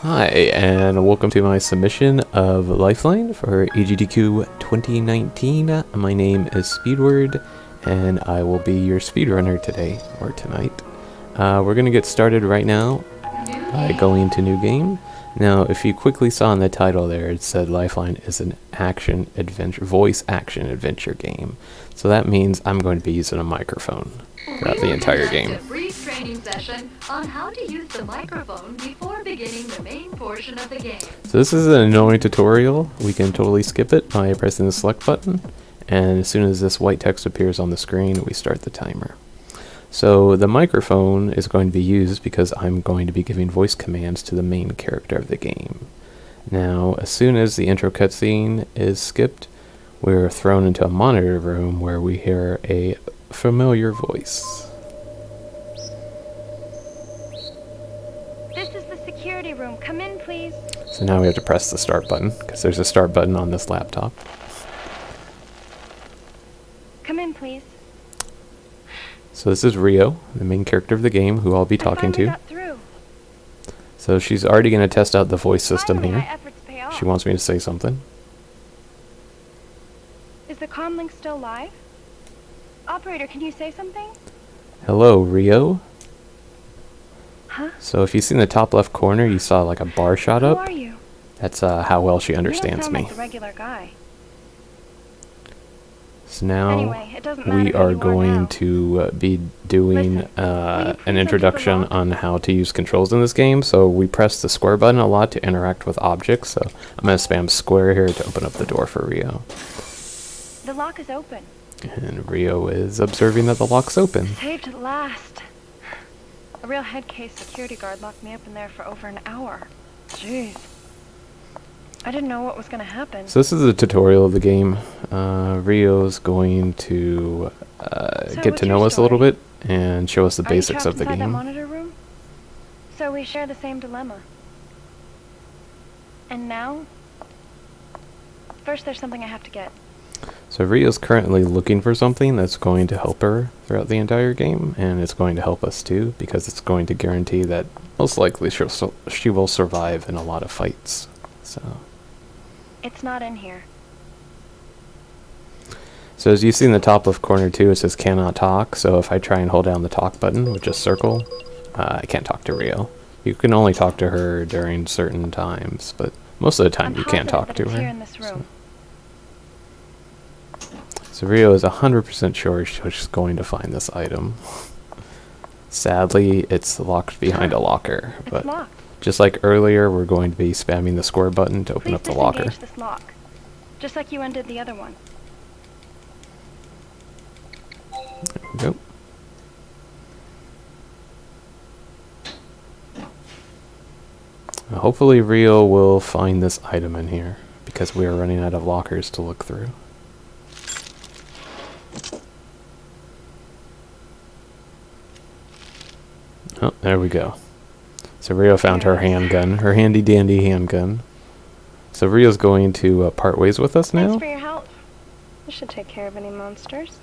Hi, and welcome to my submission of Lifeline for AGDQ 2019. My name is Speedward, and I will be your speedrunner today, or tonight. We're going to get started right now by going to New Game. Now, if you quickly saw in the title there, it said Lifeline is an voice action adventure game. So that means I'm going to be using a microphone throughout the entire game. A brief training session on how to use the microphone before beginning the main portion of the game. So this is an annoying tutorial. We can totally skip it by pressing the select button, and as soon as this white text appears on the screen, we start the timer. So the microphone is going to be used because I'm going to be giving voice commands to the main character of the game. Now, as soon as the intro cutscene is skipped, we're thrown into a monitor room where we hear a familiar voice. This is the security room. Come in, please. So now we have to press the start button, because there's a start button on this laptop. Come in, please. So this is Rio, the main character of the game, who I'll be talking to. Got through. So she's already going to test out the voice system Finally, here. my efforts pay off. She wants me to say something. Is the comm link still live? Operator, can you say something? Hello, Rio. Huh? So if you see in the top left corner, you saw like a bar shot Who up. are you? That's how well she You don't understands sound me. like the regular guy. So now Anyway, it doesn't matter we who are you are going now. to be doing Listen, will you please an enter the introduction lock? on how to use controls in this game. So we press the square button a lot to interact with objects. So I'm going to spam square here to open up the door for Rio. The lock is open. And Rio is observing that the lock's open. Saved at last. A real head case security guard locked me up in there for over an hour. Jeez. I didn't know what was going to happen. So this is a tutorial of the game. Rio's going to get what's to your know us a little story? bit and show us the Are you basics trapped of the inside that game. monitor room? So we share the same dilemma. And now? First, there's something I have to get. So Rio's currently looking for something that's going to help her throughout the entire game, and it's going to help us too, because it's going to guarantee that most likely she will survive in a lot of fights. So It's not in here. So as you see in the top left corner too, it says cannot talk. So if I try and hold down the talk button, which is circle, I can't talk to Rio. You can only talk to her during certain times, but most of the time I'm you can't talk positive to that it's here her. in this room. So Rio is 100% sure she's going to find this item. Sadly, it's locked behind a locker, It's but locked. just like earlier, we're going to be spamming the square button to open Please up the locker. disengage this lock, just like you undid the other one. There we go. Hopefully Rio will find this item in here, because we are running out of lockers to look through. Oh, there we go. So Rio found her handgun, her handy dandy handgun. So Rio's going to part ways with us now. Thanks for your help. This should take care of any monsters.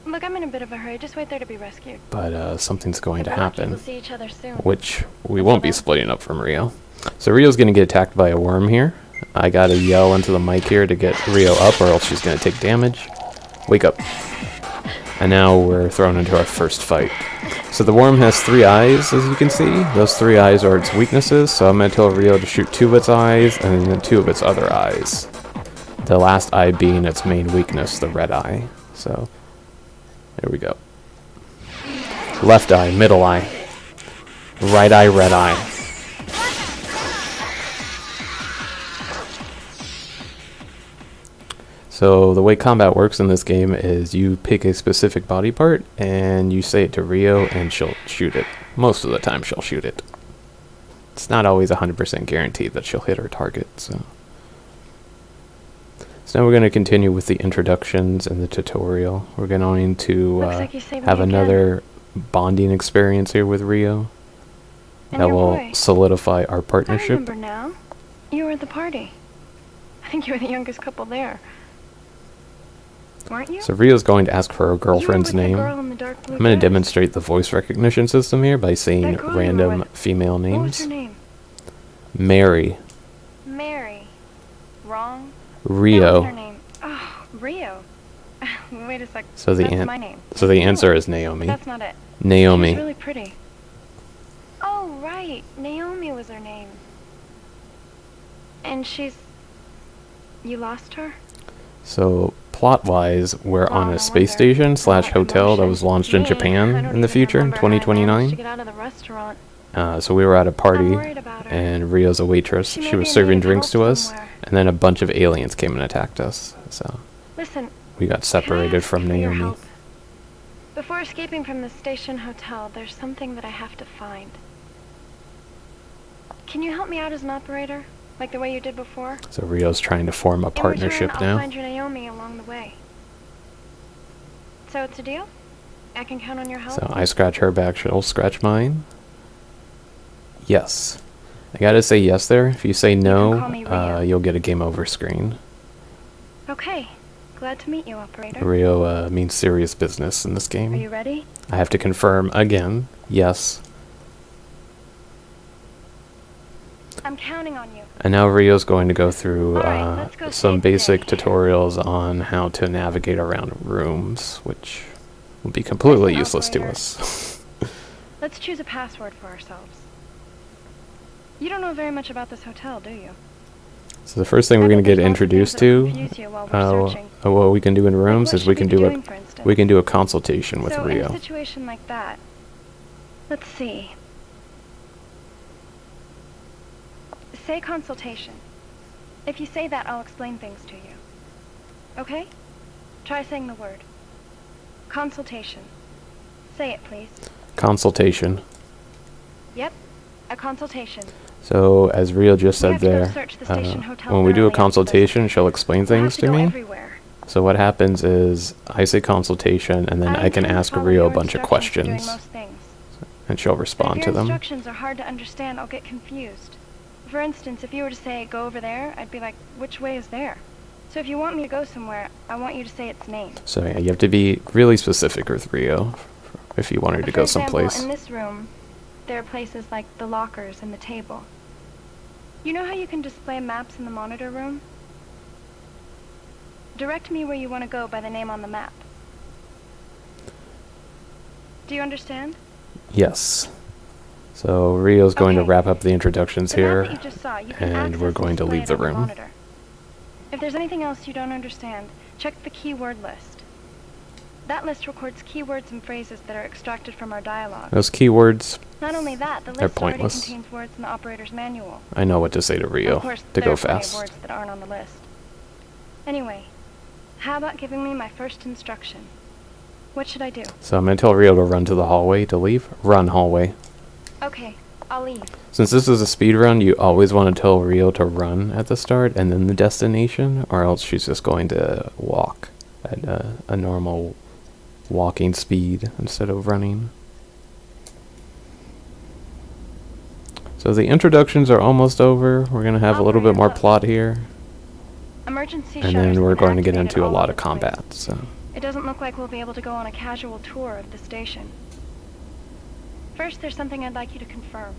Look, I'm in a bit of a hurry. Just wait there to be rescued. But something's going to If we're lucky, happen, We'll see each other soon. which we won't be splitting up from Rio. So Rio's going to get attacked by a worm here. I gotta yell into the mic here to get Rio up, or else she's going to take damage. Wake up. And now we're thrown into our first fight. So the worm has 3 eyes, as you can see. Those 3 eyes are its weaknesses, so I'm going to tell Rio to shoot 2 of its eyes, and then 2 of its other eyes. The last eye being its main weakness, the red eye. So, there we go. Left eye, middle eye. Right eye, red eye. So the way combat works in this game is you pick a specific body part and you say it to Rio and she'll shoot it. Most of the time she'll shoot it. It's not always 100% guaranteed that she'll hit her target. So now we're going to continue with the introductions and the tutorial. We're going to Looks like you saved have me again. another bonding experience here with Rio. And That your will boy. solidify our I partnership. remember now. You were at the party. I think you were the youngest couple there. Weren't you? So Rio's going to ask for her girlfriend's You were with name. the girl in the dark blue I'm going to dress. demonstrate the voice recognition system here by saying That girl you were random with. female What was her names. name? Mary. Mary. Wrong. Rio. That was her name. Oh, Rio. Wait a sec. So the That's my name. So the answer is Naomi. That's not it. Naomi. She's really pretty. Oh, right. Naomi was her name. And she's... You lost her? So plot-wise, we're Well, on no a space wonder. station / That hotel that emotion. was launched in Me, I Japan don't in the even future in remember how I managed to 2029. get out of the restaurant. So we were at a I'm party, worried about her. and Rio's a waitress. She She may was be in serving need of drinks help to us, somewhere. and then a bunch of aliens came and attacked us. So Listen, we got can I separated ask from for your Naomi. help? Before escaping from the station hotel, there's something that I have to find. Can you help me out as an operator? Like the way you did before? So Rio's trying to form a In partnership return, I'll now. find your Naomi along the way. So it's a deal? I can count on your help? So I scratch her back, she'll scratch mine. Yes. I gotta say yes there. If you say call no, me Rio. you'll get a game over screen. Okay. Glad to meet you, operator. Rio means serious business in this game. Are you ready? I have to confirm again. Yes. I'm counting on you. And now Rio's going to go through Alright, let's go some save the basic day. tutorials on how to navigate around rooms, which will be completely Listen, useless to operator. us. Let's choose a password for ourselves. You don't know very much about this hotel, do you? So the first thing I we're going bet to get there's lots of things introduced that'll to, confuse you while we're searching. what we can do in Like, rooms what is we should can be do doing, for instance? we can do a consultation with So in Rio. a situation like that, let's see. Say consultation. If you say that, I'll explain things to you. Okay? Try saying the word. Consultation. Say it, please. Consultation. Yep, a consultation. So as Rio just We said have to go there, search the station hotel when we do a thoroughly after this. consultation, she'll explain We'll have things to to go me. everywhere. So what happens is I say consultation, and then I can intend to ask follow Rio a your bunch of instructions for doing questions, most things. and she'll But respond if to your them. instructions are hard to understand, I'll get confused. For instance, if you were to say, go over there, I'd be like, which way is there? So if you want me to go somewhere, I want you to say its name. So yeah, you have to be really specific with Rio if you want her to For go example, someplace. in this room, there are places like the lockers and the table. You know how you can display maps in the monitor room? Direct me where you want to go by the name on the map. Do you understand? Yes. So Rio's going to Okay. wrap up the introductions The map here, that you just saw, you can and access we're and going to display leave it the on room. monitor. If there's anything else you don't understand, check the keyword list. That list records keywords and phrases that are extracted from our dialogue. Those keywords, Not only that, the They're list already pointless. contains words in the operator's manual. I know what to say to Of Rio course, to there go are plenty of fast. words that aren't on the list. Anyway, how about giving me my first instruction? What should I do? So I'm going to tell Rio to run to the hallway to leave. Run hallway. Okay, I'll leave. Since this is a speed run, you always want to tell Rio to run at the start and then the destination, or else she's just going to walk at a normal walking speed instead of running. So the introductions are almost over. We're going to have a little bit Operator, more look. plot here, Emergency and shutters then we're have been going to get activated into a all lot over of the place. combat. So It doesn't look like we'll be able to go on a casual tour of the station. First, there's something I'd like you to confirm.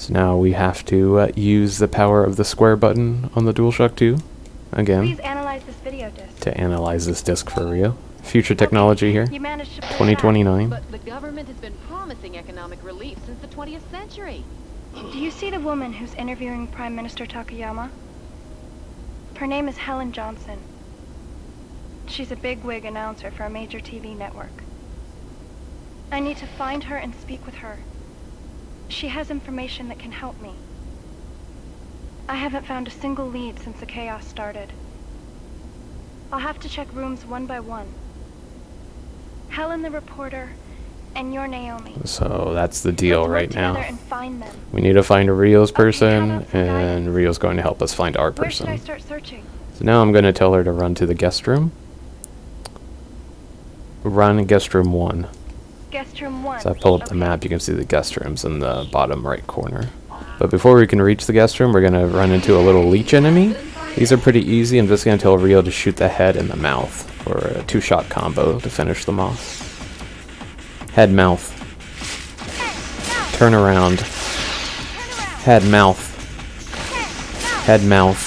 now we have to use the power of the square button on the DualShock 2 again Please analyze this video disc. to analyze this disc for Rio. Future technology here. You managed to pull it out. 2029. But the government has been promising economic relief since the 20th century. Do you see the woman who's interviewing Prime Minister Takayama? Her name is Helen Johnson. She's a bigwig announcer for a major TV network. I need to find her and speak with her. She has information that can help me. I haven't found a single lead since the chaos started. I'll have to check rooms one by one. Helen the reporter, and you're Naomi. So that's the deal Let's work right together now. and find them. We need to find a Rio's Okay, how person, about some and guidance? Rio's going to help us find our Where should I person. start searching? So now I'm going to tell her to run to the guest room. Run guest room 1. Guest room 1. So I pull up the Okay. map, you can see the guest rooms in the bottom right corner. But before we can reach the guest room, we're going to run into a little leech enemy. These are pretty easy. I'm just going to tell Rio to shoot the head and the mouth for a 2-shot combo to finish them off. Head, mouth. Turn around. Head, mouth. Head, mouth.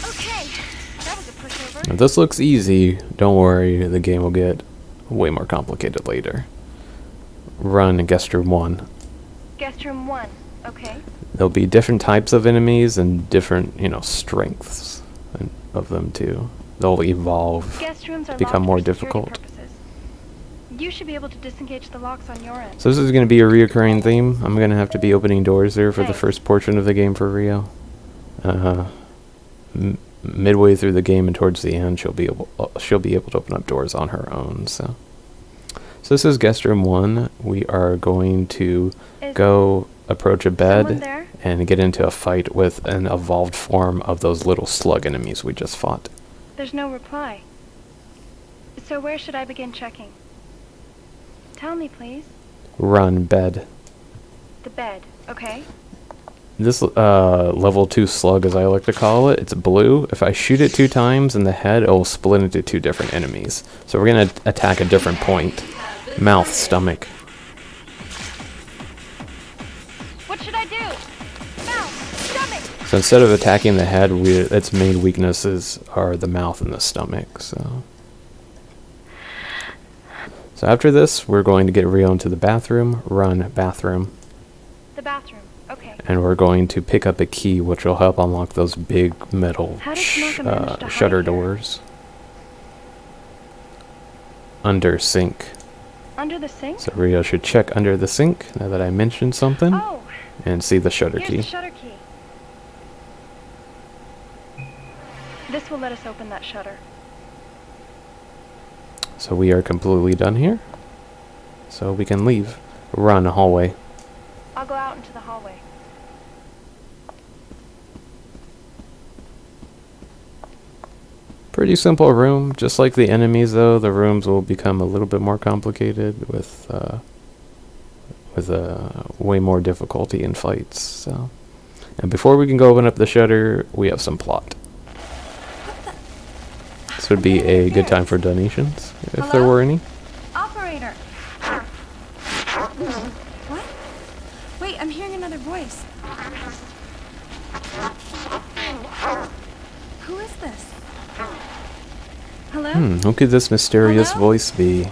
Okay, that was a pushover. If this looks easy, don't worry, the game will get way more complicated later. Run guest room 1. Guest room 1. Okay. There'll be different types of enemies and different, strengths of them too. They'll evolve, Guest rooms are become locked more for security difficult. purposes. You should be able to disengage the locks on your end. So this is going to be a reoccurring theme. I'm going to have to be opening doors there for the Thanks. first portion of the game for Rio. Midway through the game and towards the end, she'll be able to open up doors on her own. So this is guest room 1. We are going to Is go approach a someone bed there? and get into a fight with an evolved form of those little slug enemies we just fought. There's no reply. So where should I begin checking? Tell me, please. Run bed. The bed. Okay. This level 2 slug, as I like to call it, it's blue. If I shoot it 2 times in the head, it will split into 2 different enemies. So we're going to attack a different point. Mouth, stomach. What should I do? Mouth, stomach. So instead of attacking the head, its main weaknesses are the mouth and the stomach. So after this, we're going to get Rio into the bathroom. Run bathroom. The bathroom. Okay. And we're going to pick up a key, which will help unlock those big metal How does Smoker manage to hide shutter here? doors. Under sink. Under the sink? So Rio should check under the sink, now that I mentioned something, Oh, and see the shutter here's key. the shutter key. This will let us open that shutter. So we are completely done here. So we can leave. Run hallway. I'll go out into the hallway. Pretty simple room. Just like the enemies, though, the rooms will become a little bit more complicated with way more difficulty in fights. So, and before we can go open up the shutter, we have some plot. This would be a good time for donations, if there Hello? were any. Operator! What? Wait, I'm hearing another voice. Who is this? Hello? Who could this mysterious Hello? voice be?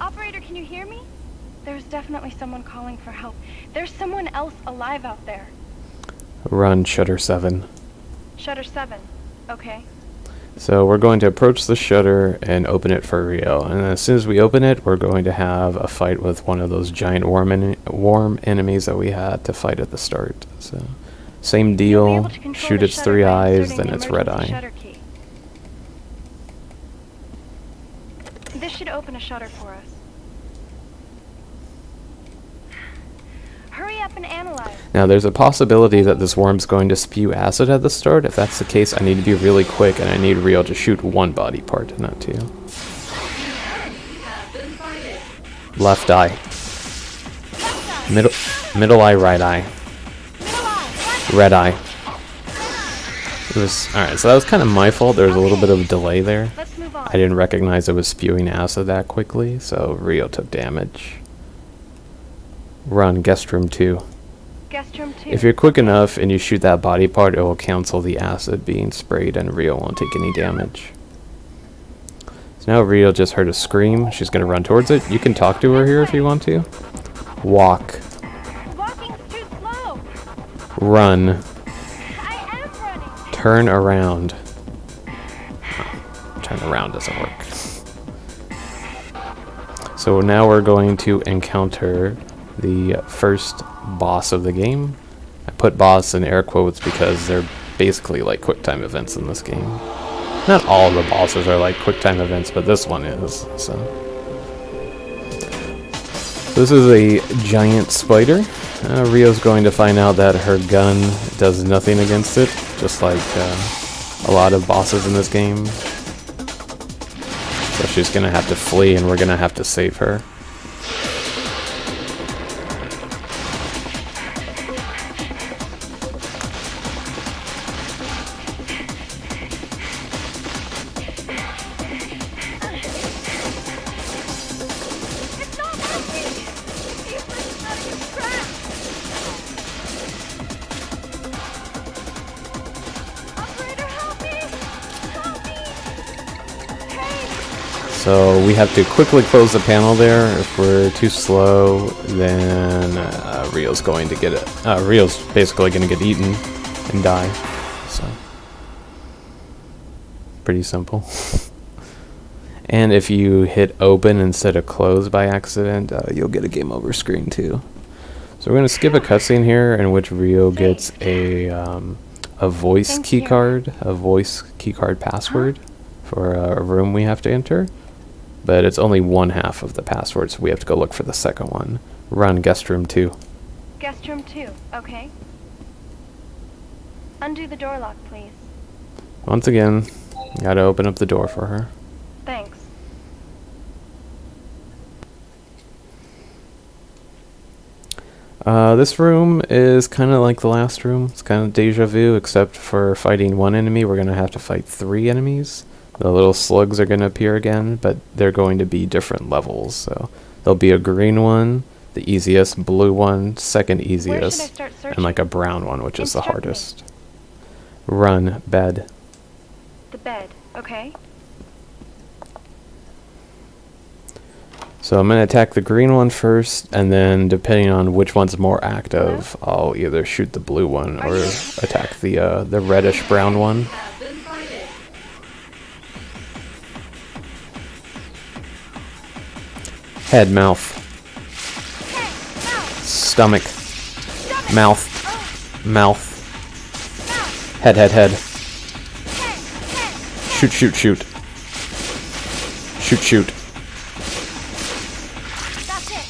Operator, can you hear me? There's definitely someone calling for help. There's someone else alive out there. Run shutter 7. Shutter 7. Okay. So we're going to approach the shutter and open it for Rio. And as soon as we open it, we're going to have a fight with one of those giant worm enemies that we had to fight at the start. So same You'll be deal. able to control Shoot the its shutter 3 by eyes, inserting then the its red emergency eye. shutter key. This should open a shutter for us. Hurry up and analyze. Now there's a possibility that this worm's going to spew acid at the start. If that's the case, I need to be really quick and I need Rio to shoot 1 body part, not 2. Left eye. Middle eye, right eye. Red eye. Alright, so that was kind of my fault. There was a little bit of a delay there. Let's move on. I didn't recognize it was spewing acid that quickly, so Rio took damage. Run guest room 2. Guest room 2. If you're quick enough and you shoot that body part, it will cancel the acid being sprayed and Rio won't take any damage. So now Rio just heard a scream. She's going to run towards it. You can talk to her here if you want to. Walk. Walking's too slow. Run. I am running. Turn around. Turn around doesn't work. So now we're going to encounter the first boss of the game. I put boss in air quotes because they're basically like quick time events in this game. Not all the bosses are like quick time events, but this one is. So this is a giant spider. Rio's going to find out that her gun does nothing against it, just like a lot of bosses in this game. So she's going to have to flee and we're going to have to save her. It's not working. The equipment's not even tracked. So we have to quickly close the panel there. If we're too slow, then Rio's going to get it. Rio's basically going to get eaten and die. So pretty simple. And if you hit open instead of close by accident, you'll get a game over screen too. So we're going to skip a cutscene here in which Rio gets a voice keycard, a voice keycard password for a room we have to enter. But it's only one half of the password, so we have to go look for the second one. Run guest room 2. Guest room 2, okay. Undo the door lock, please. Once again, gotta open up the door for her. Thanks. This room is kind of like the last room. It's kind of deja vu, except for fighting one enemy, we're gonna have to fight 3 enemies. The little slugs are going to appear again, but they're going to be different levels. So there'll be a green one, the easiest, blue one, second easiest, and like a brown one, which is the hardest. Run, bed. The bed, okay. So I'm going to attack the green one first, and then depending on which one's more active, I'll either shoot the blue one or attack the reddish brown one. Head, mouth, stomach, mouth, mouth, head, head, head. Shoot, shoot, shoot. Shoot, shoot. That's it.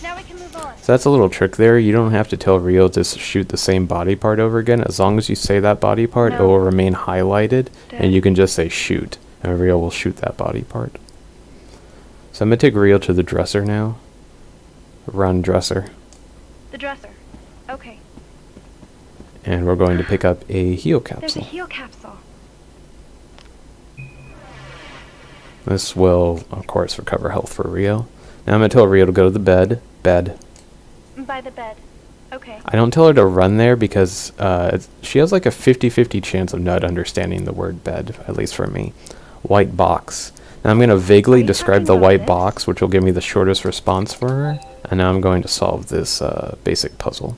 Now we can move on. So that's a little trick there. You don't have to tell Rio to shoot the same body part over again. As long as you say that body part, it will remain highlighted, and you can just say shoot, and Rio will shoot that body part. So I'm going to take Rio to the dresser now. Run dresser. The dresser. Okay. And we're going to pick up a heal There's a capsule. heal capsule. This will, of course, recover health for Rio. Now I'm going to tell Rio to go to the bed. Bed. By the bed. Okay. I don't tell her to run there because she has like a 50-50 chance of not understanding the word bed, at least for me. White box. Now I'm going to vaguely describe the white box, which will give me the shortest response for her. And now I'm going to solve this basic puzzle.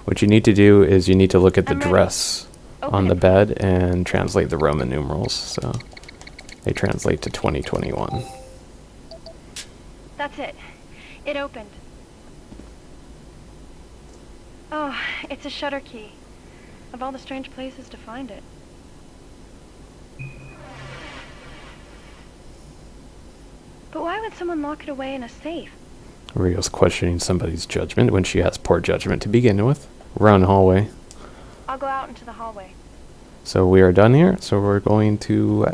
What you need to do is you need to look at the dress on the bed and translate the Roman numerals. So they translate to 2021. That's it. It opened. Oh, it's a shutter key. Of all the strange places to find it. But why would someone lock it away in a safe? Rio's questioning somebody's judgment when she has poor judgment to begin with. Run hallway. I'll go out into the hallway. So we are done here. So we're going to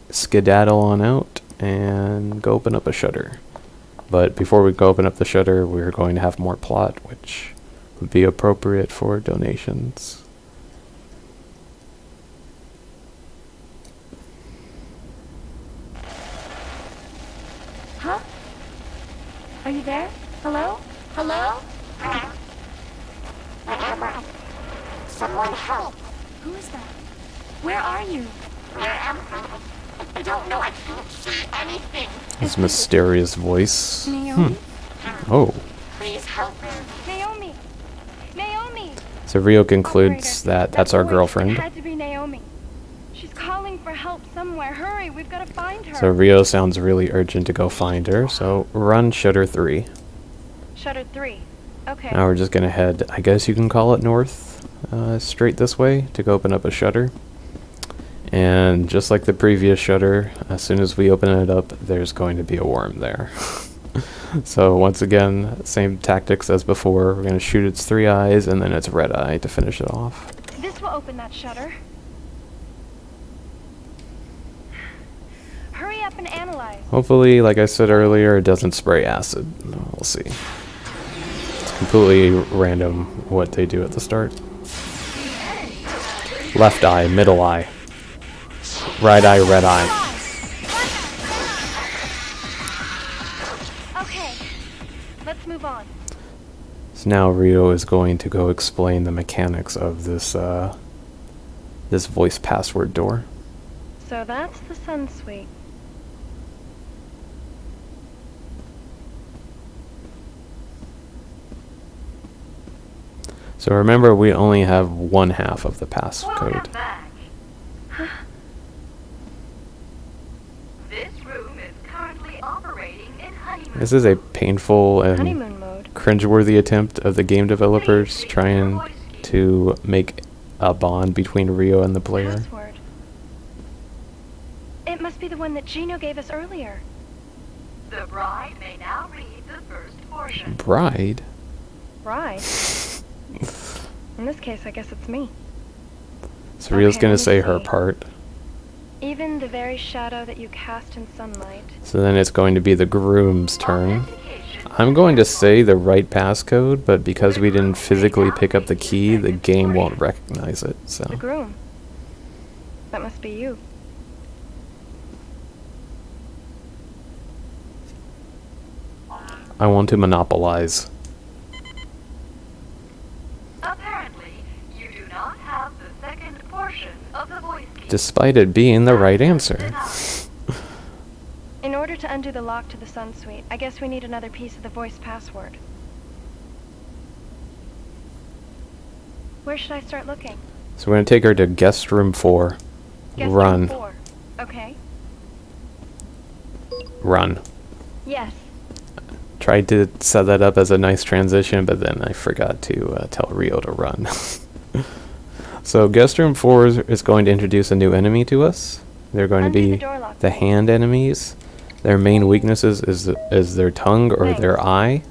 skedaddle on out and go open up a shutter. But before we go open up the shutter, we're going to have more plot, which would be appropriate for donations. Huh? Are you there? Hello? Hello? Someone help. Who is that? Where are you? Where am I? I don't know. I can't see anything. His mysterious voice. Naomi? Oh. Please help me. Naomi! Naomi! So Rio concludes Operator, that that's our voice girlfriend. had to be Naomi. She's calling for help somewhere. Hurry, we've got to find her. So Rio sounds really urgent to go find her. So run shutter 3. Shutter 3. Okay. Now we're just going to head, I guess you can call it north, straight this way to go open up a shutter. And just like the previous shutter, as soon as we open it up, there's going to be a worm there. So once again, same tactics as before. We're going to shoot its 3 eyes and then its red eye to finish it off. This will open that shutter. Hurry up and analyze. Hopefully, like I said earlier, it doesn't spray acid. We'll see. It's completely random what they do at the start. Left eye, middle eye. Right eye, red eye. Okay, let's move on. So now Rio is going to go explain the mechanics of this this voice password door. So that's the sun suite. So remember, we only have one half of the passcode. Welcome back. This room is currently operating in honeymoon. This is a painful and Honeymoon mode. cringeworthy attempt of the game developers trying to make a bond between Rio and the player. Password. It must be the one that Gino gave us earlier. The bride may now read the first portion. Bride? Right. In this case, I guess it's me. So Rio's Okay, gonna let me say her see. part. Even the very shadow that you cast in sunlight. So then it's going to be the groom's turn. Authentication. I'm going to say the right passcode, but because we didn't physically pick up the key, the game won't recognize it. The So groom. That must be you. I want to monopolize. Apparently, you do not have the second portion of the voice key. Despite it being the right answer. In order to undo the lock to the sun suite, I guess we need another piece of the voice password. Where should I start looking? So we're going to take her to guest room 4. Guest Run. room 4. Okay. Run. Yes. Tried to set that up as a nice transition, but then I forgot to tell Rio to run. So guest room 4 is going to introduce a new enemy to us. They're going to Undo the be door lock. the hand enemies. Their main weaknesses is their tongue or Thanks. their eye.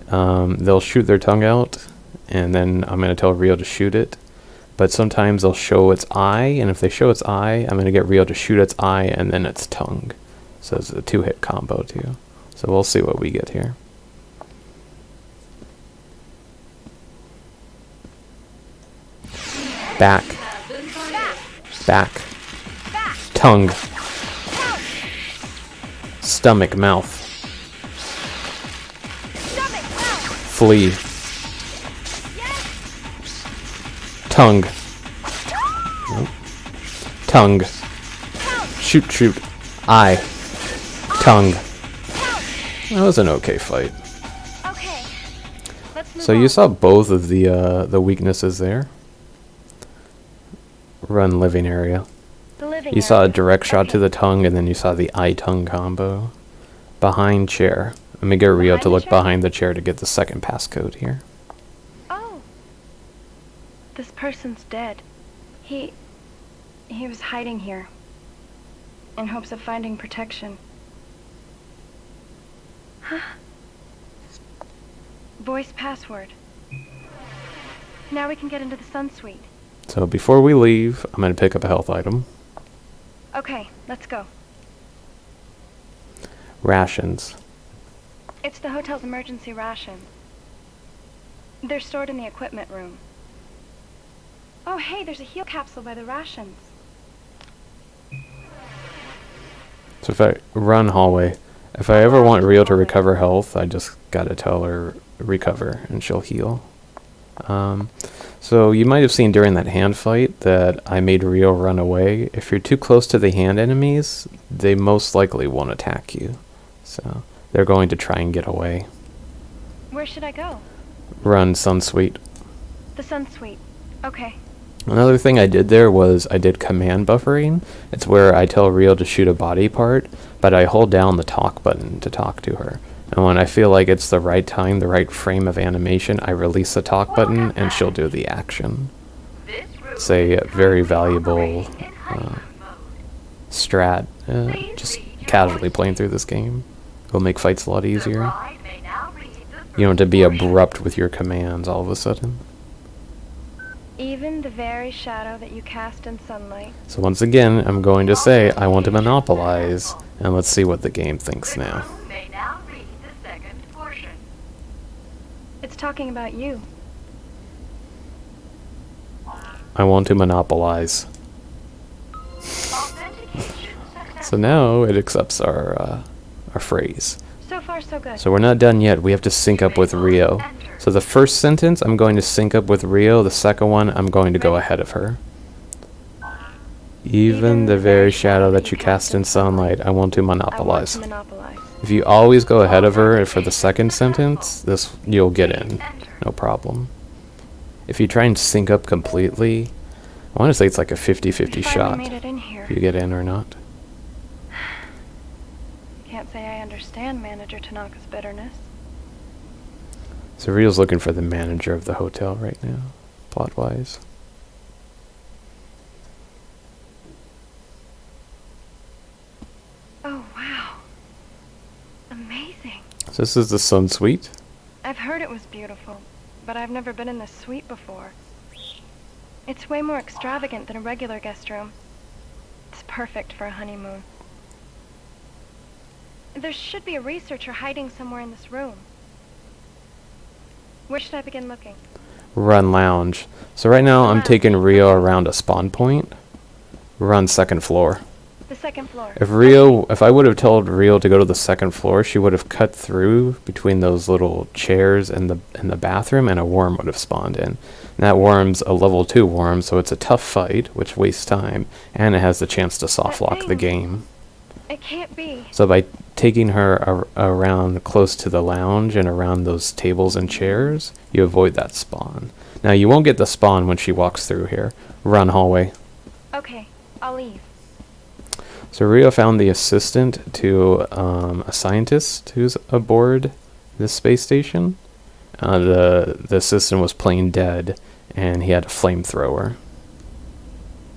They'll shoot their tongue out, and then I'm going to tell Rio to shoot it. But sometimes they'll show its eye, and if they show its eye, I'm going to get Rio to shoot its eye and then its tongue. So it's a 2-hit combo too. So we'll see what we get here. Back. Back. Tongue. Stomach, mouth. Flee. Tongue. Nope. Tongue. Shoot, shoot. Eye. Tongue. That was an okay fight. Okay. Let's move So on. you saw both of the weaknesses there. Run living area. The living You saw a area. direct shot to Okay. the tongue, and then you saw the eye-tongue combo. Behind chair. Let me get Rio Behind to the look chair? behind the chair to get the second passcode here. Oh. This person's dead. He was hiding here. In hopes of finding protection. Voice password. Now we can get into the sun suite. So before we leave, I'm going to pick up a health item. Okay, let's go. Rations. It's the hotel's emergency rations. They're stored in the equipment room. Oh, hey, there's a heal capsule by the rations. So if I run hallway, if I ever want Rio to recover health, I just gotta tell her recover and she'll heal. So you might have seen during that hand fight that I made Rio run away. If you're too close to the hand enemies, they most likely won't attack you. So they're going to try and get away. Where should I go? Run Sun Suite. The sun suite. Okay. Another thing I did there was I did command buffering. It's where I tell Rio to shoot a body part, but I hold down the talk button to talk to her. And when I feel like it's the right time, the right frame of animation, I release the talk button and she'll do the action. This room It's a very is valuable operating in honeymoon mode. strat, just casually playing through this game. It'll make fights a lot The easier. bride may now read the You don't have to first be portion. abrupt with your commands all of a sudden. Even the very shadow that you cast in sunlight. So once again, I'm going to say I want to monopolize, and let's see what the game thinks The now. groom may now read the second portion. It's talking about you. I want to monopolize. Authentication successful. So now it accepts our phrase. So far, so good. So we're not done yet. We have to sync up with Rio. So the first sentence, I'm going to sync up with Rio. The second one, I'm going to go ahead of her. Even the very shadow that you cast in sunlight, I want to I want monopolize. to monopolize. If you always go ahead of her for the second sentence, you'll get in. Enter. No problem. if you try and sync up completely, I want to say it's like a 50-50 We shot finally made it in here. if you get in or not. Can't say I understand Manager Tanaka's bitterness. So Rio's looking for the manager of the hotel right now, plot-wise. Oh, wow. Amazing. So this is the Sun Suite. I've heard it was beautiful, but I've never been in this suite before. It's way more extravagant than a regular guest room. It's perfect for a honeymoon. There should be a researcher hiding somewhere in this room. Where should I begin looking? Run lounge. So right now I'm Lounge. taking Rio around a spawn point. We're on second floor. The second floor. If I would have told Rio to go to the second floor, she would have cut through between those little chairs and the bathroom, and a worm would have spawned in. And that worm's a level 2 worm, so it's a tough fight, which wastes time, and it has the chance to soft lock the thing. game. It can't be. So by taking her around close to the lounge and around those tables and chairs, you avoid that spawn. Now you won't get the spawn when she walks through here. Run hallway. Okay, I'll leave. So Rio found the assistant to a scientist who's aboard this space station. The assistant was plain dead, and he had a flamethrower.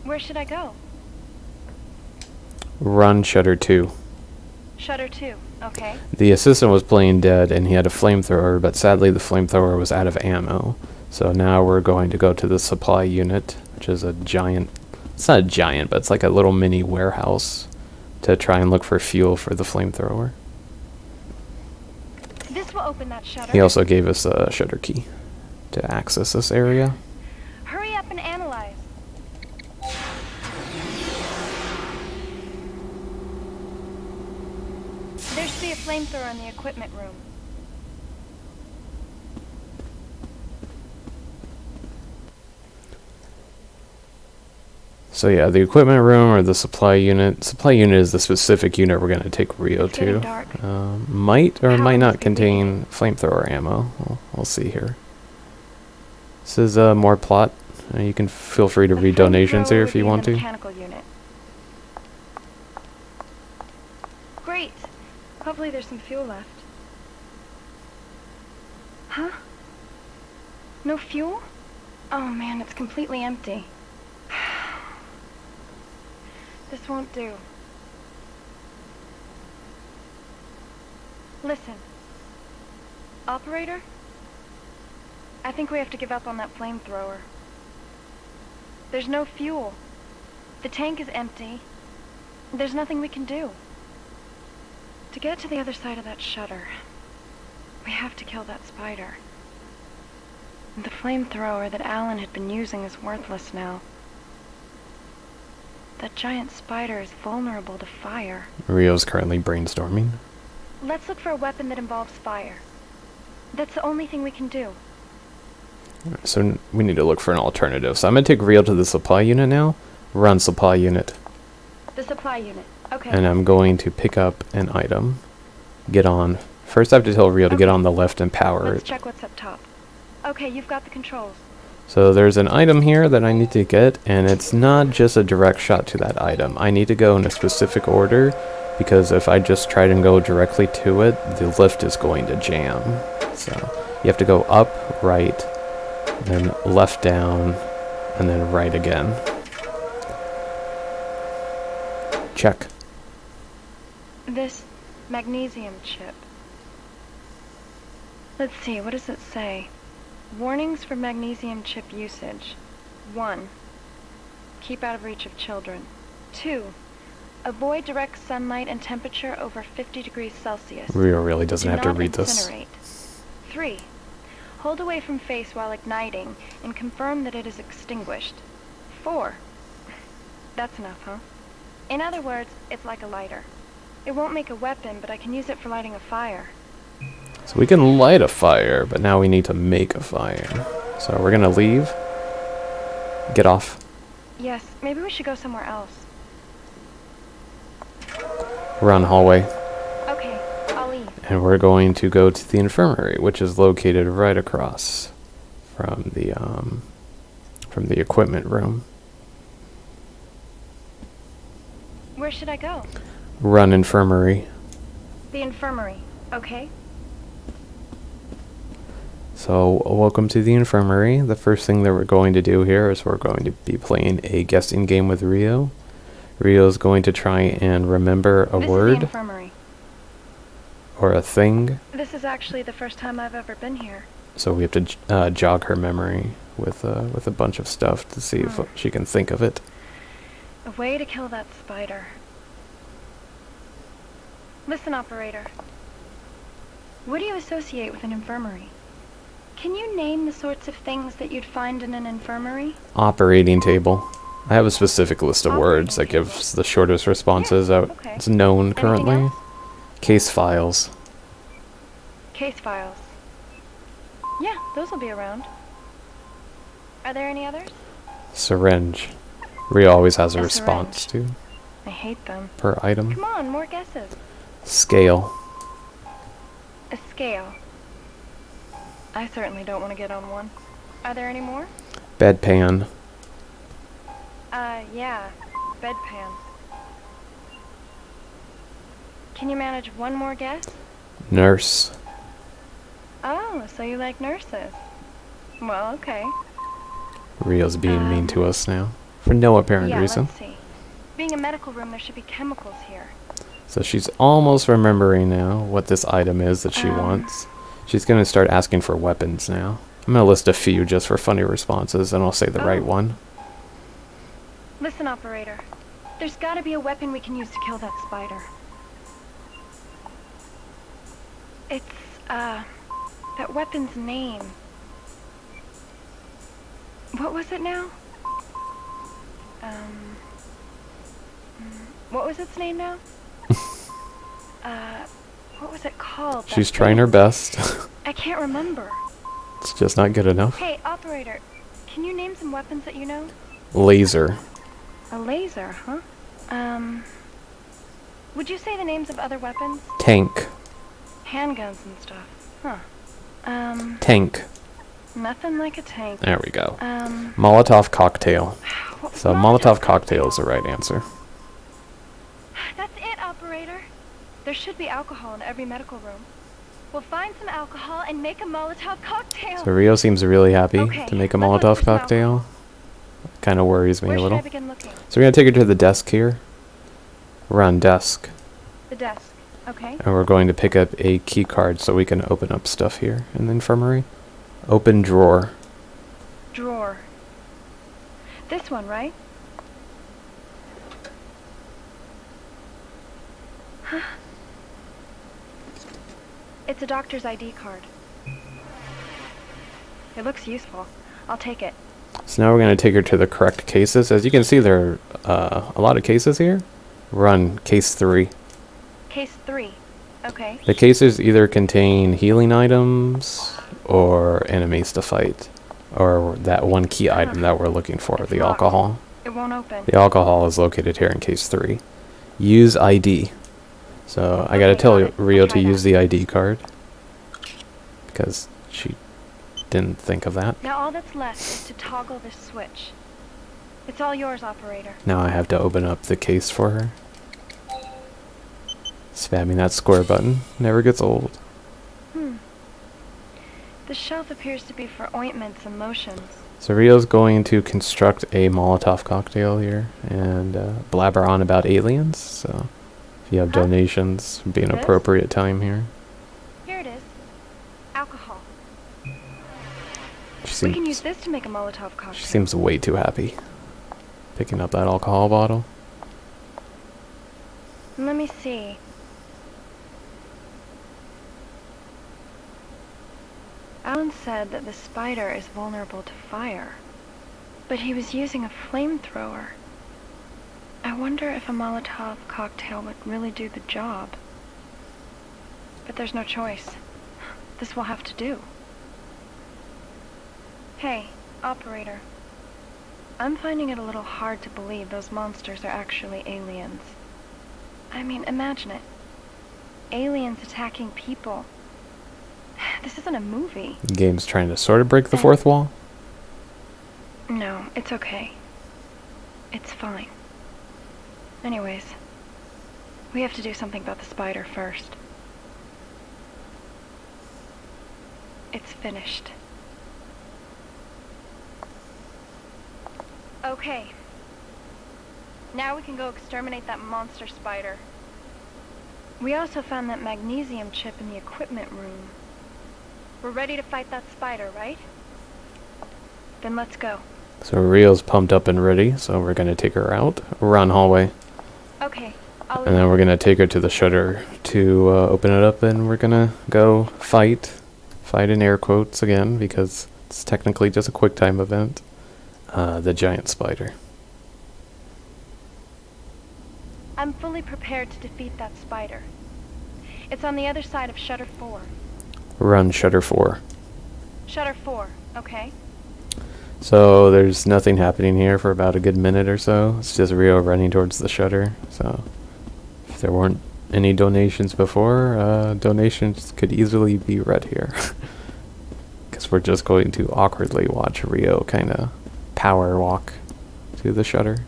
Where should I go? Run shutter 2. Shutter 2, okay. The assistant was plain dead, and he had a flamethrower, but sadly the flamethrower was out of ammo. So now we're going to go to the supply unit, which is a giant... It's not a giant, but it's like a little mini warehouse to try and look for fuel for the flamethrower. This will open that shutter. He also gave us a shutter key to access this area. Hurry up and analyze. There should be a flamethrower in the equipment room. So yeah, the equipment room or the supply unit. Supply unit is the specific unit we're going to take Rio It's getting to. dark. Might or How might is not it gonna be? contain flamethrower ammo. We'll see here. This is more plot. You can feel free to The read donations flamethrower here would if you be in want the to. Mechanical unit. Great. Hopefully there's some fuel left. Huh? No fuel? Oh man, it's completely empty. This won't do. Listen. Operator? I think we have to give up on that flamethrower. There's no fuel. The tank is empty. There's nothing we can do. To get to the other side of that shutter, we have to kill that spider. The flamethrower that Alan had been using is worthless now. That giant spider is vulnerable to fire. Rio's currently brainstorming. Let's look for a weapon that involves fire. That's the only thing we can do. So we need to look for an alternative. So I'm going to take Rio to the supply unit now. Run supply unit. The supply unit. Okay. And I'm going to pick up an item. Get on. First I have to tell Rio to get on the left and power Let's it. check what's up top. Okay, you've got the controls. So there's an item here that I need to get, and it's not just a direct shot to that item. I need to go in a specific order, because if I just try to go directly to it, the lift is going to jam. So you have to go up, right, then left down, and then right again. Check. This magnesium chip. Let's see, what does it say? Warnings for magnesium chip usage. 1. Keep out of reach of children. 2. Avoid direct sunlight and temperature over 50 degrees Celsius. Rio really doesn't have to not read this. incinerate. 3. Hold away from face while igniting and confirm that it is extinguished. 4. That's enough, huh? In other words, it's like a lighter. It won't make a weapon, but I can use it for lighting a fire. So we can light a fire, but now we need to make a fire. So we're gonna leave. Get off. Yes, maybe we should go somewhere else. Run hallway. Okay, I'll leave. And we're going to go to the infirmary, which is located right across from the equipment room. Where should I go? Run infirmary. The infirmary. Okay. So, welcome to the infirmary. The first thing that we're going to do here is we're going to be playing a guessing game with Rio. Rio is going to try and remember a This is word the infirmary. or a thing. This is actually the first time I've ever been here. So we have to jog her memory with a bunch of stuff to see if she can think of it. A way to kill that spider. Listen, operator. What do you associate with an infirmary? Can you name the sorts of things that you'd find in an infirmary? Operating table. I have a specific list of Operating words that table. gives the shortest responses out. okay. It's known Anything currently. else? Case files. Case files. Yeah, those will be around. Are there any others? Syringe. Rio always has a A response to I hate them. per item. Come on, more guesses. Scale. A scale. I certainly don't want to get on one. Are there any more? Bedpan. Yeah. Bedpan. Can you manage one more guess? Nurse. Oh, so you like nurses. Well, okay. Rio's being mean to us now. For no apparent Yeah, reason. let's see. Being a medical room, there should be chemicals here. So she's almost remembering now what this item is that she wants. She's going to start asking for weapons now. I'm going to list a few just for funny responses, and I'll say the right one. Listen, operator. There's gotta be a weapon we can use to kill that spider. It's, that weapon's name. What was it now? What was its name now? What was it called? She's that trying her thing? best. I can't remember. It's just not good enough. Hey, operator, can you name some weapons that you know? Laser. A laser, huh? Would you say the names of other weapons? Tank. Handguns and stuff. Huh. Tank. Nothing like a tank. There we go. Molotov cocktail. So Molotov cocktail is the right answer. That's it, operator. There should be alcohol in every medical room. We'll find some alcohol and make a Molotov cocktail. So Rio seems really happy Okay, to make a let's look Molotov for some cocktail. Kind of worries me Where a should little. I begin looking? So we're going to take her to the desk here. We're on desk. The desk. Okay. And we're going to pick up a key card so we can open up stuff here in the infirmary. Open drawer. Drawer. This one, right? Huh. It's a doctor's ID card. It looks useful. I'll take it. So now we're going to take her to the correct cases. As you can see, there are a lot of cases here. We're on case 3. Case 3. Okay. The cases either contain healing items or enemies to fight. Or that one key item that we're looking for, It's the locked. alcohol. It won't open. The alcohol is located here in case 3. Use ID. So I gotta Okay, tell got it. Rio I'll to try use that. the ID card. Because she didn't think of that. Now all that's left is to toggle this switch. It's all yours, operator. Now I have to open up the case for her. Spamming that square button never gets old. The shelf appears to be for ointments and lotions. So Rio's going to construct a Molotov cocktail here and blabber on about aliens. So if you have Huh? donations, would be an This? appropriate time here. Here it is. Alcohol. She We can use seems, this to make a Molotov cocktail. she seems way too happy picking up that alcohol bottle. Let me see. Alan said that the spider is vulnerable to fire, but he was using a flamethrower. I wonder if a Molotov cocktail would really do the job. But there's no choice. This will have to do. Hey, operator. I'm finding it a little hard to believe those monsters are actually aliens. I mean, imagine it. Aliens attacking people. This isn't a movie. The game's trying to sort of break the fourth wall. No, it's okay. It's fine. Anyways, we have to do something about the spider first. It's finished. Okay. Now we can go exterminate that monster spider. We also found that magnesium chip in the equipment room. We're ready to fight that spider, right? Then let's go. So Rio's pumped up and ready, so we're going to take her out. Run hallway. Okay, And then we're going to take her to the shutter to open it up, and we're going to go fight. Fight in air quotes again, because it's technically just a quick time event. The giant spider. I'm fully prepared to defeat that spider. It's on the other side of Shutter 4. Run shutter 4. Shutter 4, okay? So there's nothing happening here for about a good minute or so. It's just Rio running towards the shutter. So if there weren't any donations before, donations could easily be read here. Because we're just going to awkwardly watch Rio kind of power walk to the shutter.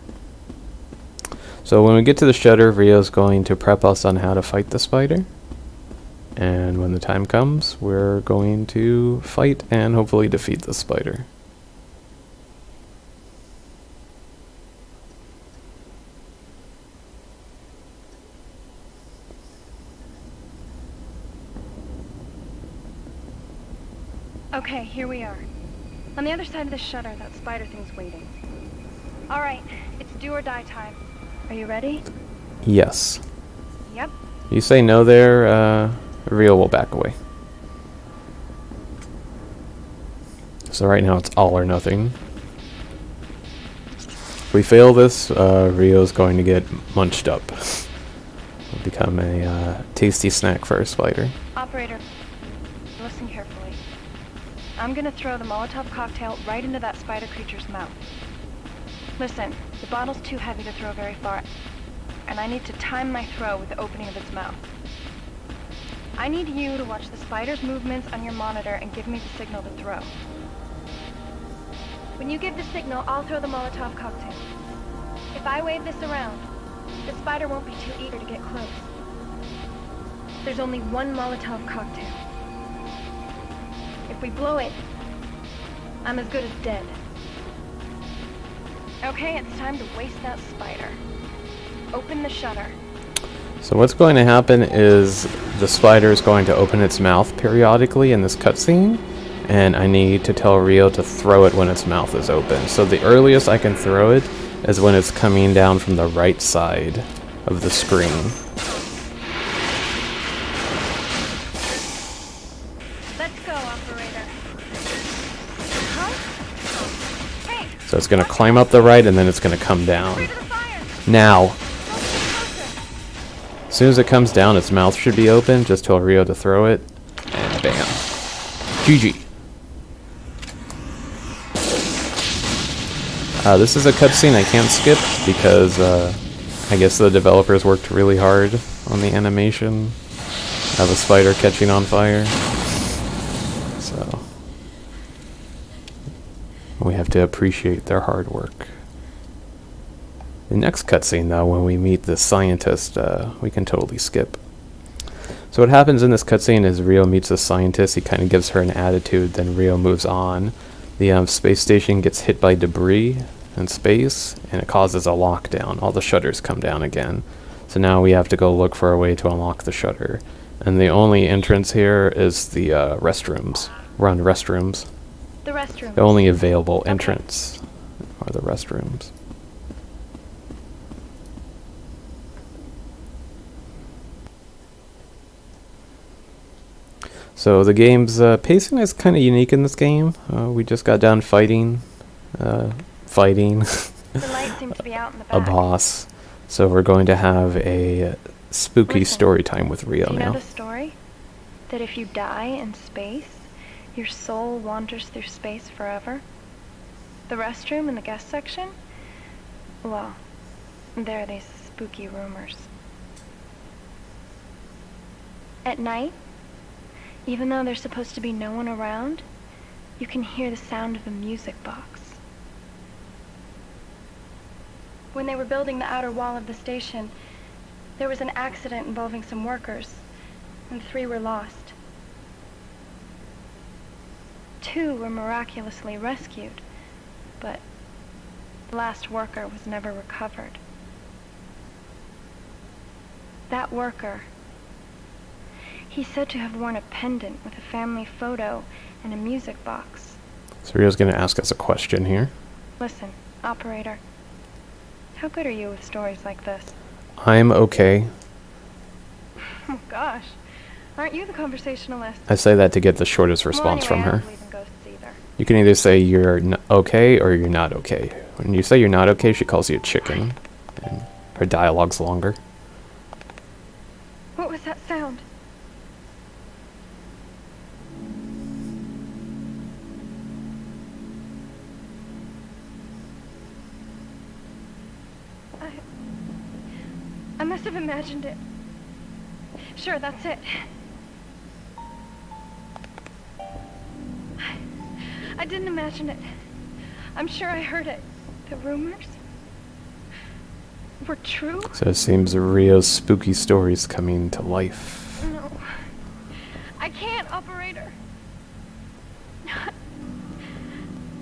So when we get to the shutter, Rio's going to prep us on how to fight the spider. And when the time comes, we're going to fight and hopefully defeat the spider. Okay, here we are. On the other side of the shutter, that spider thing's waiting. Alright, it's do or die time. Are you ready? Yes. Yep. You say no there, Rio will back away. So right now it's all or nothing. If we fail this, Rio's going to get munched up. It'll become a tasty snack for a spider. Operator, listen carefully. I'm gonna throw the Molotov cocktail right into that spider creature's mouth. Listen, the bottle's too heavy to throw very far, and I need to time my throw with the opening of its mouth. I need you to watch the spider's movements on your monitor and give me the signal to throw. When you give the signal, I'll throw the Molotov cocktail. If I wave this around, the spider won't be too eager to get close. There's only one Molotov cocktail. If we blow it, I'm as good as dead. Okay, it's time to waste that spider. Open the shutter. So what's going to happen is the spider is going to open its mouth periodically in this cutscene, and I need to tell Rio to throw it when its mouth is open. So the earliest I can throw it is when it's coming down from the right side of the screen. Let's go, operator. Huh? Hey, So it's going to climb up the right, and then it's going to come down. free to the fire! Now. Closer. As soon as it comes down, its mouth should be open. Just tell Rio to throw it, and bam. GG. This is a cutscene I can't skip because I guess the developers worked really hard on the animation of a spider catching on fire. So we have to appreciate their hard work. The next cutscene, though, when we meet the scientist, we can totally skip. So what happens in this cutscene is Rio meets the scientist. He kind of gives her an attitude, then Rio moves on. The space station gets hit by debris in space, and it causes a lockdown. All the shutters come down again. So now we have to go look for a way to unlock the shutter. And the only entrance here is the restrooms. We're on restrooms. The restroom. The only available entrance are the restrooms. So the game's pacing is kind of unique in this game. We just got done fighting The light seems to be out in the back. a boss. So we're going to have a spooky Listen, story time with Rio Do you know now. the story? That if you die in space, your soul wanders through space forever? The restroom in the guest section? Well, there are these spooky rumors. At night, Even though there's supposed to be no one around, you can hear the sound of a music box. When they were building the outer wall of the station, there was an accident involving some workers, and 3 were lost. 2 were miraculously rescued, but the last worker was never recovered. That worker, he's said to have worn a pendant with a family photo and a music box. So Rio's going to ask us a question here. Listen, operator, how good are you with stories like this? I'm okay. Oh gosh, aren't you the conversationalist? I say that to get the shortest response Well, from anyway, I her. don't believe in ghosts either. You can either say you're okay or you're not okay. When you say you're not okay, she calls you a chicken. And her dialogue's longer. What was that sound? I must have imagined it. Sure, that's it. I didn't imagine it. I'm sure I heard it. The rumors were true? So it seems Rio's spooky story's coming to life. No. I can't, operator.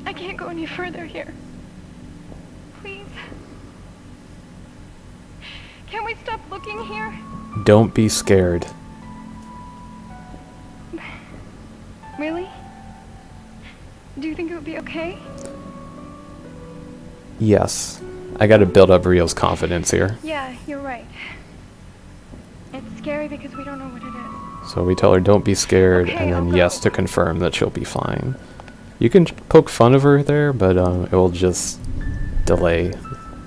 I can't go any further here. Please. Can we stop looking here? Don't be scared. Really? Do you think it would be okay? Yes. I gotta build up Rio's confidence here. Yeah, you're right. It's scary because we don't know what it is. So we tell her don't be scared, Okay, and then I'll go. yes to confirm that she'll be fine. You can poke fun of her there, but it will just delay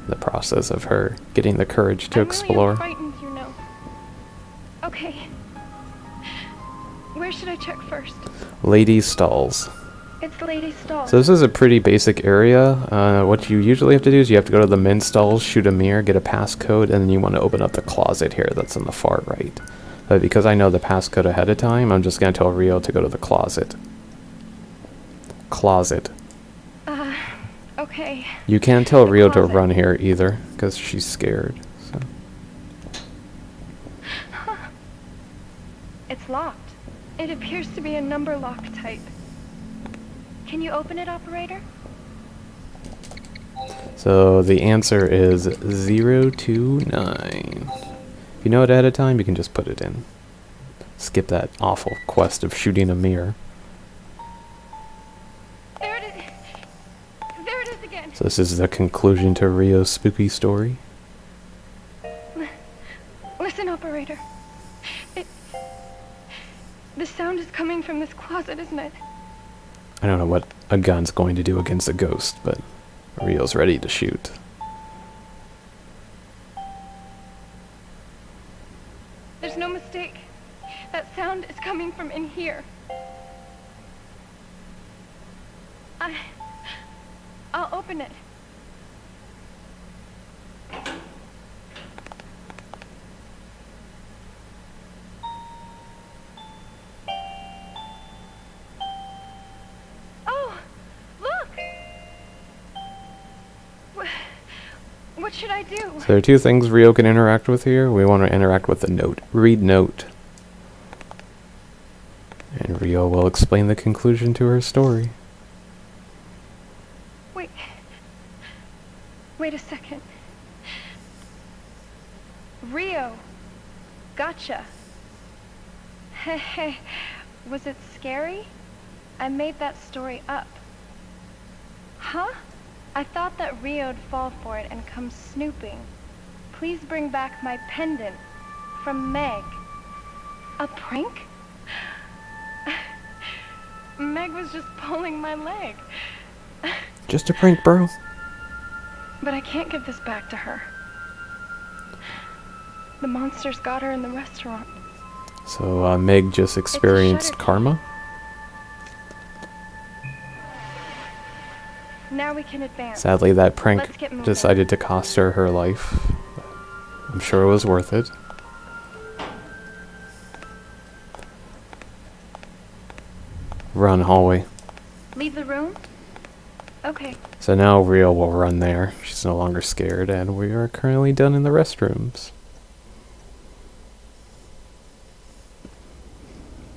the process of her getting the courage to I'm explore. really frightened, you know. Okay. Where should I check first? Lady stalls. It's the lady's stall. So this is a pretty basic area. What you usually have to do is you have to go to the men's stalls, shoot a mirror, get a passcode, and then you want to open up the closet here that's on the far right. But because I know the passcode ahead of time, I'm just going to tell Rio to go to the closet. Closet. Okay. You can't tell The Rio to closet. run here either, because she's scared. So. It's locked. It appears to be a number lock type. Can you open it, operator? So the answer is 029. If you know it ahead of time, you can just put it in. Skip that awful quest of shooting a mirror. There it is. There it is again. So this is the conclusion to Rio's spooky story. Listen, operator. The sound is coming from this closet, isn't it? I don't know what a gun's going to do against a ghost, but Rio's ready to shoot. There's no mistake. That sound is coming from in here. I'll open it. Oh, look! What should I do? So there are two things Rio can interact with here. We want to interact with the note. Read note. And Rio will explain the conclusion to her story. Wait a second. Rio. Gotcha. Hey, was it scary? I made that story up. Huh? I thought that Rio'd fall for it and come snooping. Please bring back my pendant. From Meg. A prank? Meg was just pulling my leg. Just a prank, bro. But I can't give this back to her. The monsters got her in the restaurant. So Meg just experienced shutter. karma. Now we can advance. Sadly, that Let's prank get moving. decided to cost her life. I'm sure it was worth it. Run hallway. Leave the room? Okay. So now Rio will run there. She's no longer scared, and we are currently done in the restrooms.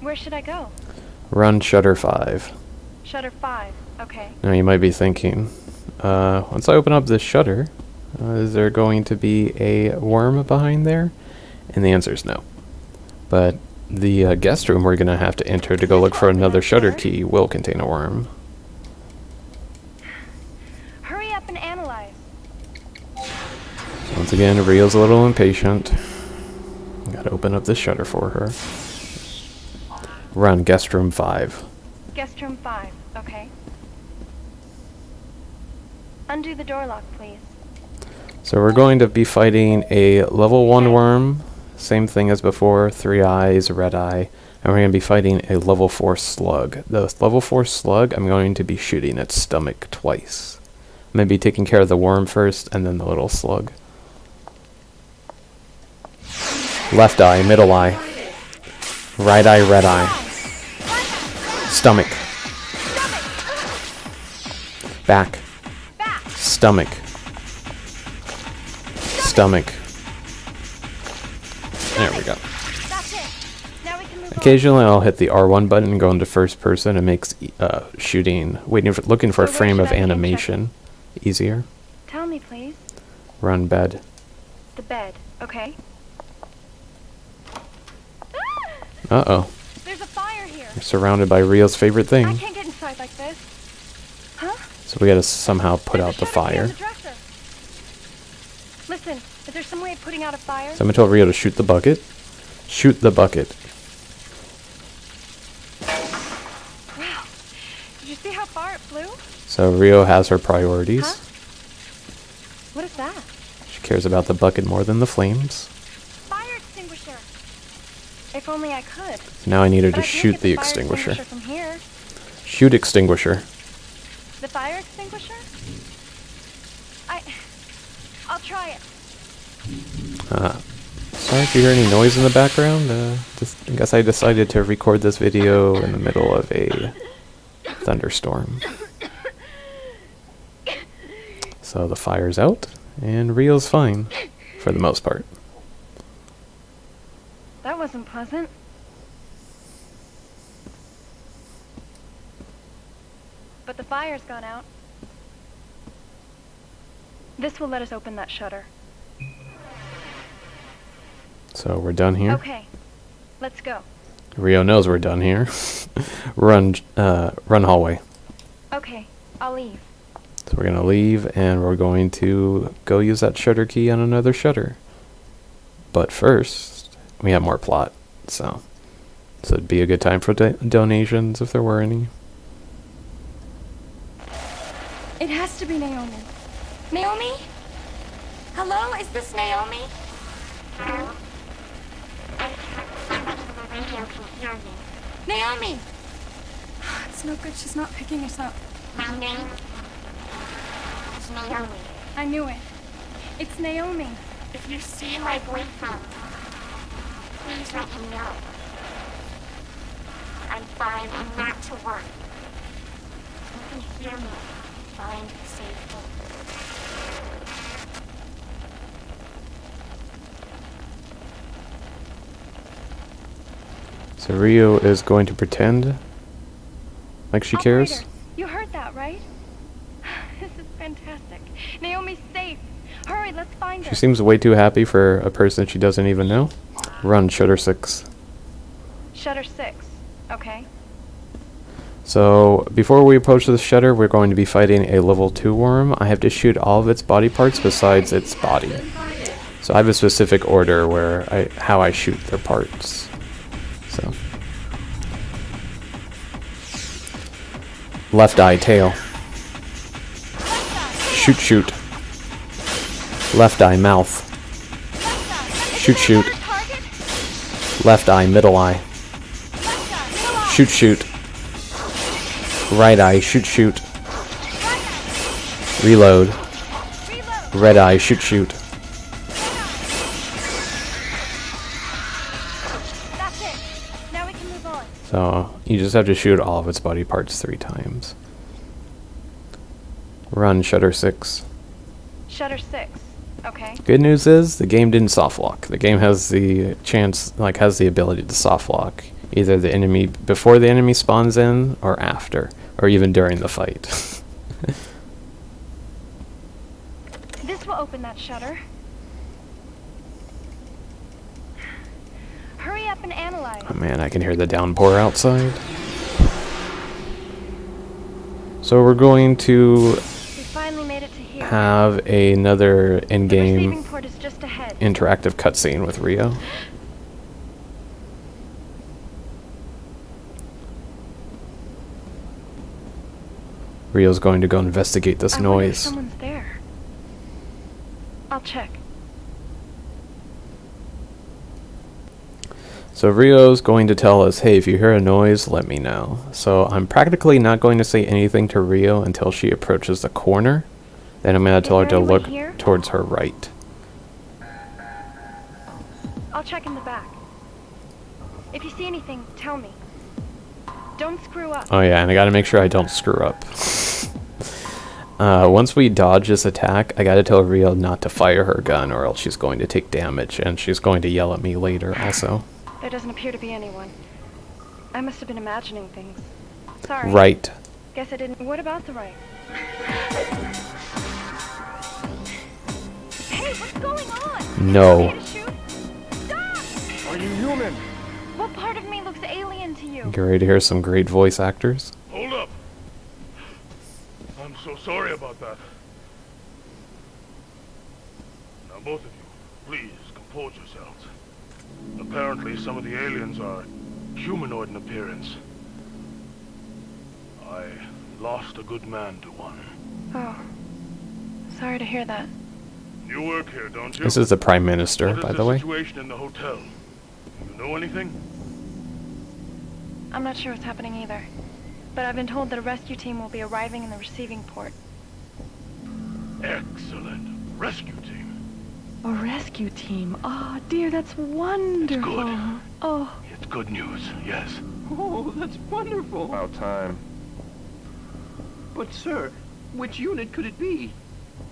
Where should I go? Run shutter 5. Shutter 5. Okay. Now you might be thinking, once I open up this shutter, is there going to be a worm behind there? And the answer is no. But the guest room we're going to have to enter to go look for another shutter key will contain a worm. Hurry up and analyze. Once again, Rio's a little impatient. Gotta open up this shutter for her. Run guest room 5. Guest room 5. Okay. Undo the door lock, please. So we're going to be fighting a level 1 worm. Same thing as before, 3 eyes, red eye. And we're going to be fighting a level 4 slug. The level 4 slug, I'm going to be shooting its stomach twice. I'm going to be taking care of the worm first, and then the little slug. Left eye, middle eye. Right eye, red eye. Stomach. Back. Stomach. Stomach. There we go. That's it. Now we can move Occasionally I'll hit the R1 button and go into first person. It makes shooting, looking for a So where frame should of I enter? animation easier. on. Tell me, please. Run bed. The bed. Okay. Uh-oh. There's a fire here. We're surrounded by Rio's favorite I thing. can't get inside like this. Huh? So we gotta somehow put There's out a the shutter key on fire. the dresser. Listen, is there some way of putting out a fire? So I'm gonna tell Rio to shoot the bucket. Shoot the bucket. Wow. Did you see how far it flew? So Rio has her priorities. Huh? What is that? She cares about the bucket more than the flames. Fire extinguisher. If only I could. Now I need her But to I can't shoot get the fire extinguisher. from here. Shoot extinguisher. The fire extinguisher? I'll try it. Sorry if you hear any noise in the background. I guess I decided to record this video in the middle of a thunderstorm. So the fire's out, and Rio's fine, for the most part. That wasn't pleasant. But the fire's gone out. This will let us open that shutter. So we're done here. Okay, let's go. Rio knows we're done here. Run hallway. Okay, I'll leave. So we're gonna leave, and we're going to go use that shutter key on another shutter. But first, we have more plot, so it'd be a good time for donations if there were any. It has to be Naomi. Naomi? Hello, is this Naomi? The radio can hear me. Naomi! It's no good. She's not picking us up. My name is Naomi. I knew it. It's Naomi. If you see my boyfriend, please let him know. I'm fine and not to work. You can hear me. Find safe home. So Rio is going to pretend like she cares. Operator, you heard that, right? This is fantastic. Naomi's safe. Hurry, let's find her. She seems way too happy for a person she doesn't even know. Run, shutter 6. Shutter 6. Okay. So before we approach the shutter, we're going to be fighting a level 2 worm. I have to shoot all of its body parts besides its body. So I have a specific order where how I shoot their parts. So left eye, tail. Shoot, shoot. Left eye, mouth. Shoot, shoot. Left eye, middle eye. Shoot, shoot. Right eye, shoot, shoot. Reload. Red eye, shoot, shoot. That's it. Now we can move on. So You just have to shoot all of its body parts 3 times. Run, Shutter 6. Shutter 6. Okay. Good news is, the game didn't soft lock. The game has the chance, like, has the ability to soft lock. Either the enemy, before the enemy spawns in, or after. Or even during the fight. This will open that shutter. Hurry up and analyze. Oh man, I can hear the downpour outside. So we're going to We finally made it to here. have another The in-game receiving port is just ahead. interactive cutscene with Rio. Rio's going to go investigate this I wonder if noise. someone's there. I'll check. So Rio's going to tell us, hey, if you hear a noise, let me know. So I'm practically not going to say anything to Rio until she approaches the corner. Then I'm going to tell her Is to there anyone look here? towards her right. I'll check in the back. If you see anything, tell me. Don't screw up. Oh yeah, and I gotta make sure I don't screw up. Once we dodge this attack, I gotta tell Rio not to fire her gun or else she's going to take damage, and she's going to yell at me later also. There doesn't appear to be anyone. I must have been imagining things. Sorry. Right. Guess I didn't. What about the right? Hey, what's going on? No. Okay to shoot? Stop! Are you human? What part of me looks alien to you? Get ready to hear some great voice actors. Hold up. I'm so sorry about that. Now both of you, please compose yourselves. Apparently some of the aliens are humanoid in appearance. I lost a good man to one. Oh. Sorry to hear that. You work here, don't you? This is the Prime Minister, What is by the way. situation in the hotel? You know anything? I'm not sure what's happening either. But I've been told that a rescue team will be arriving in the receiving port. Excellent. Rescue team. A rescue team. Oh, dear, that's wonderful. good. Oh, It's good news, yes. Oh, that's wonderful. About time. But, sir, which unit could it be?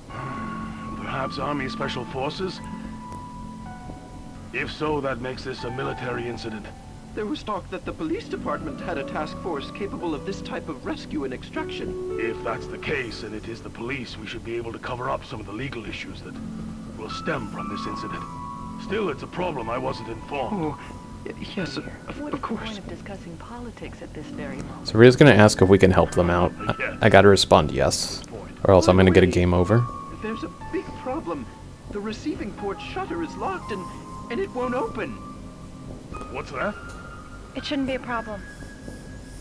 Perhaps Army Special Forces? If so, that makes this a military incident. There was talk that the police department had a task force capable of this type of rescue and extraction. If that's the case, and it is the police, we should be able to cover up some of the legal issues that will stem from this incident. Still, it's a problem. I wasn't informed. Oh, yes, of what is the course. point of discussing politics at this very moment? So Rio's gonna ask if we can help them out. I gotta respond yes, or else I'm gonna get a game over. There's a big problem. The receiving port shutter is locked and it won't open. What's that? It shouldn't be a problem.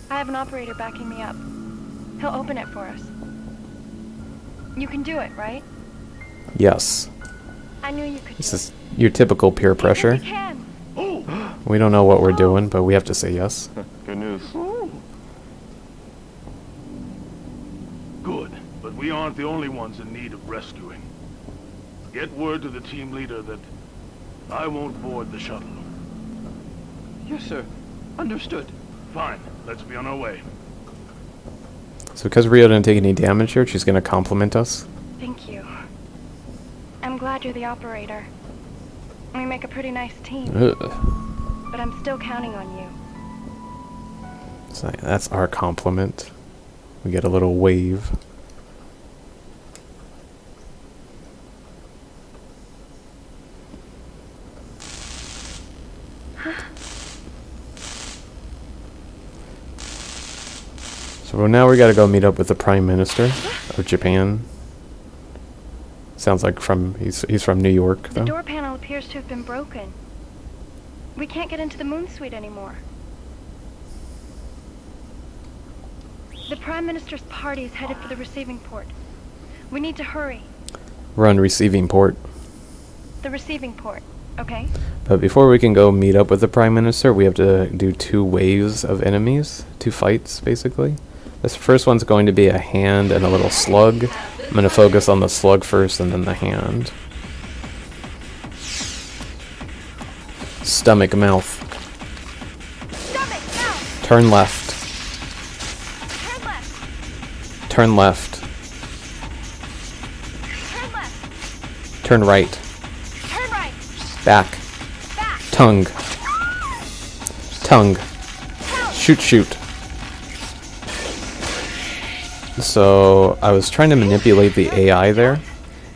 I have an operator backing me up. He'll open it for us. You can do it, right? Yes. I knew you could This do is your typical peer it. pressure. You can. Oh! We don't know what we're doing, but we have to say yes. Good news. Good, but we aren't the only ones in need of rescuing. Get word to the team leader that I won't board the shuttle. Yes, sir. Understood. Fine, let's be on our way. So because Rio didn't take any damage here, she's gonna compliment us. Thank you. I'm glad you're the operator. We make a pretty nice team, Ugh. but I'm still counting on you. So that's our compliment. We get a little wave. So now we gotta go meet up with the Prime Minister of Japan. Sounds like he's from New York The though. door panel appears to have been broken. We can't get into the moon suite anymore. The Prime Minister's party is headed for the receiving port. We need to hurry. Run receiving port. The receiving port, okay? But before we can go meet up with the Prime Minister, we have to do 2 waves of enemies. 2 fights, basically. This first one's going to be a hand and a little slug. I'm going to focus on the slug first and then the hand. Stomach, mouth. Stomach, now! Turn left. Turn left. Turn left. Turn right. Turn right. Back. Back. Tongue. Tongue. Help. Shoot, shoot. So, I was trying to manipulate the AI there.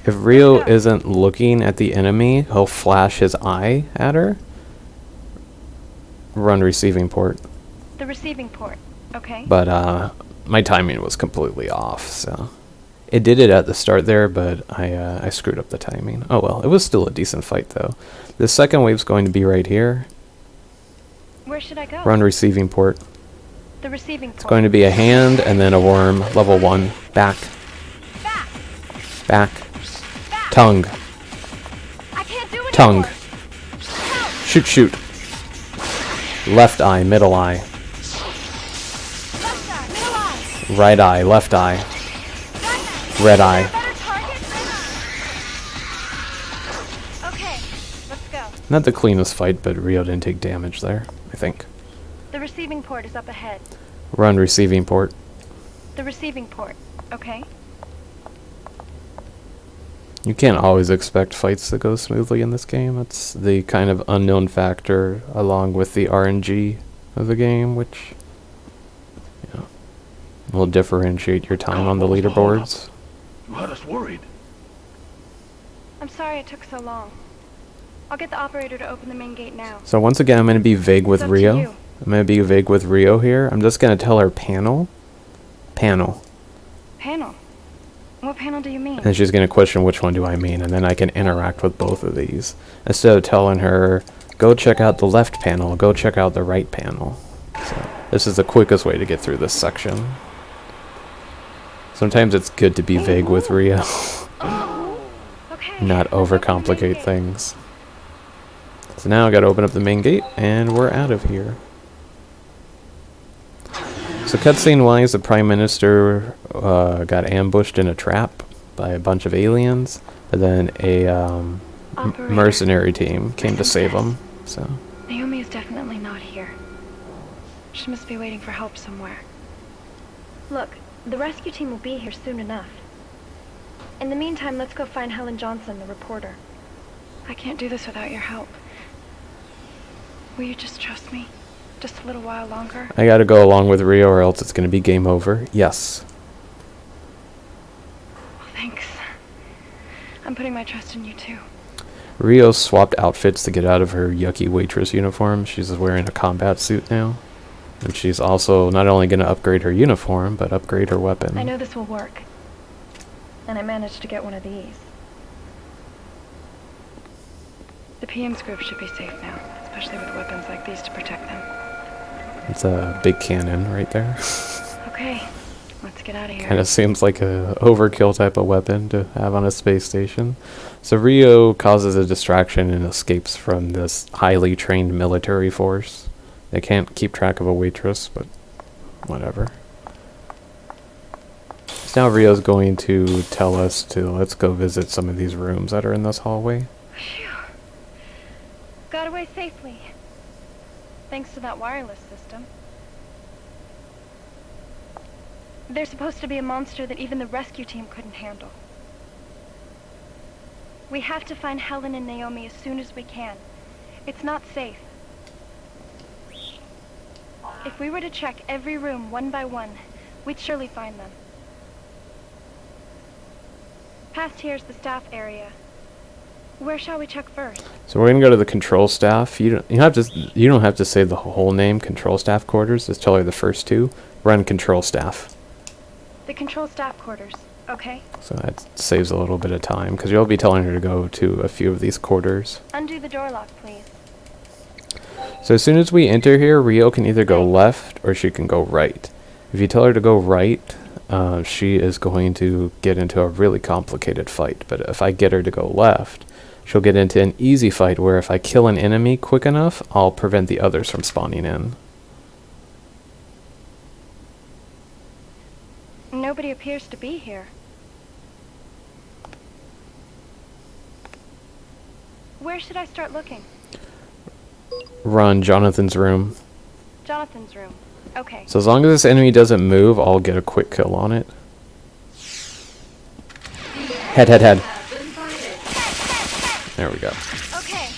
If Rio isn't looking at the enemy, he'll flash his eye at her. Run receiving port. The receiving port. Okay. But, my timing was completely off, so... It did it at the start there, but I screwed up the timing. Oh well, it was still a decent fight, though. The second wave's going to be right here. Where should I go? Run receiving port. The receiving port. It's going to be a hand and then a worm. Level 1. Back. Back. Back. Back. Tongue. I can't do it Tongue. anymore. Help. Shoot, shoot. Left eye, middle eye. Left eye. Middle eye. Right eye, left eye. Right eye. Red eye. Better target. Red eye. Okay. Let's go. Not the cleanest fight, but Rio didn't take damage there, I think. The receiving port is up ahead. Run receiving port. The receiving port. Okay. You can't always expect fights to go smoothly in this game. It's the kind of unknown factor along with the RNG of the game, which will differentiate your time on the leaderboards. You had us worried. I'm sorry it took so long. I'll get the operator to open the main gate now. So once again, I'm going to be vague with It's up to Rio. you. I'm going to be vague with Rio here. I'm just going to tell her panel. Panel. Panel? What panel do you mean? And she's going to question which one do I mean, and then I can interact with both of these. Instead of telling her, go check out the left panel, go check out the right panel. So this is the quickest way to get through this section. Sometimes it's good to be vague with Rio. Okay. Not overcomplicate things. So now I gotta open up the main gate, and we're out of here. So cutscene wise, the Prime Minister got ambushed in a trap by a bunch of aliens, but then a mercenary team came to save him. So Naomi is definitely not here. She must be waiting for help somewhere. Look, the rescue team will be here soon enough. In the meantime, let's go find Helen Johnson, the reporter. I can't do this without your help. Will you just trust me? Just a little while longer? I gotta go along with Rio or else it's gonna be game over. Yes. Thanks. I'm putting my trust in you too. Rio swapped outfits to get out of her yucky waitress uniform. She's wearing a combat suit now. And she's also not only gonna upgrade her uniform, but upgrade her weapon. I know this will work. And I managed to get one of these. The PM's group should be safe now, especially with weapons like these to protect them. It's a big cannon right there. Okay, let's get out of here. Kind of seems like a overkill type of weapon to have on a space station. So Rio causes a distraction and escapes from this highly trained military force. They can't keep track of a waitress, but whatever. So now Rio's going to tell us to let's go visit some of these rooms that are in this hallway. Phew. Got away safely. Thanks to that wireless system. There's supposed to be a monster that even the rescue team couldn't handle. We have to find Helen and Naomi as soon as we can. It's not safe. If we were to check every room one by one, we'd surely find them. Past here's the staff area. Where shall we check first? So we're gonna go to the control staff. You don't have to say the whole name. Control staff quarters. Just tell her the first two. Run control staff. The control staff quarters. Okay. So that saves a little bit of time because you'll be telling her to go to a few of these quarters. Undo the door lock, please. So as soon as we enter here, Rio can either go left or she can go right. If you tell her to go right, she is going to get into a really complicated fight. But if I get her to go left, she'll get into an easy fight where if I kill an enemy quick enough, I'll prevent the others from spawning in. Nobody appears to be here. Where should I start looking? Run Jonathan's room. Jonathan's room. Okay. So as long as this enemy doesn't move, I'll get a quick kill on it. Head, head, head. There we go. Okay,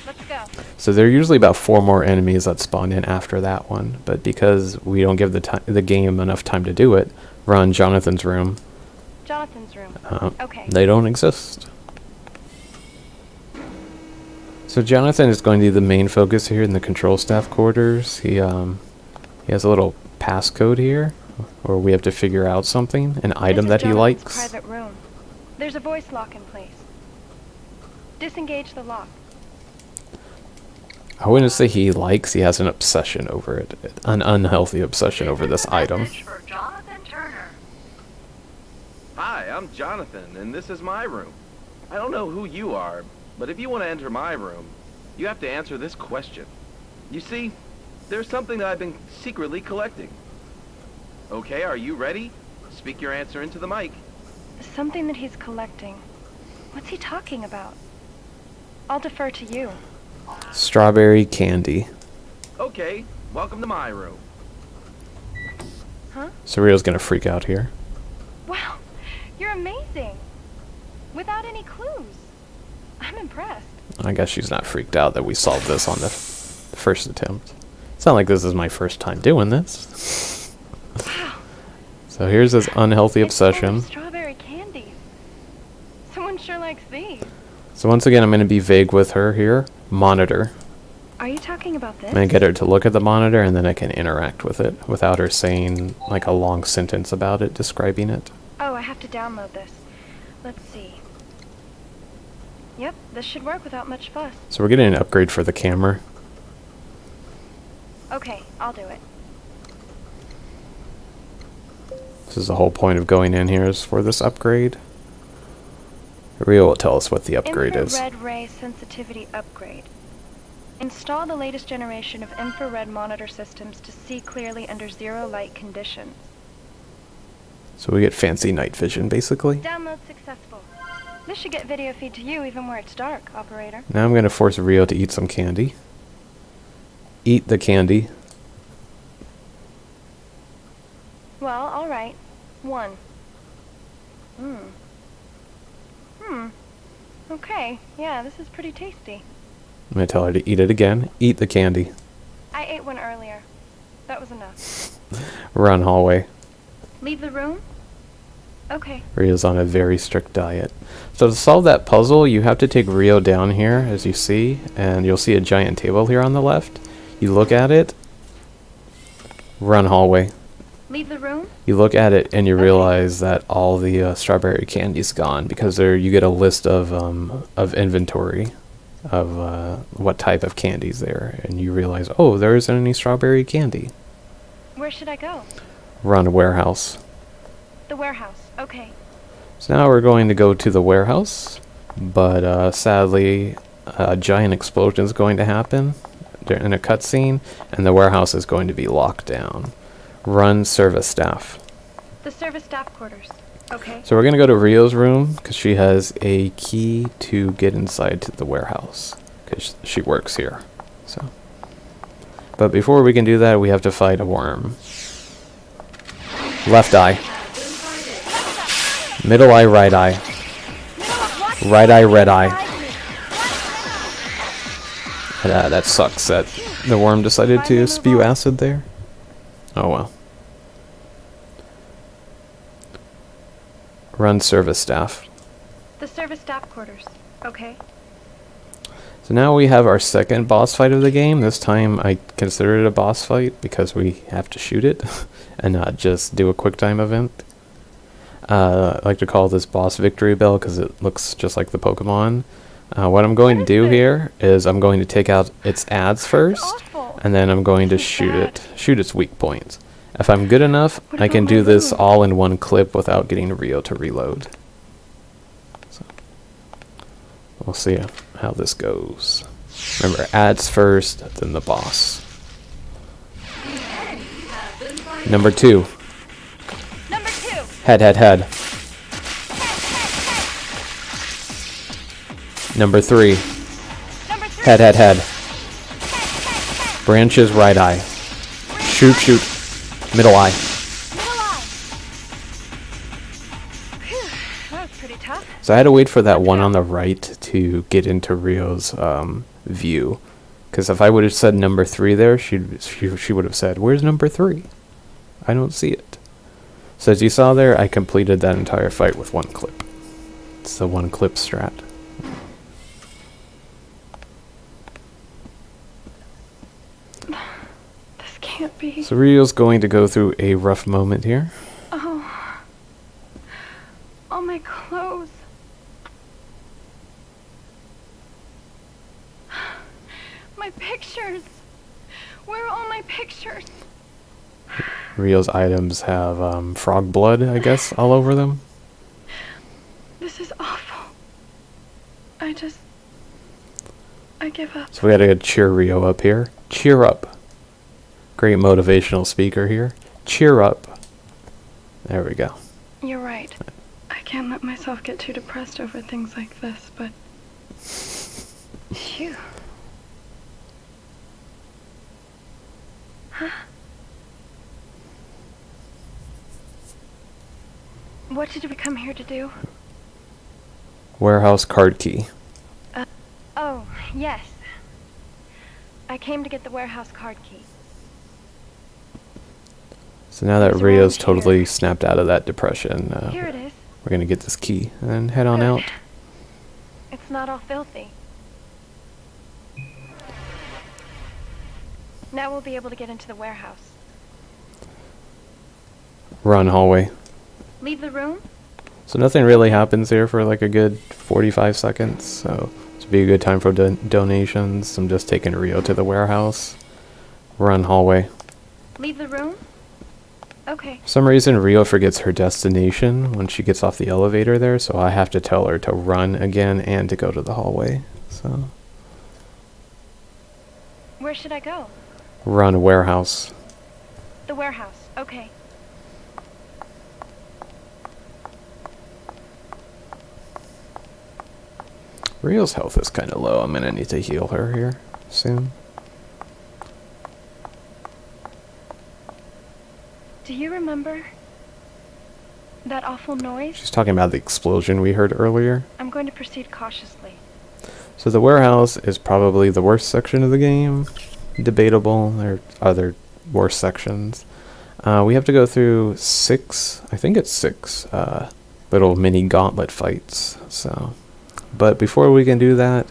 let's go. So there are usually about 4 more enemies that spawn in after that one, but because we don't give the game enough time to do it, we're on Jonathan's room. Jonathan's room. Okay. They don't exist. So Jonathan is going to be the main focus here in the control staff quarters. He has a little passcode here, where we have to figure out something, an item that he likes. Private room. There's a voice lock in place. Disengage the lock. I wouldn't say he likes, he has an obsession over it. An unhealthy obsession over this item. For Jonathan Turner. Hi, I'm Jonathan, and this is my room. I don't know who you are, but if you want to enter my room, you have to answer this question. You see, there's something that I've been secretly collecting. Okay, are you ready? Speak your answer into the mic. Something that he's collecting. What's he talking about? I'll defer to you. Strawberry candy. Okay, welcome to my room. Huh? Surreal's gonna freak out here. Wow, you're amazing. Without any clues. I'm impressed. I guess she's not freaked out that we solved this on the first attempt. It's not like this is my first time doing this. Wow. So here's this unhealthy It's full of obsession. strawberry candies. Someone sure likes these. So once again, I'm going to be vague with her here. Monitor. Are you talking about this? I'm going to get her to look at the monitor, and then I can interact with it without her saying like a long sentence about it, describing it. Oh, I have to download this. Let's see. Yep, this should work without much fuss. So we're getting an upgrade for the camera. Okay, I'll do it. This is the whole point of going in here, is for this upgrade. Rio will tell us what the upgrade is. Infrared ray sensitivity upgrade. Install the latest generation of infrared monitor systems to see clearly under zero light conditions. So we get fancy night vision, basically. Download successful. This should get video feed to you even where it's dark, operator. Now I'm going to force Rio to eat some candy. Eat the candy. Well, alright. 1. Okay, yeah, this is pretty tasty. I'm going to tell her to eat it again. Eat the candy. I ate one earlier. That was enough. Run hallway. Leave the room? Okay. Rio's on a very strict diet. So to solve that puzzle, you have to take Rio down here, as you see, and you'll see a giant table here on the left. You look at it. Run hallway. Leave the room? You look at it and you realize that all the strawberry candy's gone, because there you get a list of inventory of what type of candy's there, and you realize, oh, there isn't any strawberry candy. Where should I go? Run warehouse. The warehouse. Okay. So now we're going to go to the warehouse, but sadly, a giant explosion is going to happen in a cutscene, and the warehouse is going to be locked down. Run service staff. The service staff quarters. Okay. So we're going to go to Rio's room, because she has a key to get inside to the warehouse, because she works here. So, but before we can do that, we have to fight a worm. Left eye. Middle eye, right eye. Right eye, red eye. That sucks that the worm decided to spew acid there. Oh well. Run service staff. The service staff quarters. Okay. So now we have our second boss fight of the game. This time I consider it a boss fight because we have to shoot it and not just do a quick time event. I like to call this boss victory bell because it looks just like the Pokemon. What I'm going to do here is I'm going to take out its ads first, and then I'm going to shoot its weak points. If I'm good enough, I can do this all in one clip without getting Rio to reload. So we'll see how this goes. Remember, ads first, then the boss. Number 2. Number 2. Head, head, head. Number 3. Number 3. Head, head, head. Branches, right eye. Shoot, shoot. Middle eye. Middle eye. Phew. That was pretty tough. So I had to wait for that one on the right to get into Rio's view. Because if I would have said number 3 there, she would have said, "Where's number 3? I don't see it." So as you saw there, I completed that entire fight with 1 clip. It's the 1 clip strat. This can't be. So Rio's going to go through a rough moment here. Oh. All my clothes. My pictures. Where are all my pictures? Rio's items have frog blood, I guess, all over them. This is awful. I give up. So we gotta cheer Rio up here. Cheer up. Great motivational speaker here. Cheer up. There we go. You're right. I can't let myself get too depressed over things like this, but... Phew. Huh? What did we come here to do? Warehouse card key. Oh, yes. I came to get the warehouse card key. So now that It's Rio's around totally here. snapped out of that depression, Here it is. we're gonna get this key and head on Good. out. It's not all filthy. Now we'll be able to get into the warehouse. Run hallway. Leave the room? So nothing really happens here for like a good 45 seconds. So this would be a good time for donations. I'm just taking Rio to the warehouse. Run hallway. Leave the room? Okay. For some reason Rio forgets her destination when she gets off the elevator there, so I have to tell her to run again and to go to the hallway. So Where should I go? run warehouse. The warehouse. Okay. Rio's health is kind of low. I'm gonna need to heal her here soon. Do you remember that awful noise? She's talking about the explosion we heard earlier. I'm going to proceed cautiously. So the warehouse is probably the worst section of the game. Debatable. There are other worse sections. We have to go through 6, I think it's 6, little mini gauntlet fights. So, but before we can do that,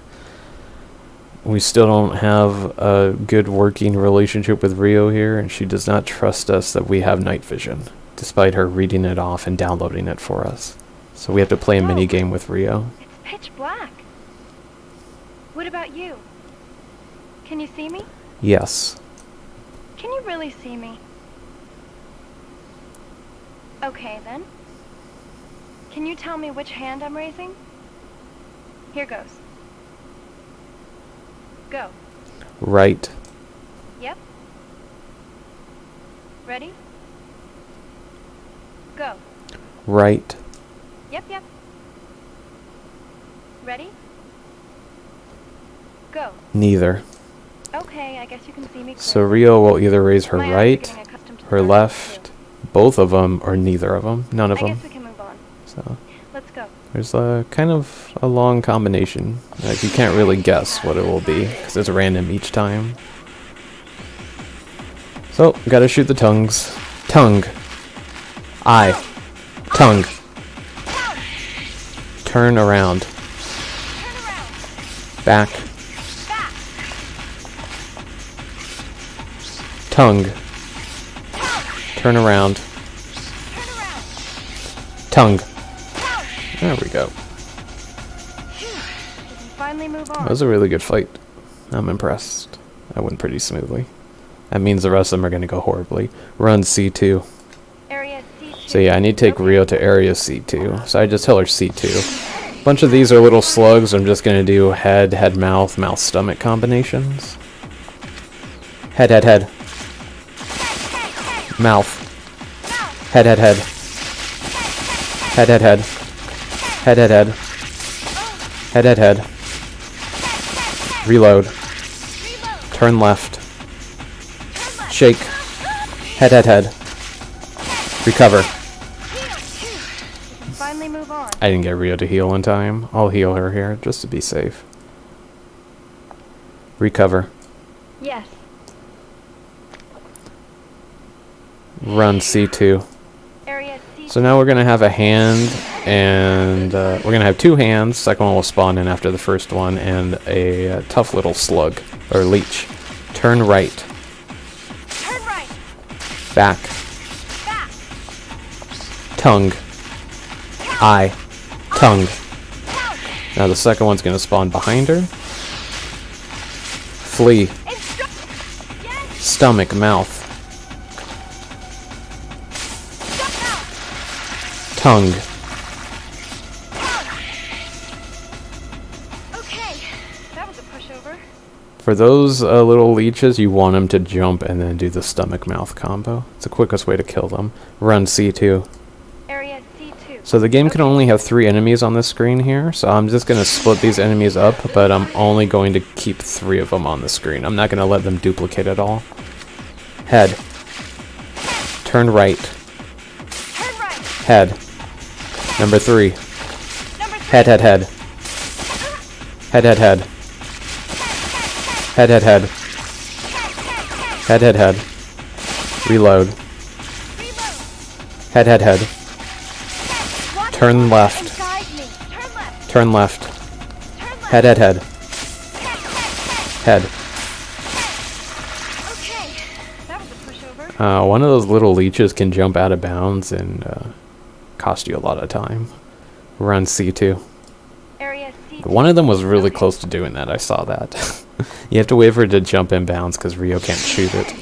we still don't have a good working relationship with Rio here, and she does not trust us that we have night vision, despite her reading it off and downloading it for us. So we have to play a mini game with Rio. It's pitch black. What about you? Can you see me? Yes. Can you really see me? Okay, then. Can you tell me which hand I'm raising? Here goes. Go. Right. Yep. Ready? Go. Right. Yep, yep. Ready? Go. Neither. Okay, I guess you can see me clearly. So Rio will either raise her My eyes are right, getting accustomed to the her darkness, left, too. both of them, or neither of them. None of I them. guess we can move on. So Let's go. there's a kind of a long combination. Like you can't really guess what it will be because it's random each time. So gotta shoot the tongues. Tongue. Eye. Tongue. Turn around. Back. Tongue. Turn around. Tongue. There we go. We can finally move on. That was a really good fight. I'm impressed. That went pretty smoothly. That means the rest of them are going to go horribly. Run C2. Area C2. So yeah, I need to take Rio to area C2. So I just tell her C2. A bunch of these are little slugs. I'm just going to do head, head, mouth, mouth, stomach combinations. Head, head, head. Mouth. Head, head, head. Head, head, head. Head, head, head. Head, head, head. Reload. Turn left. Shake. Head, head, head. Recover. finally move on. I didn't get Rio to heal in time. I'll heal her here, just to be safe. Recover. Yes. Run C2. Area C. So now we're going to have a hand, and we're going to have 2 hands. Second one will spawn in after the first one, and a tough little slug, or leech. Turn right. Turn right. Back. Back. Tongue. Eye. Tongue. Count. Now the second one's going to spawn behind her. Flee. Yes. Stomach, mouth. Tongue. Okay, that was a pushover. For those little leeches, you want them to jump and then do the stomach-mouth combo. It's the quickest way to kill them. Run C2. Area C2. So the game can only have 3 enemies on this screen here, so I'm just going to split these enemies up, but I'm only going to keep 3 of them on the screen. I'm not going to let them duplicate at all. Head. Turn right. Turn right. Head. Number 3. Number 3. Head, head, head. Head, head, head. Head, head, head. Head, head, head. Reload. Reload. Head, head, head. Watch Turn left. and guide me. Turn left. Turn left. Turn left. Head, head, head. Head. Okay, that was a pushover. One of those little leeches can jump out of bounds and cost you a lot of time. Run C2. Area C2. One of them was really close to doing that. I saw that. You have to wait for it to jump in bounds because Rio can't shoot it.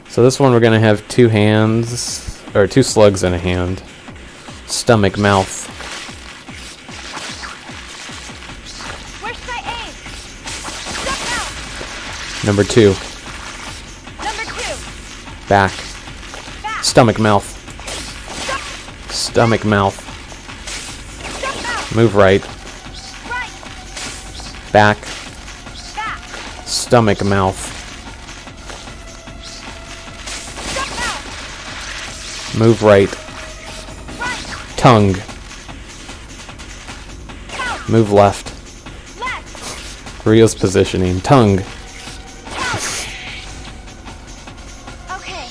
So this one we're going to have 2 hands, or 2 slugs in a hand. Stomach, mouth. Where's my aim? Step out. Number 2. Number 2. Back. Back. Stomach, mouth. Stomach, mouth. Step out. Move right. Right. Back. Back. Stomach, mouth. Step out. Move right. Right. Tongue. Count. Move left. Left. Rio's positioning. Tongue. Okay.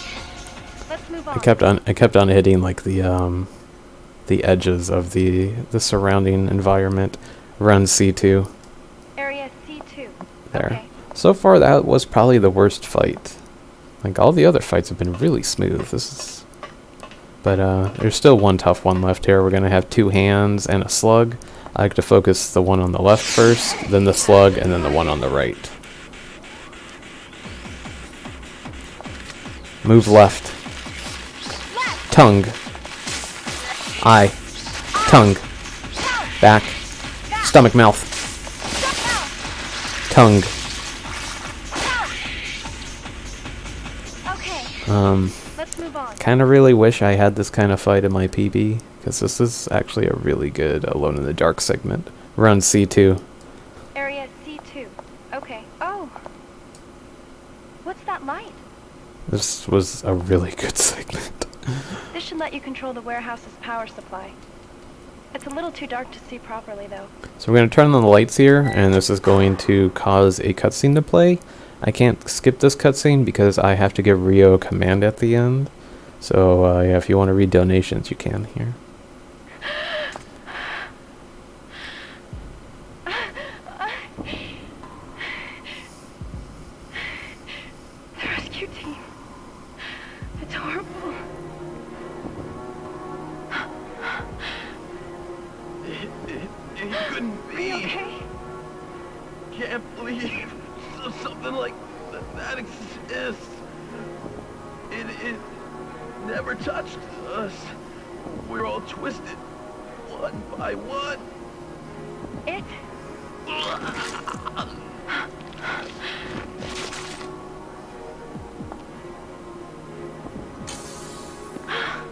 Let's move on. I kept on hitting like the edges of the surrounding environment. Run C2. Area C2. There. Okay. So far that was probably the worst fight. Like all the other fights have been really smooth. But there's still one tough one left here. We're gonna have 2 hands and a slug. I like to focus the one on the left first, then the slug, and then the one on the right. Move left. Left. Tongue. Eye. Tongue. Count. Back. Back. Stomach, mouth. Step out. Tongue. Count. Okay. Let's move on. Kind of really wish I had this kind of fight in my PB, because this is actually a really good Alone in the Dark segment. Run C2. Area C2. Okay. Oh. What's that light? This was a really good segment. This should let you control the warehouse's power supply. It's a little too dark to see properly, though. So we're going to turn on the lights here, and this is going to cause a cutscene to play. I can't skip this cutscene because I have to give Rio a command at the end. So yeah, if you want to read donations, you can here. The rescue team. It's horrible. It couldn't Are be. you okay? Can't believe something like that exists. It never touched us. We're all twisted, one by one. It?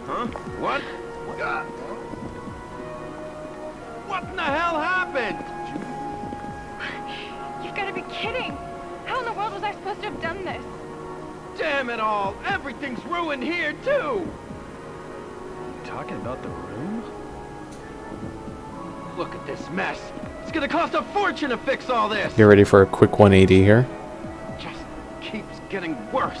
Huh? What? God. What in the hell happened? You've got to be kidding! How in the world was I supposed to have done this? Damn it all! Everything's ruined here too! talking about the room? Look at this mess. It's gonna cost a fortune to fix all this. Get ready for a quick 180 here. Just keeps getting worse.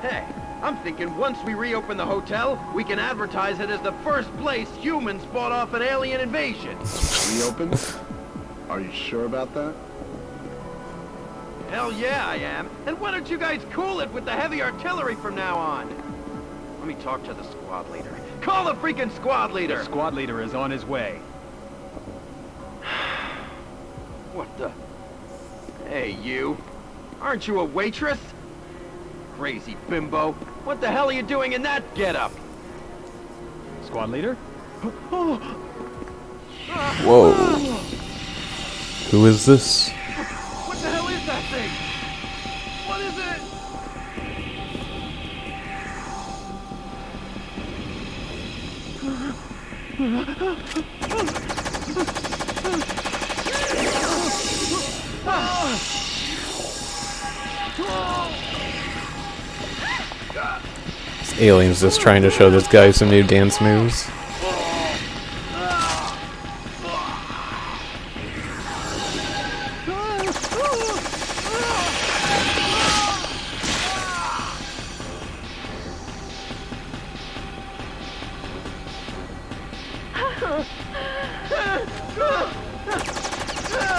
Hey, I'm thinking once we reopen the hotel, we can advertise it as the first place humans fought off an alien invasion. Reopen? Are you sure about that? Hell yeah, I am. And why don't you guys cool it with the heavy artillery from now on? Let me talk to the squad leader. Call the freaking squad leader! The squad leader is on his way. What the? Hey, you. Aren't you a waitress? Crazy bimbo. What the hell are you doing in that getup? Squad leader? Whoa. Who is this? What the hell is that thing? What is it? This alien's just trying to show this guy some new dance moves.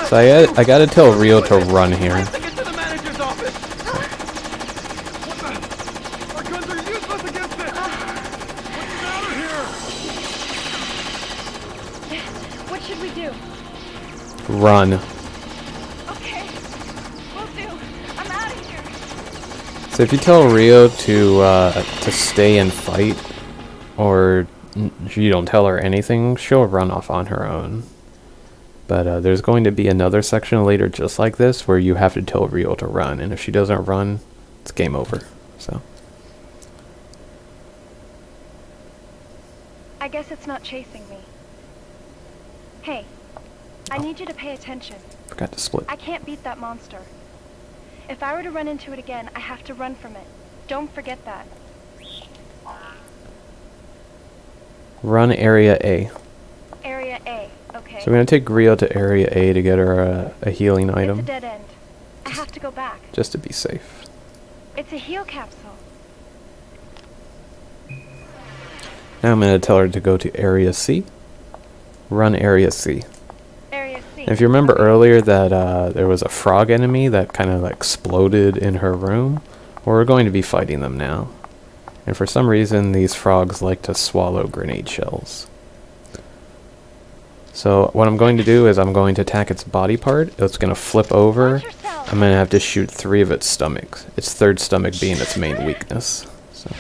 So I gotta tell Rio to run here. Get to the manager's office. What the? Our guns are useless against it. What's the matter here? What should we do? Run. Okay. Will do. I'm out of here. So if you tell Rio to stay and fight, or you don't tell her anything, she'll run off on her own. But there's going to be another section later just like this where you have to tell Rio to run, and if she doesn't run, it's game over. So I guess it's not chasing me. Hey, I need you to pay attention. forgot to split. I can't beat that monster. If I were to run into it again, I have to run from it. Don't forget that. Run area A. Area A, okay. So we're going to take Rio to area A to get her a healing It's a item, dead end. I have to go back. just to be safe. It's a heal capsule. Now I'm going to tell her to go to area C. Run area C. Area C. And if you remember earlier that there was a frog enemy that kind of exploded in her room, well, we're going to be fighting them now. And for some reason, these frogs like to swallow grenade shells. So what I'm going to do is I'm going to attack its body part. It's going to flip over. I'm going to have to shoot 3 of its stomachs. Its third stomach being its main weakness. So.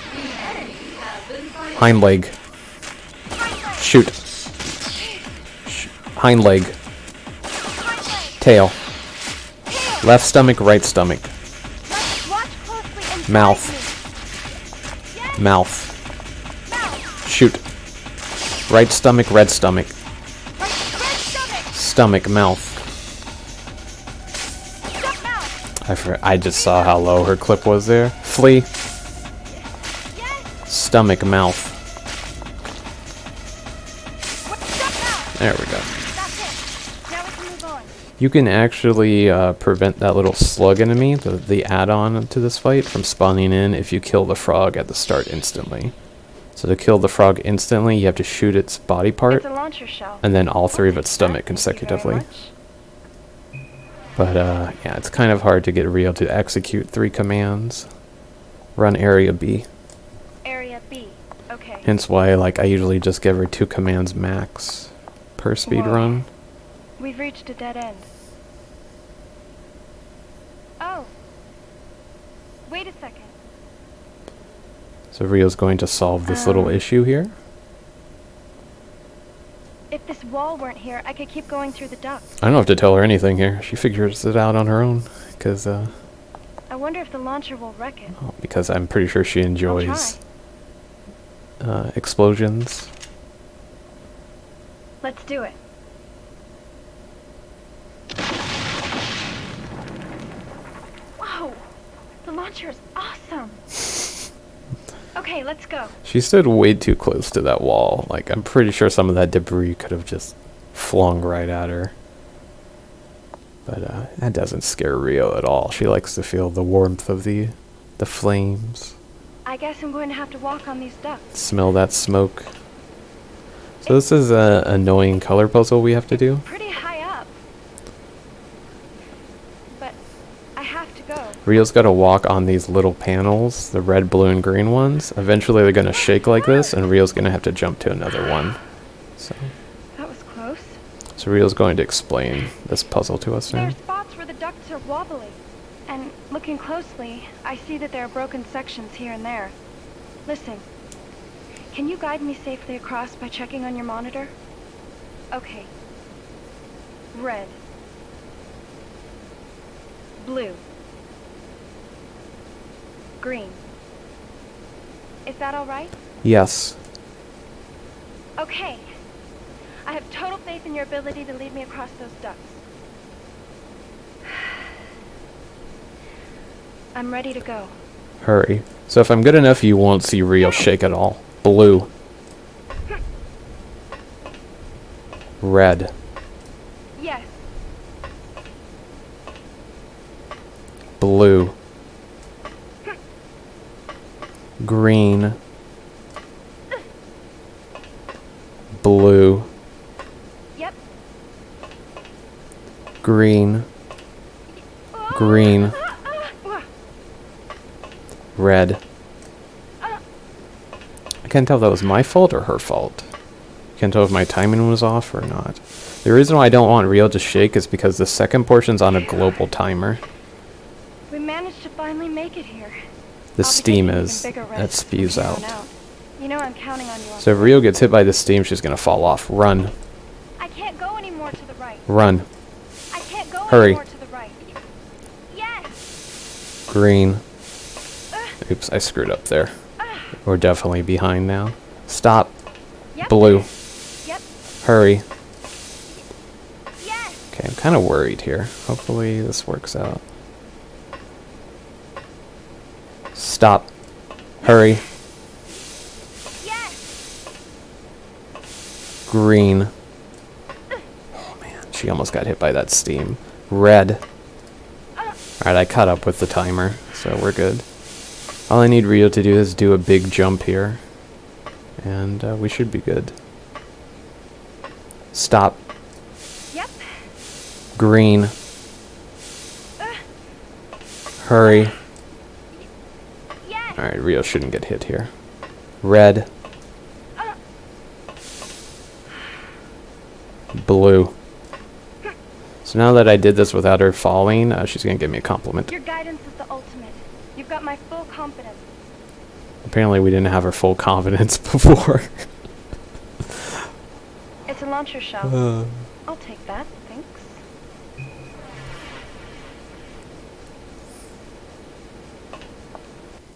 Hind leg. Shoot. Hind leg. Tail. Left stomach, right stomach. Mouth. Mouth. Shoot. Right stomach, red stomach. Stomach, mouth. I just saw how low her clip was there. Flea. Stomach, mouth. There we go. You can actually prevent that little slug enemy, the add-on to this fight, from spawning in if you kill the frog at the start instantly. So to kill the frog instantly, you have to shoot its body part, and then all 3 of its stomach consecutively. But yeah, it's kind of hard to get Rio to execute 3 commands. Run area B. Area B, okay. Hence why I usually just give her 2 commands max per speed run. We've reached a dead end. Oh. Wait a second. So Rio's going to solve this little issue here. If this wall weren't here, I could keep going through the duct. I don't have to tell her anything here. She figures it out on her own. Because I wonder if the launcher will wreck it. because I'm pretty sure she enjoys explosions. Let's do it. Whoa! The launcher is awesome! Okay, let's go. She stood way too close to that wall. Like, I'm pretty sure some of that debris could have just flung right at her. But that doesn't scare Rio at all. She likes to feel the warmth of the flames. I guess I'm going to have to walk on these ducts. Smell that smoke. So this is an annoying color puzzle we have to do. Pretty high up. But I have to go. Rio's got to walk on these little panels, the red, blue, and green ones. Eventually they're going to shake like this, and Rio's going to have to jump to another one. So That was close. Rio's going to explain this puzzle to us There now. are spots where the ducts are wobbly. And looking closely, I see that there are broken sections here and there. Listen, can you guide me safely across by checking on your monitor? Okay. Red. Blue. Green. Is that all right? Yes. Okay. I have total faith in your ability to lead me across those ducts. I'm ready to go. Hurry. So if I'm good enough, you won't see Rio shake at all. Blue. Red. Yes. Blue. Green. Blue. Yep. Green. Green. Red. I can't tell if that was my fault or her fault. Can't tell if my timing was off or not. The reason why I don't want Rio to shake is because the second portion's on a global timer. We managed to finally make it here. The I'll be steam taking is, even bigger that risks spews from here out. on out. You know I'm counting on you. So if Rio gets hit by the steam, she's gonna fall off. Run. I can't go any more to the right. Run. I can't go Hurry. any more to the right. Yes. Green. Oops, I screwed up there. We're definitely behind now. Stop. Yep. Blue. Yep. Hurry. Yes. Okay, I'm kind of worried here. Hopefully this works out. Stop. Hurry. Yes. Green. Oh man, she almost got hit by that steam. Red. Alright, I caught up with the timer, so we're good. All I need Rio to do is do a big jump here. And we should be good. Stop. Yep. Green. Hurry. Yes. Alright, Rio shouldn't get hit here. Red. Blue. So now that I did this without her falling, she's going to give me a compliment. Your guidance is the ultimate. You've got my full confidence. Apparently we didn't have her full confidence before. It's a launcher shell. I'll take that, thanks.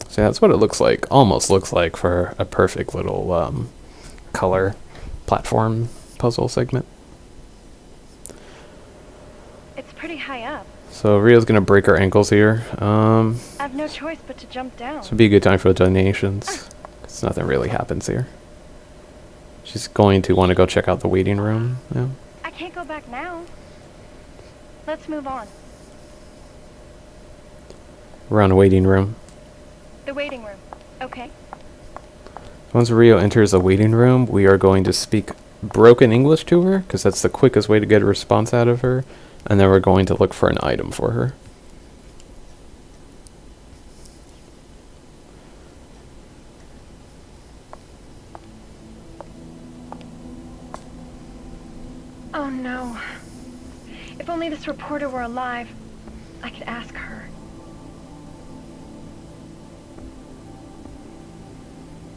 So that's what it looks like. Almost looks like for a perfect little color platform puzzle segment. It's pretty high up. So Rio's gonna break her ankles here. I have no choice but to jump down. This would be a good time for the donations, 'cause nothing really happens here. She's going to want to go check out the waiting room. Yeah. I can't go back now. Let's move on. We're on waiting room. The waiting room. Okay. Once Rio enters the waiting room, we are going to speak broken English to her, because that's the quickest way to get a response out of her. And then we're going to look for an item for her. Oh no. If only this reporter were alive, I could ask her.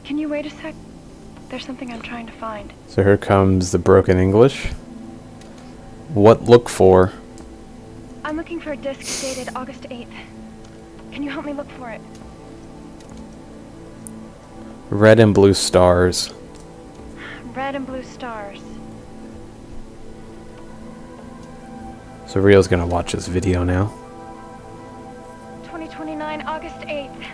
Can you wait a sec? There's something I'm trying to find. So here comes the broken English. What look for? I'm looking for a disc dated August 8th. Can you help me look for it? Red and blue stars. Red and blue stars. So Rio's gonna watch this video now. 2029, August 8th.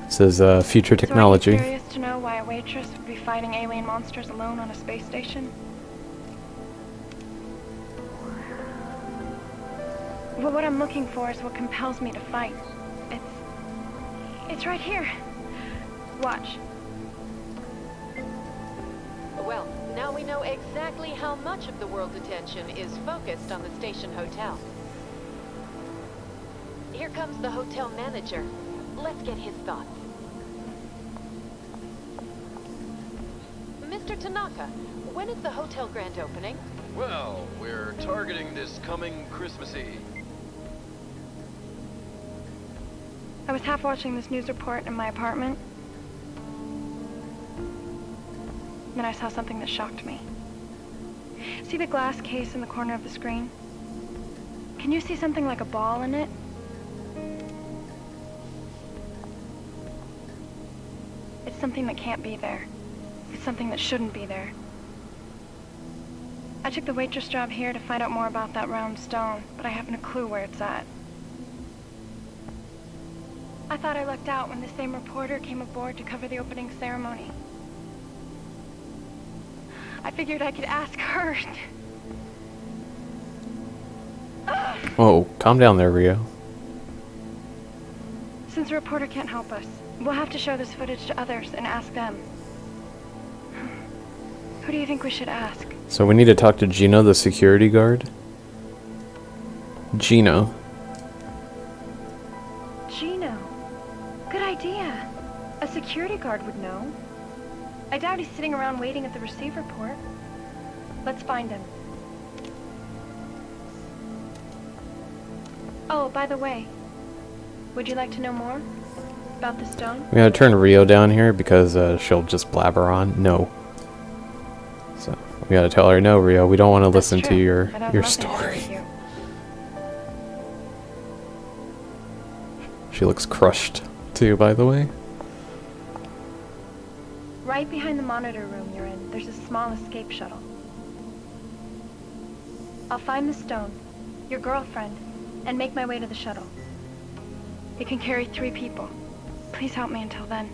This is future technology. So are you curious to know why a waitress would be fighting alien monsters alone on a space station? Well, what I'm looking for is what compels me to fight. It's right here. Watch. Well, now we know exactly how much of the world's attention is focused on the station hotel. Here comes the hotel manager. Let's get his thoughts. Mr. Tanaka, when is the hotel grand opening? Well, we're targeting this coming Christmas Eve. I was half watching this news report in my apartment. Then I saw something that shocked me. See the glass case in the corner of the screen? Can you see something like a ball in it? It's something that can't be there. It's something that shouldn't be there. I took the waitress job here to find out more about that round stone, but I haven't a clue where it's at. I thought I lucked out when the same reporter came aboard to cover the opening ceremony. I figured I could ask her. Whoa, calm down there, Rio. Since the reporter can't help us, we'll have to show this footage to others and ask them. Who do you think we should ask? So we need to talk to Gino, the security guard. Gino. Gino. Good idea. A security guard would know. I doubt he's sitting around waiting at the receiver port. Let's find him. Oh, by the way, would you like to know more about the stone? We gotta turn Rio down here because she'll just blabber on. No. So we gotta tell her, no, Rio, we don't want to listen to your story. She looks crushed too, by the way. Right behind the monitor room you're in, there's a small escape shuttle. I'll find the stone, your girlfriend, and make my way to the shuttle. It can carry 3 people. Please help me until then.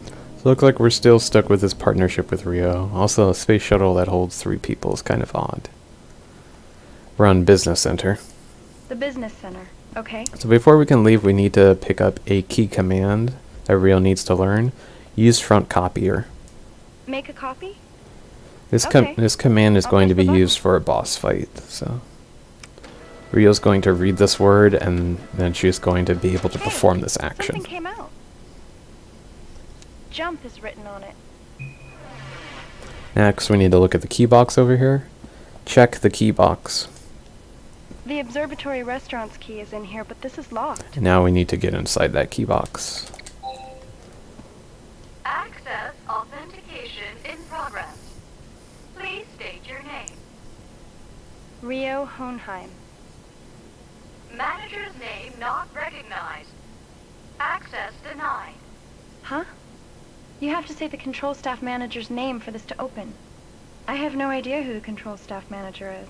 So it looks like we're still stuck with this partnership with Rio. Also, a space shuttle that holds 3 people is kind of odd. We're on Business Center. The business center, okay? So before we can leave, we need to pick up a key command that Rio needs to learn. Use front copier. Make a copy? This Okay. this command is I'll going to press be the used for a boss fight. So Rio's going to read this word, and then she's going to be able to perform this action. Something came out. Jump is written on it. Next, we need to look at the key box over here. Check the key box. The observatory restaurant's key is in here, but this is locked. Now we need to get inside that key box. Access authentication in progress. Please state your name. Rio Hohenheim. Manager's name not recognized. Access denied. Huh? You have to say the control staff manager's name for this to open. I have no idea who the control staff manager is.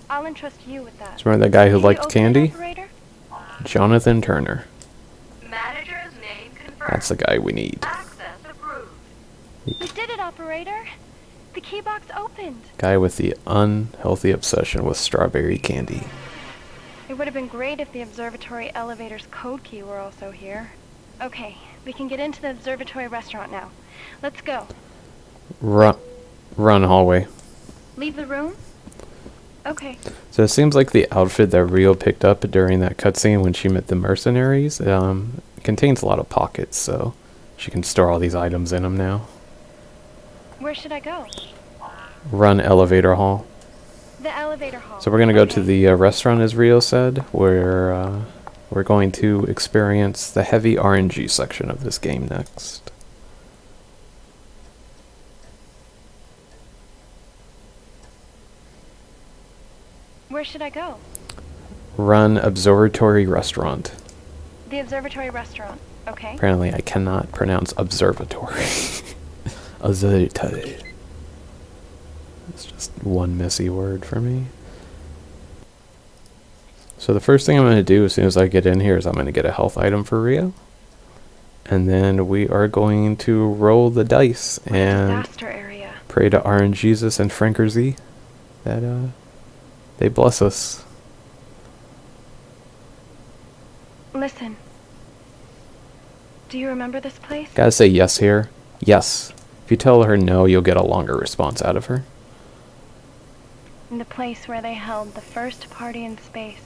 I'll entrust you with that. So remember that guy who Can you liked open it, candy? operator? Jonathan Turner. Manager's name confirmed. That's the guy we need. Access approved. We did it, operator! The key box opened! Guy with the unhealthy obsession with strawberry candy. It would have been great if the observatory elevator's code key were also here. Okay, we can get into the observatory restaurant now. Let's go. Run hallway. Leave the room? Okay. So it seems like the outfit that Rio picked up during that cutscene when she met the mercenaries contains a lot of pockets, so she can store all these items in them now. Where should I go? Run elevator hall. The elevator hall. So we're going to go to the restaurant, as Rio said, where we're going to experience the heavy RNG section of this game next. Where should I go? Run observatory restaurant. The observatory restaurant. Okay. Apparently I cannot pronounce observatory. Observatory. It's just one messy word for me. So the first thing I'm going to do as soon as I get in here is I'm going to get a health item for Rio. And then we are going to roll the dice and Disaster area. pray to RNGesus and Franker Z that they bless us. Listen. Do you remember this place? Gotta say yes here. Yes. If you tell her no, you'll get a longer response out of her. The place where they held the first party in space.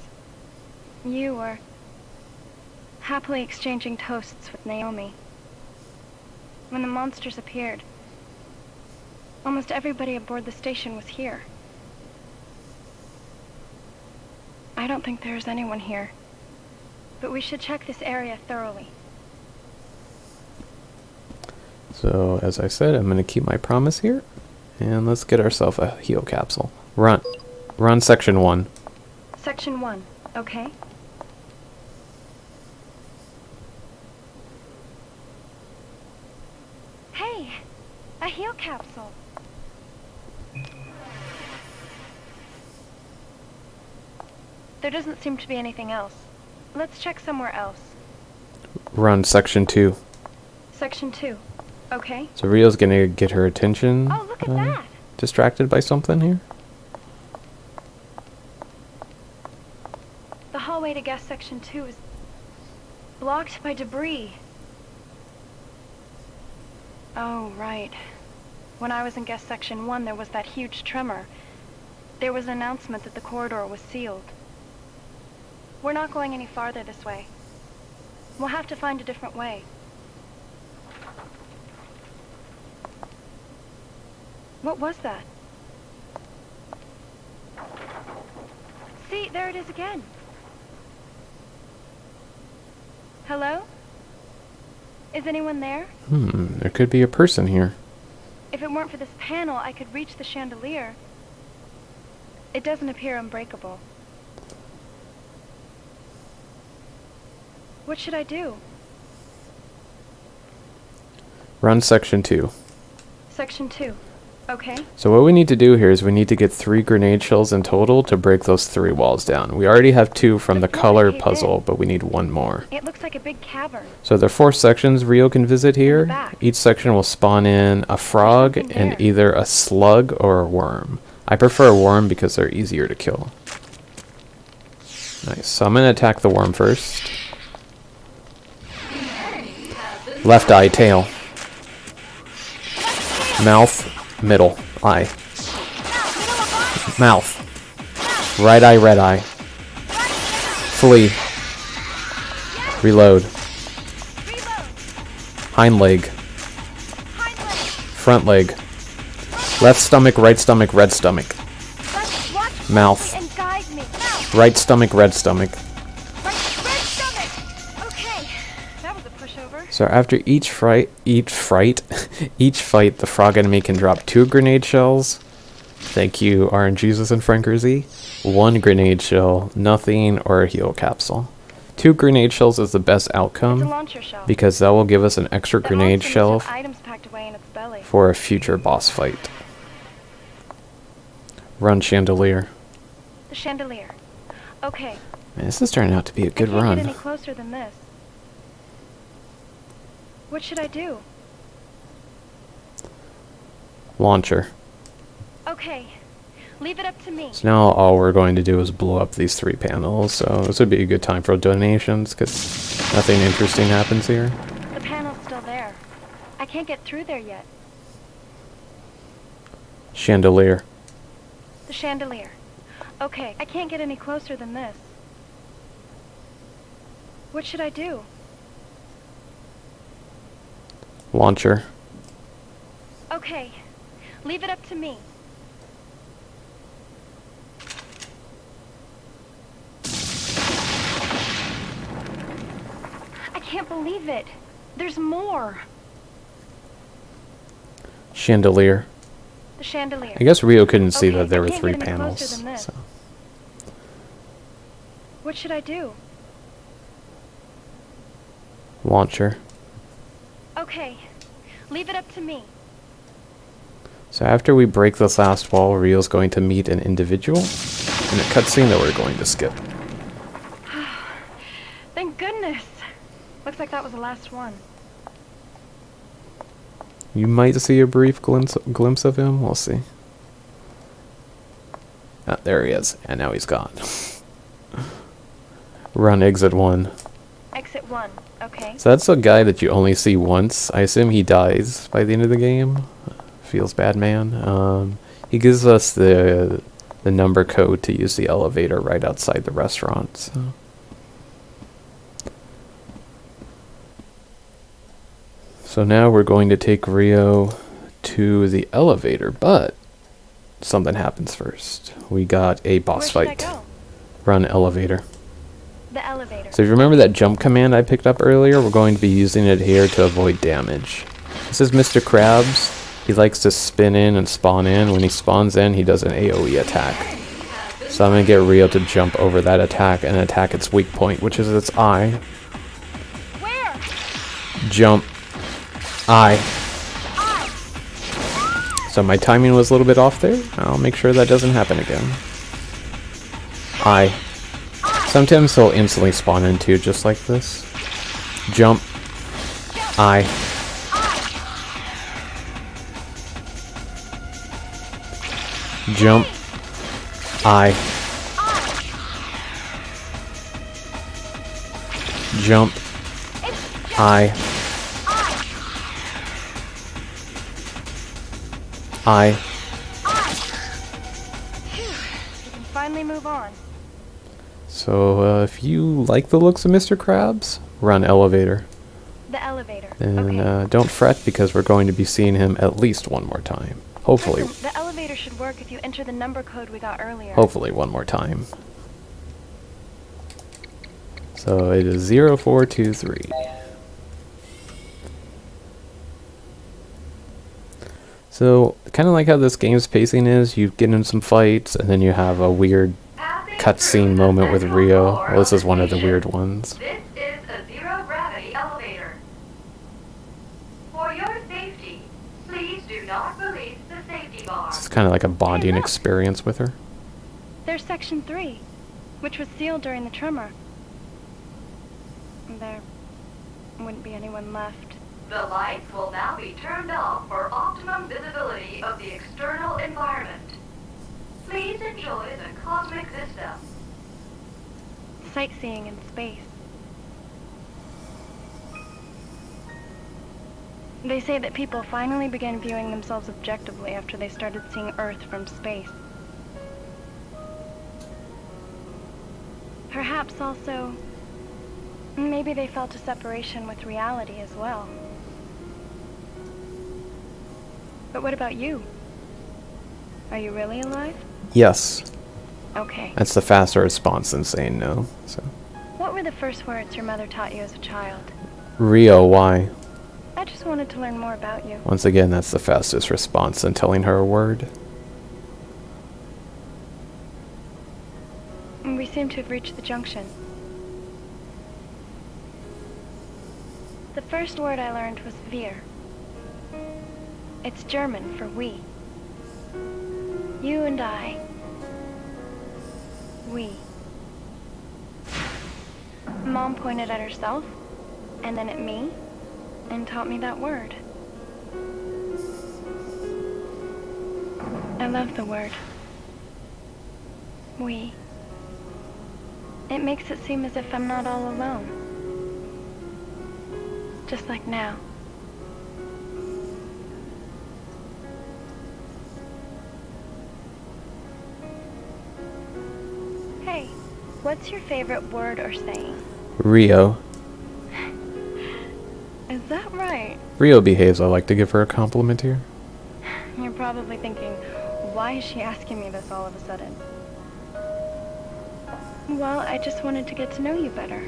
You were happily exchanging toasts with Naomi. When the monsters appeared, almost everybody aboard the station was here. I don't think there's anyone here, but we should check this area thoroughly. So, as I said, I'm going to keep my promise here. And let's get ourselves a heal capsule. Run. Run section 1. Section 1, okay? Hey! A heal capsule! There doesn't seem to be anything else. Let's check somewhere else. Run section 2. Section 2. Okay. So Rio's gonna get her attention. Oh, look at that! Distracted by something here. The hallway to guest section 2 is blocked by debris. Oh, right. When I was in guest section 1, there was that huge tremor. There was an announcement that the corridor was sealed. We're not going any farther this way. We'll have to find a different way. What was that? See, there it is again. Hello? Is anyone there? There could be a person here. If it weren't for this panel, I could reach the chandelier. It doesn't appear unbreakable. What should I do? Run section 2. Section 2. Okay. So what we need to do here is we need to get 3 grenade shells in total to break those 3 walls down. We already have 2 from the color puzzle, but we need 1 more. It looks like a big cavern. So there are 4 sections Rio can visit here. Each section will spawn in a frog and either a slug or a worm. I prefer a worm because they're easier to kill. Nice. So I'm going to attack the worm first. Left eye, tail. Mouth. Middle eye. Mouth. Right eye, red eye. Flee. Reload. Hind leg. Front leg. Left stomach, right stomach, red stomach. Mouth. Right stomach, red stomach. So after each fight, the frog enemy can drop 2 grenade shells. Thank you, RNGesus and Franker Z. 1 grenade shell, nothing, or a heal capsule. 2 grenade shells is the best outcome because that will give us an extra grenade shell for a future boss fight. Run Chandelier. The chandelier. Okay. Man, this is turning out to be a good run. I can't get any closer than this. What should I do? Launcher. Okay. Leave it up to me. So now all we're going to do is blow up these 3 panels. So this would be a good time for donations because nothing interesting happens here. The panel's still there. I can't get through there yet. Chandelier. The chandelier. Okay, I can't get any closer than this. What should I do? Launcher. Okay. Leave it up to me. I can't believe it. There's more. Chandelier. The chandelier. I guess Rio couldn't see Okay, that there I were can't 3 get any panels. closer than this. So. What should I do? Launcher. Okay. Leave it up to me. So after we break this last wall, Rio's going to meet an individual in a cutscene that we're going to skip. Thank goodness. Looks like that was the last one. You might see a brief glimpse of him. We'll see. Ah, there he is. And now he's gone. Run exit 1. Exit 1, okay. So that's a guy that you only see once. I assume he dies by the end of the game. Feels bad, man. He gives us the number code to use the elevator right outside the restaurant. So now we're going to take Rio to the elevator, but something happens first. We got a boss Where should fight. I go? Run elevator. The elevator. So if you remember that jump command I picked up earlier, we're going to be using it here to avoid damage. This is Mr. Krabs. He likes to spin in and spawn in. When he spawns in, he does an AoE attack. So I'm going to get Rio to jump over that attack and attack its weak point, which is its eye. Where? Jump. Eye. So my timing was a little bit off there. I'll make sure that doesn't happen again. Eye. Sometimes he'll instantly spawn in too, just like this. Jump. Eye. Jump. Eye. Jump. Eye. Eye. You can finally move on. So, if you like the looks of Mr. Krabs, run elevator. The elevator. And Okay. don't fret, because we're going to be seeing him at least one more time. Hopefully. Listen, the elevator should work if you enter the number code we got earlier. Hopefully one more time. So it is 0423. So, kind of like how this game's pacing is, you get in some fights, and then you have a weird cutscene moment with Rio. Well, this is one of the weird ones. This is a zero-gravity elevator. For your safety, please do not release the safety bar. It's kind of like a bonding experience with her. There's Section 3, which was sealed during the tremor. There wouldn't be anyone left. The lights will now be turned off for optimum visibility of the external environment. Please enjoy the cosmic vista. Sightseeing in space. They say that people finally began viewing themselves objectively after they started seeing Earth from space. Perhaps also, maybe they felt a separation with reality as well. But what about you? Are you really alive? Yes. Okay. That's the faster response than saying no. So, What were the first words your mother taught you as a child? Rio, why? I just wanted to learn more about you. Once again, that's the fastest response than telling her a word. We seem to have reached the junction. The first word I learned was wir. It's German for we. You and I. We. Mom pointed at herself, and then at me, and taught me that word. I love the word. We. It makes it seem as if I'm not all alone. Just like now. Hey, what's your favorite word or saying? Rio. Is that right? Rio behaves. I like to give her a compliment here. You're probably thinking, why is she asking me this all of a sudden? Well, I just wanted to get to know you better.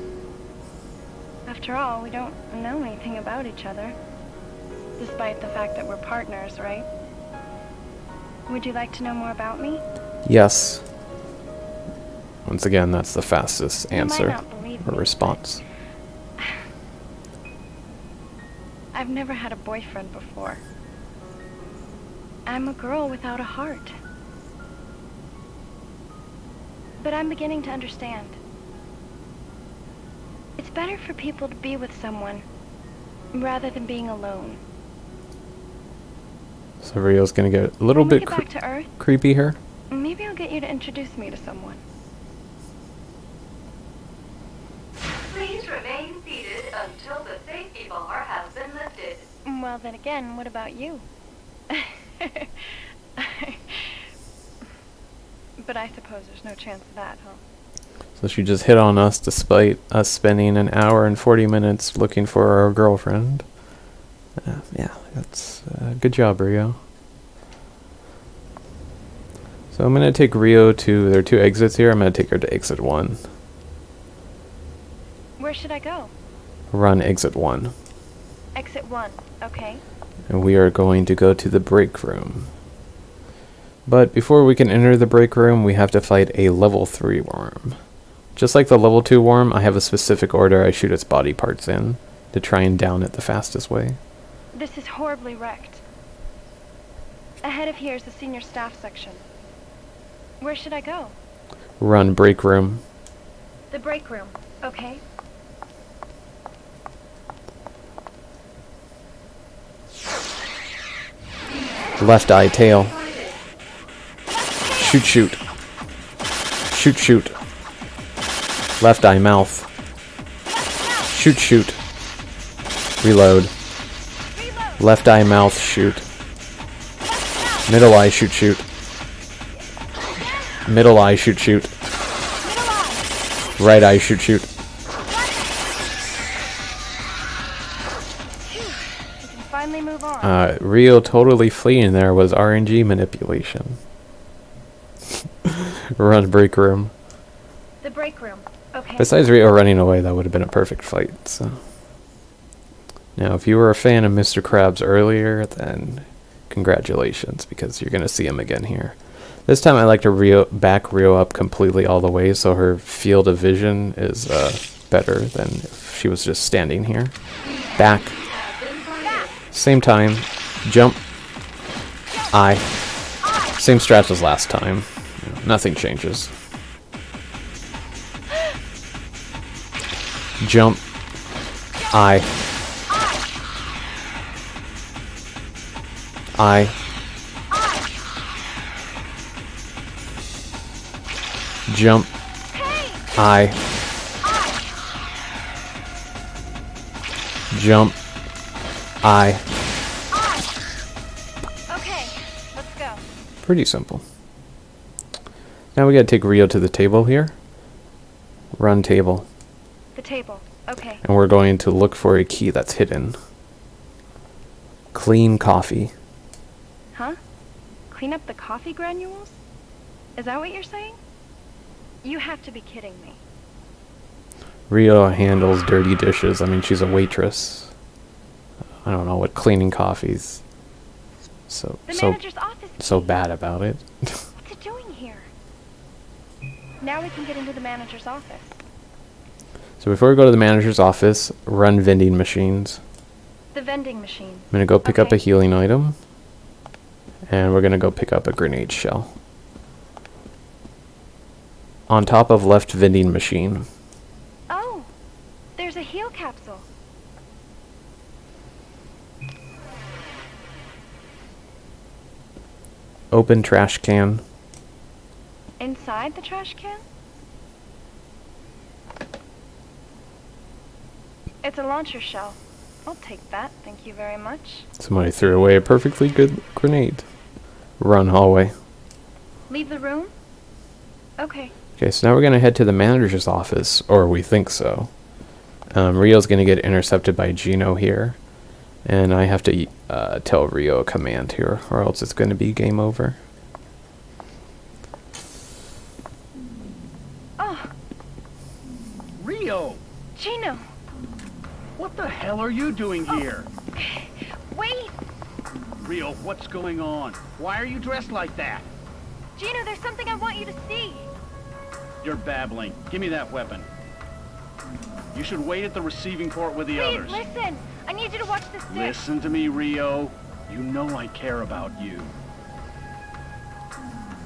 After all, we don't know anything about each other. Despite the fact that we're partners, right? Would you like to know more about me? Yes. Once again, that's the fastest answer not believe or me, response. I've never had a boyfriend before. I'm a girl without a heart. But I'm beginning to understand. It's better for people to be with someone rather than being alone. So Rio's gonna get a little When we bit get back to Earth, creepy here. maybe I'll get you to introduce me to someone. Please remain seated until the safety bar has been lifted. Well, then again, what about you? But I suppose there's no chance of that, huh? So she just hit on us despite us spending an hour and 40 minutes looking for our girlfriend. Yeah, that's good job, Rio. So I'm going to take Rio to, there are 2 exits here, I'm going to take her to exit 1. Where should I go? Run exit 1. Exit 1, okay. And we are going to go to the break room. But before we can enter the break room, we have to fight a level 3 worm. Just like the level 2 worm, I have a specific order I shoot its body parts in to try and down it the fastest way. This is horribly wrecked. Ahead of here is the senior staff section. Where should I go? Run break room. The break room, okay. Left eye tail. Shoot shoot. Shoot shoot. Left eye mouth. Shoot shoot. Reload. Left eye mouth shoot. Middle eye shoot shoot. Middle eye shoot shoot. Right eye shoot shoot. We can finally move on. Rio totally fleeing there was RNG manipulation. Run break room. The break room, okay. Besides Rio running away, that would have been a perfect fight. So now, if you were a fan of Mr. Krabs earlier, then congratulations, because you're going to see him again here. This time I like to back Rio up completely all the way, so her field of vision is better than if she was just standing here. Back. Same time. Jump. I. Same strat as last time. Nothing changes. Jump. I. Jump. I. Jump. I. Okay, let's go. Pretty simple. Now we gotta take Rio to the table here. Run table. The table, okay. And we're going to look for a key that's hidden. Clean coffee. Huh? Clean up the coffee granules? Is that what you're saying? You have to be kidding me. Rio handles dirty dishes. I mean, she's a waitress. I don't know what cleaning coffee's so bad about it. What's it doing here? Now we can get into the manager's office. So before we go to the manager's office, run vending machines. The vending machine. I'm gonna go pick up a healing item, and we're gonna go pick up a grenade shell. On top of left vending machine. Oh, there's a heal capsule. Open trash can. Inside the trash can? It's a launcher shell. I'll take that, thank you very much. Somebody threw away a perfectly good grenade. Run hallway. Leave the room? Okay. Okay, so now we're going to head to the manager's office, or we think so. Rio's going to get intercepted by Gino here, and I have to tell Rio a command here, or else it's going to be game over. Oh! Rio! Gino! What the hell are you doing here? Wait! Rio, what's going on? Why are you dressed like that? Gino, there's something I want you to see! You're babbling. Give me that weapon. You should wait at the receiving port with the others. Please, listen! I need you to watch this stick! Listen to me, Rio. You know I care about you.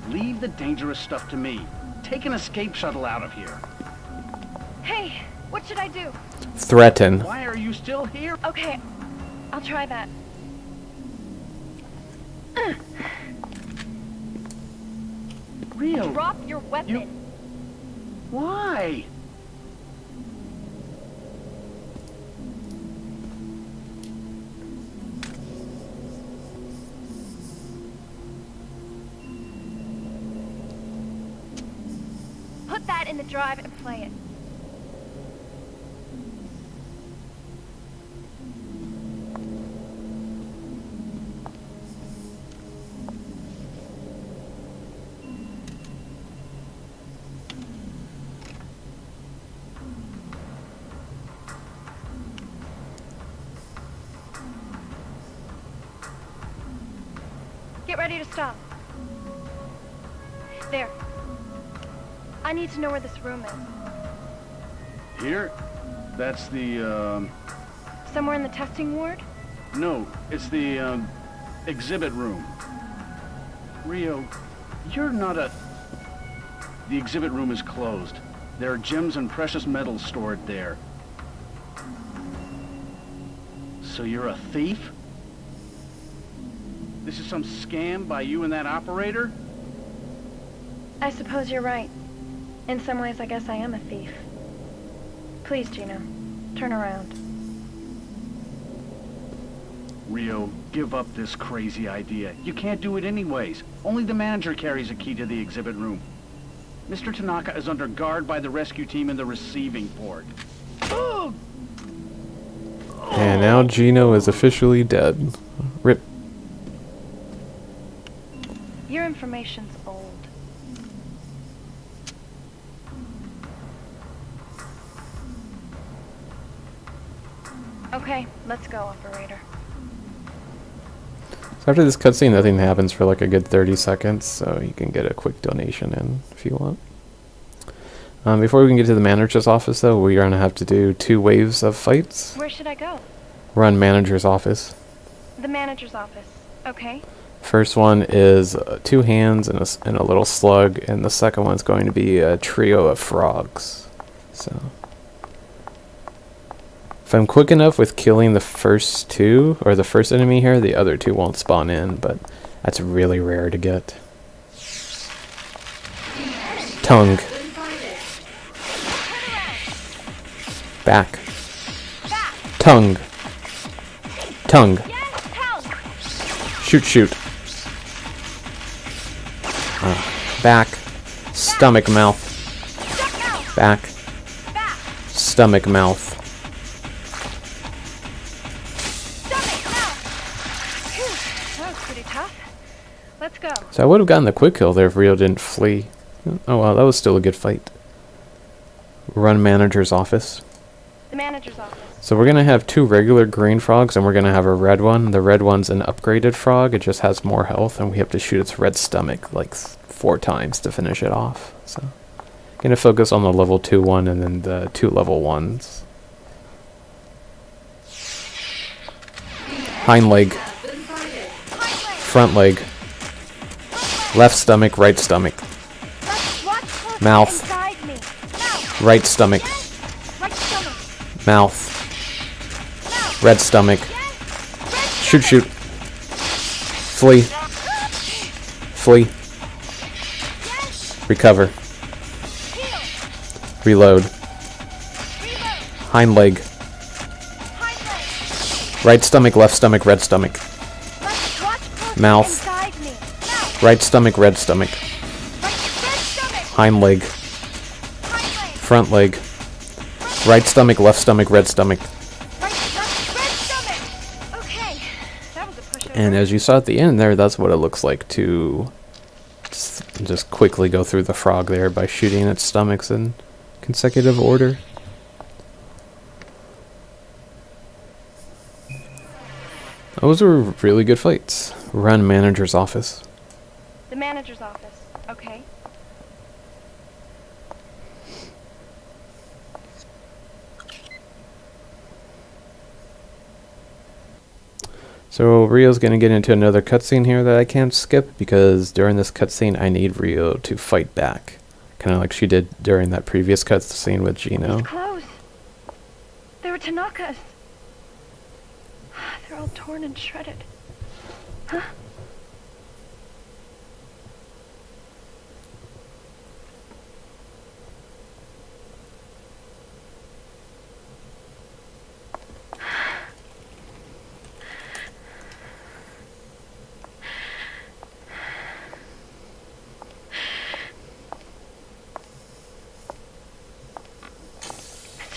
Leave the dangerous stuff to me. Take an escape shuttle out of here. Hey, what should I do? Threaten. Why are you still here? Okay, I'll try that. Rio, Drop your weapon. why? Put that in the drive and play it. Get ready to stop. There. I need to know where this room is. Here? That's the, Somewhere in the testing ward? no, it's the, exhibit room. Rio, you're not a... The exhibit room is closed. There are gems and precious metals stored there. So you're a thief? This is some scam by you and that operator? I suppose you're right. In some ways, I guess I am a thief. Please, Gino, turn around. Rio, give up this crazy idea. You can't do it anyways. Only the manager carries a key to the exhibit room. Mr. Tanaka is under guard by the rescue team in the receiving port. And now Gino is officially dead. Rip. Your information's old. Okay, let's go, operator. So after this cutscene, nothing happens for like a good 30 seconds, so you can get a quick donation in if you want. Before we can get to the manager's office, though, we are going to have to do 2 waves of fights. Where should I go? Run manager's office. The manager's office. Okay. First one is 2 hands and a little slug, and the second one's going to be a trio of frogs. So, if I'm quick enough with killing the first 2, or the first enemy here, the other 2 won't spawn in, but that's really rare to get. Tongue. Back. Tongue. Tongue. Shoot, shoot. Back. Stomach, mouth. Back. Stomach, mouth. That was pretty tough. Let's go. So I would have gotten the quick kill there if Rio didn't flee. Oh well, that was still a good fight. Run manager's office. The manager's office. So we're going to have 2 regular green frogs, and we're going to have a red one. The red one's an upgraded frog. It just has more health, and we have to shoot its red stomach like 4 times to finish it off. So going to focus on the level 2 one and then the 2 level 1s. Hind leg. Front leg. Left stomach, right stomach. Mouth. Right stomach. Mouth. Red stomach. Shoot, shoot. Flee. Flee. Recover. Reload. Hind leg. Right stomach, left stomach, red stomach. Mouth. Right stomach, red stomach. Hind leg. Front leg. Right stomach, left stomach, red stomach. And as you saw at the end there, that's what it looks like to just quickly go through the frog there by shooting its stomachs in consecutive order. Those were really good fights. Run manager's office. The manager's office. Okay. So Rio's going to get into another cutscene here that I can't skip, because during this cutscene I need Rio to fight back. Kind of like she did during that previous cutscene with Gino. These clothes. They were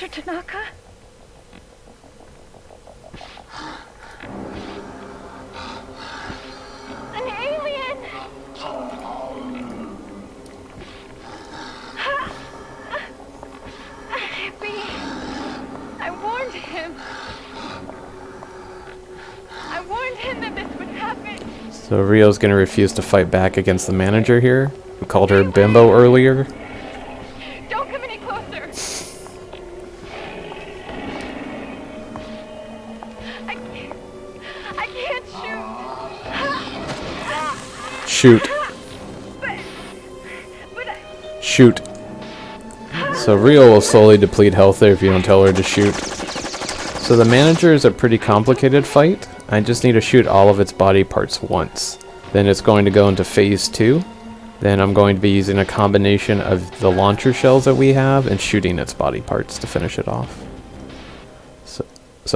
Mr. Tanaka? An alien! That can't be. I warned him. I warned him that this would happen. So Rio's gonna refuse to fight back against the manager here, who called her bimbo earlier. Don't come any closer. I can't shoot. Shoot. Shoot. So Rio will slowly deplete health there if you don't tell her to shoot. So the manager is a pretty complicated fight. I just need to shoot all of its body parts once. Then it's going to go into phase 2. Then I'm going to be using a combination of the launcher shells that we have and shooting its body parts to finish it off. So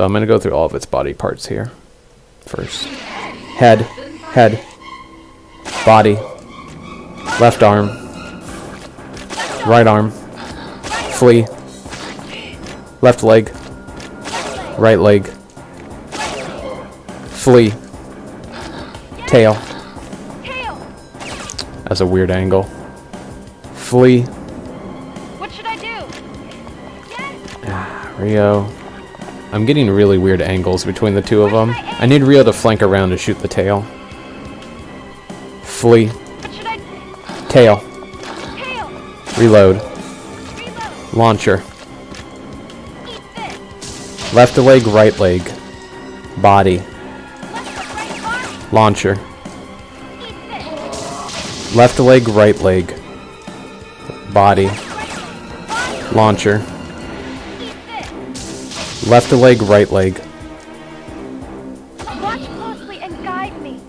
I'm going to go through all of its body parts here. First. Head. Body. Left arm. Right arm. Flea. Left leg. Right leg. Flea. Tail. That's a weird angle. Flea. What should I do? Rio. I'm getting really weird angles between the two of them. I need Rio to flank around to shoot the tail. Flea. Tail. Reload. Launcher. Left leg, right leg. Body. Launcher. Left leg, right leg. Body. Launcher. Left leg, right leg. Watch closely and guide me.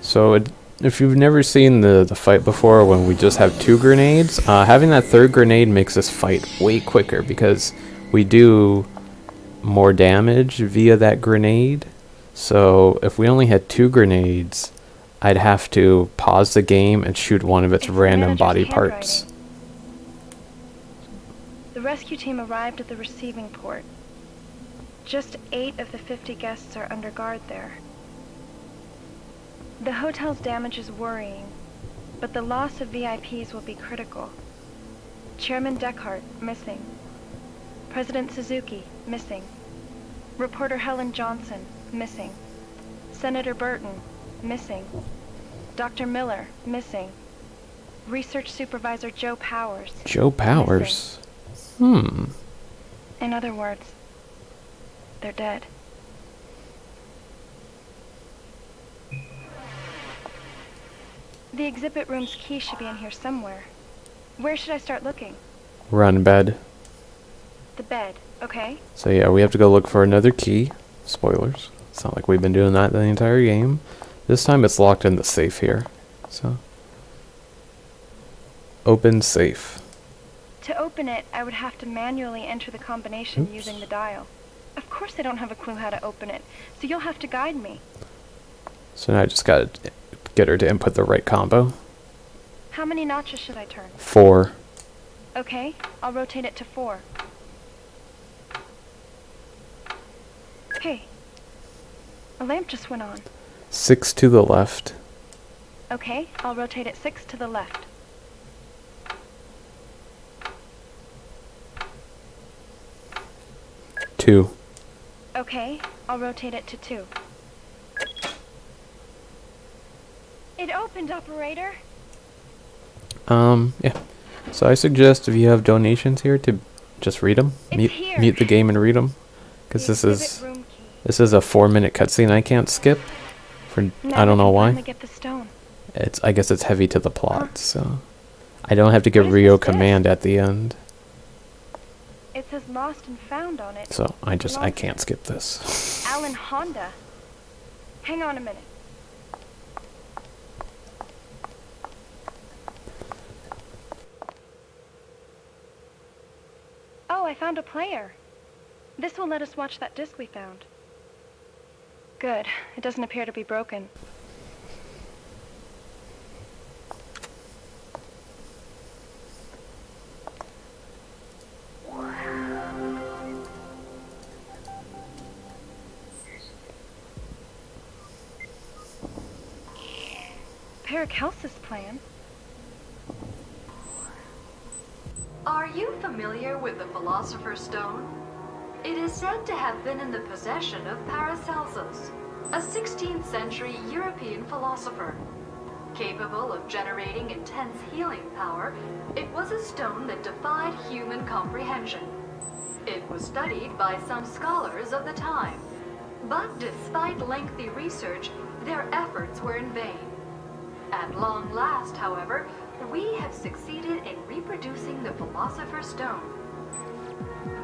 So if you've never seen the fight before when we just have 2 grenades, having that 3rd grenade makes this fight way quicker because we do more damage via that grenade. So if we only had 2 grenades, I'd have to pause the game and shoot one of its random body parts. The rescue team arrived at the receiving port. Just 8 of the 50 guests are under guard there. The hotel's damage is worrying, but the loss of VIPs will be critical. Chairman Deckhart, missing. President Suzuki, missing. Reporter Helen Johnson, missing. Senator Burton, missing. Dr. Miller, missing. Research Supervisor Joe Powers. Joe Powers? In other words, they're dead. The exhibit room's key should be in here somewhere. Where should I start looking? Run bed. The bed, okay. So yeah, we have to go look for another key. Spoilers. It's not like we've been doing that the entire game. This time it's locked in the safe here. So open safe. To open it, I would have to manually enter the combination using the dial. Of course I don't have a clue how to open it, so you'll have to guide me. So now I just gotta get her to input the right combo. How many notches should I turn? 4. Okay, I'll rotate it to 4. Hey, a lamp just went on. 6 to the left. Okay, I'll rotate it 6 to the left. Two. Okay, I'll rotate it to 2. It opened, operator. Yeah. So I suggest if you have donations here to just read them. Mute the game and read them. Because this is a 4-minute cutscene I can't skip. I don't know why. Get the stone. I guess it's heavy to the plot, so I don't have to give Rio command at the end. It says lost and found on it. So I can't skip this. Alan Honda. Hang on a minute. Oh, I found a player. This will let us watch that disc we found. Good. It doesn't appear to be broken. Paracelsus plan. Are you familiar with the Philosopher's Stone? It is said to have been in the possession of Paracelsus, a 16th century European philosopher. Capable of generating intense healing power, it was a stone that defied human comprehension. It was studied by some scholars of the time, but despite lengthy research, their efforts were in vain. At long last, however, we have succeeded in reproducing the Philosopher's Stone.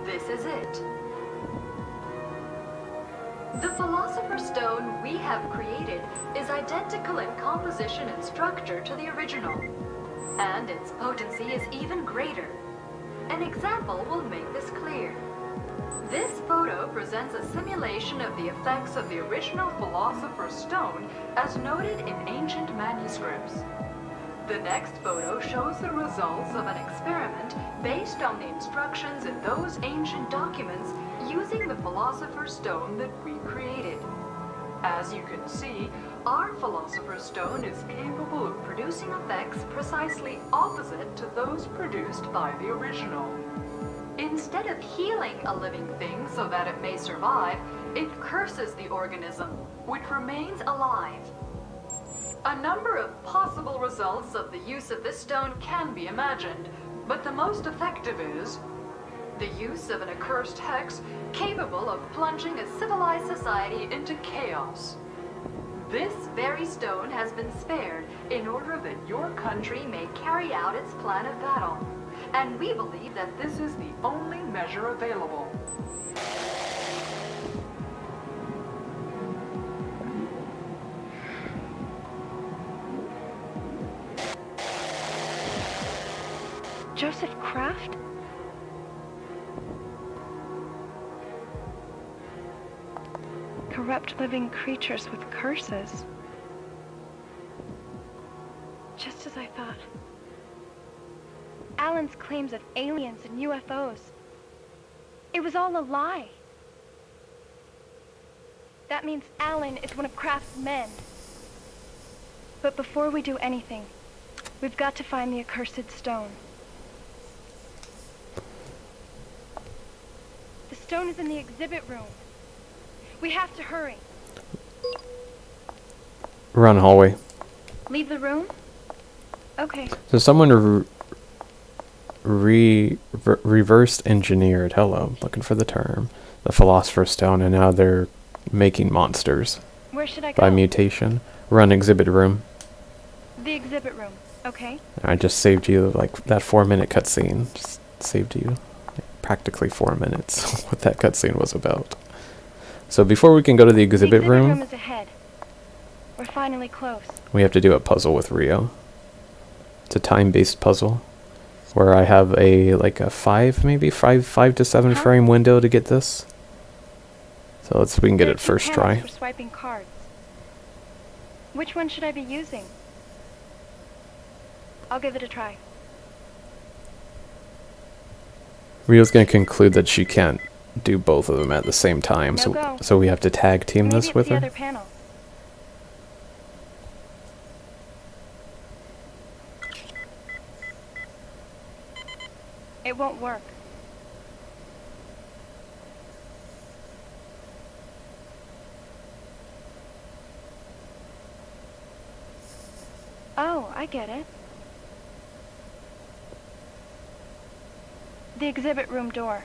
This is it. The Philosopher's Stone we have created is identical in composition and structure to the original, and its potency is even greater. An example will make this clear. This photo presents a simulation of the effects of the original Philosopher's Stone as noted in ancient manuscripts. The next photo shows the results of an experiment based on the instructions in those ancient documents using the Philosopher's Stone that we created. As you can see, our Philosopher's Stone is capable of producing effects precisely opposite to those produced by the original. Instead of healing a living thing so that it may survive, it curses the organism, which remains alive. A number of possible results of the use of this stone can be imagined, but the most effective is the use of an accursed hex capable of plunging a civilized society into chaos. This very stone has been spared in order that your country may carry out its plan of battle, and we believe that this is the only measure available. Joseph Kraft? Corrupt living creatures with curses. Just as I thought. Alan's claims of aliens and UFOs. It was all a lie. That means Alan is one of Kraft's men. But before we do anything, we've got to find the accursed stone. The stone is in the exhibit room. We have to hurry. Run hallway. Leave the room? Okay. So someone reversed engineered, hello, looking for the term, the Philosopher's Stone, and now they're making monsters. Where should I go? By mutation. Run exhibit room. The exhibit room. Okay. I just saved you, like, that 4-minute cutscene. Just saved you practically 4 minutes, what that cutscene was about. So before we can go to the exhibit room is ahead. We're finally close. We have to do a puzzle with Rio. It's a time-based puzzle where I have a like a 5 to 7 frame window to get this. So we can get it first try. For swiping cards. Which one should I be using? I'll give it a try. Rio's going to conclude that she can't do both of them at the same time, so we have to tag team this with her. Other panel. It won't work. Oh, I get it. The exhibit room door.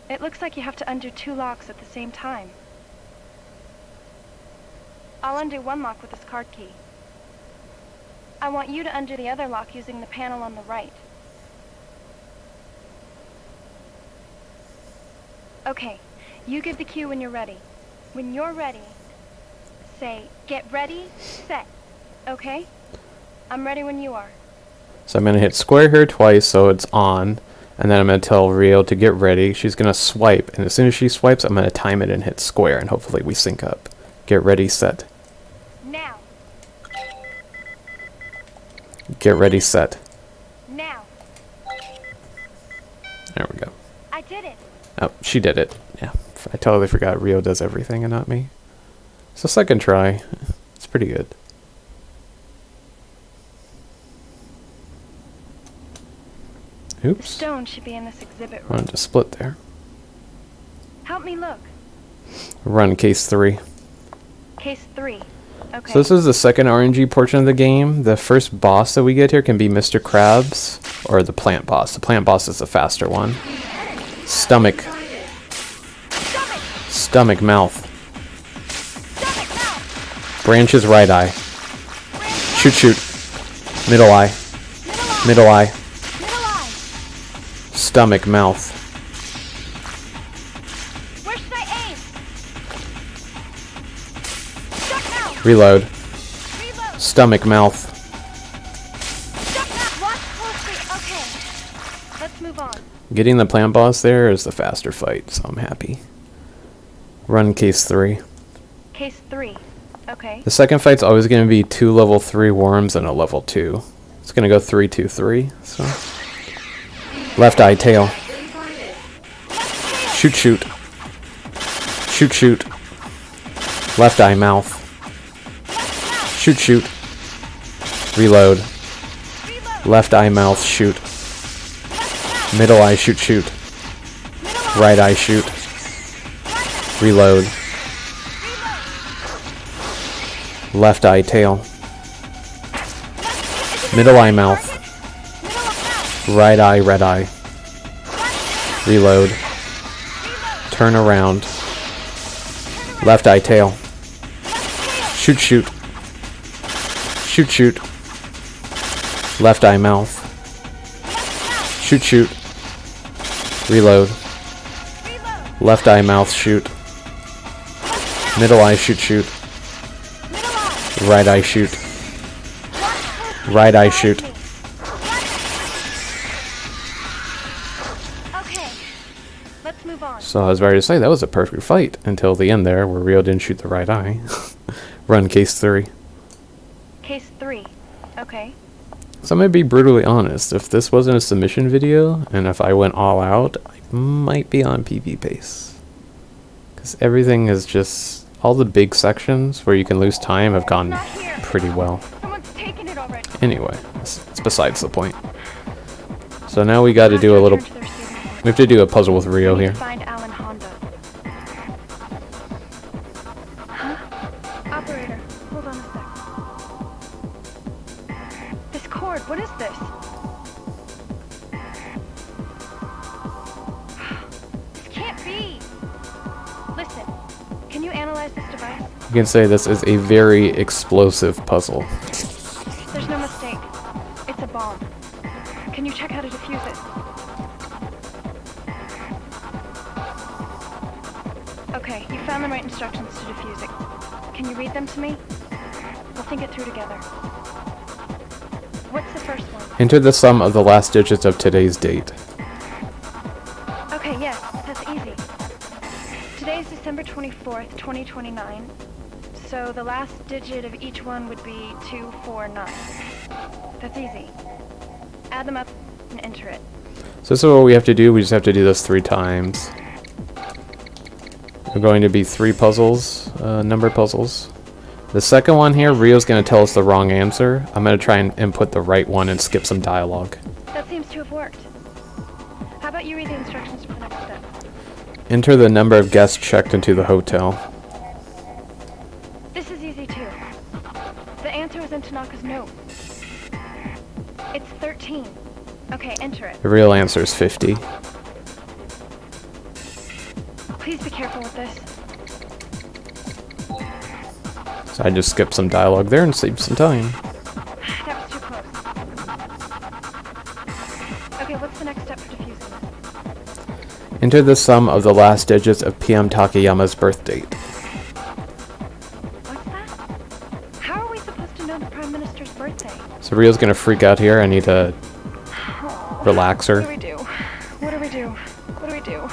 It looks like you have to undo 2 locks at the same time. I'll undo one lock with this card key. I want you to undo the other lock using the panel on the right. Okay, you give the cue when you're ready. When you're ready, say, get ready, set. Okay? I'm ready when you are. So I'm going to hit square here twice so it's on. And then I'm going to tell Rio to get ready. She's going to swipe. And as soon as she swipes, I'm going to time it and hit square. And hopefully we sync up. Get ready, set. Now. Get ready, set. Now. There we go. I did it. Oh, she did it. Yeah. I totally forgot Rio does everything and not me. So second try. It's pretty good. The Oops. stone should be in this exhibit room. Wanted to split there. Help me look. Run case 3. Case 3. Okay. So this is the second RNG portion of the game. The first boss that we get here can be Mr. Krabs or the plant boss. The plant boss is the faster one. Stomach. Stomach, mouth. Branches, right eye. Shoot, shoot. Middle eye. Middle eye. Stomach, mouth. Where should I aim? Reload. Stomach, mouth. Watch closely. Okay. Let's move on. Getting the plant boss there is the faster fight, so I'm happy. Run case 3. Case 3. Okay. The second fight's always going to be 2 level 3 worms and a level 2. It's going to go 3, 2, 3. So left eye, tail. Shoot, shoot. Shoot, shoot. Left eye, mouth. Shoot, shoot. Reload. Left eye, mouth, shoot. Middle eye, shoot, shoot. Right eye, shoot. Reload. Left eye, tail. Middle eye, mouth. Right eye, red eye. Reload. Turn around. Left eye, tail. Shoot, shoot. Shoot, shoot. Left eye, mouth. Shoot, shoot. Reload. Left eye, mouth, shoot. Middle eye, shoot, shoot. Right eye, shoot. Right eye, shoot. Okay. Let's move on. So I was ready to say that was a perfect fight until the end there where Rio didn't shoot the right eye. Run case 3. Case 3. Okay. So I'm going to be brutally honest. If this wasn't a submission video and if I went all out, I might be on PB pace. Because everything is just... all the big sections where you can lose time have gone pretty well. Someone's taken it already. Anyway, it's besides the point. So now we got to do a little... we have to do a puzzle with Rio here. Find Alan Honda. Huh? Operator, hold on a sec. This cord, what is this? This can't be. Listen, can you analyze this device? You can say this is a very explosive puzzle. There's no mistake. It's a bomb. Can you check how to defuse it? Okay, you found the right instructions to defuse it. Can you read them to me? We'll think it through together. What's the first one? Enter the sum of the last digits of today's date. Okay, yes, that's easy. Today is December 24th, 2029. So the last digit of each one would be 249. That's easy. Add them up and enter it. So this is what we have to do. We just have to do this 3 times. They're going to be 3 puzzles, number puzzles. The second one here, Rio's going to tell us the wrong answer. I'm going to try and input the right one and skip some dialogue. That seems to have worked. How about you read the instructions for the next step? Enter the number of guests checked into the hotel. This is easy too. The answer was in Tanaka's note. It's 13. Okay, enter it. The real answer is 50. Please be careful with this. So I just skipped some dialogue there and saved some time. That was too close. Okay, what's the next step for defusing this? Enter the sum of the last digits of PM Takayama's birth date. What's that? How are we supposed to know the Prime Minister's birthday? So Rio's gonna freak out here. I need to relax her. What do we do? What do we do? What do we do?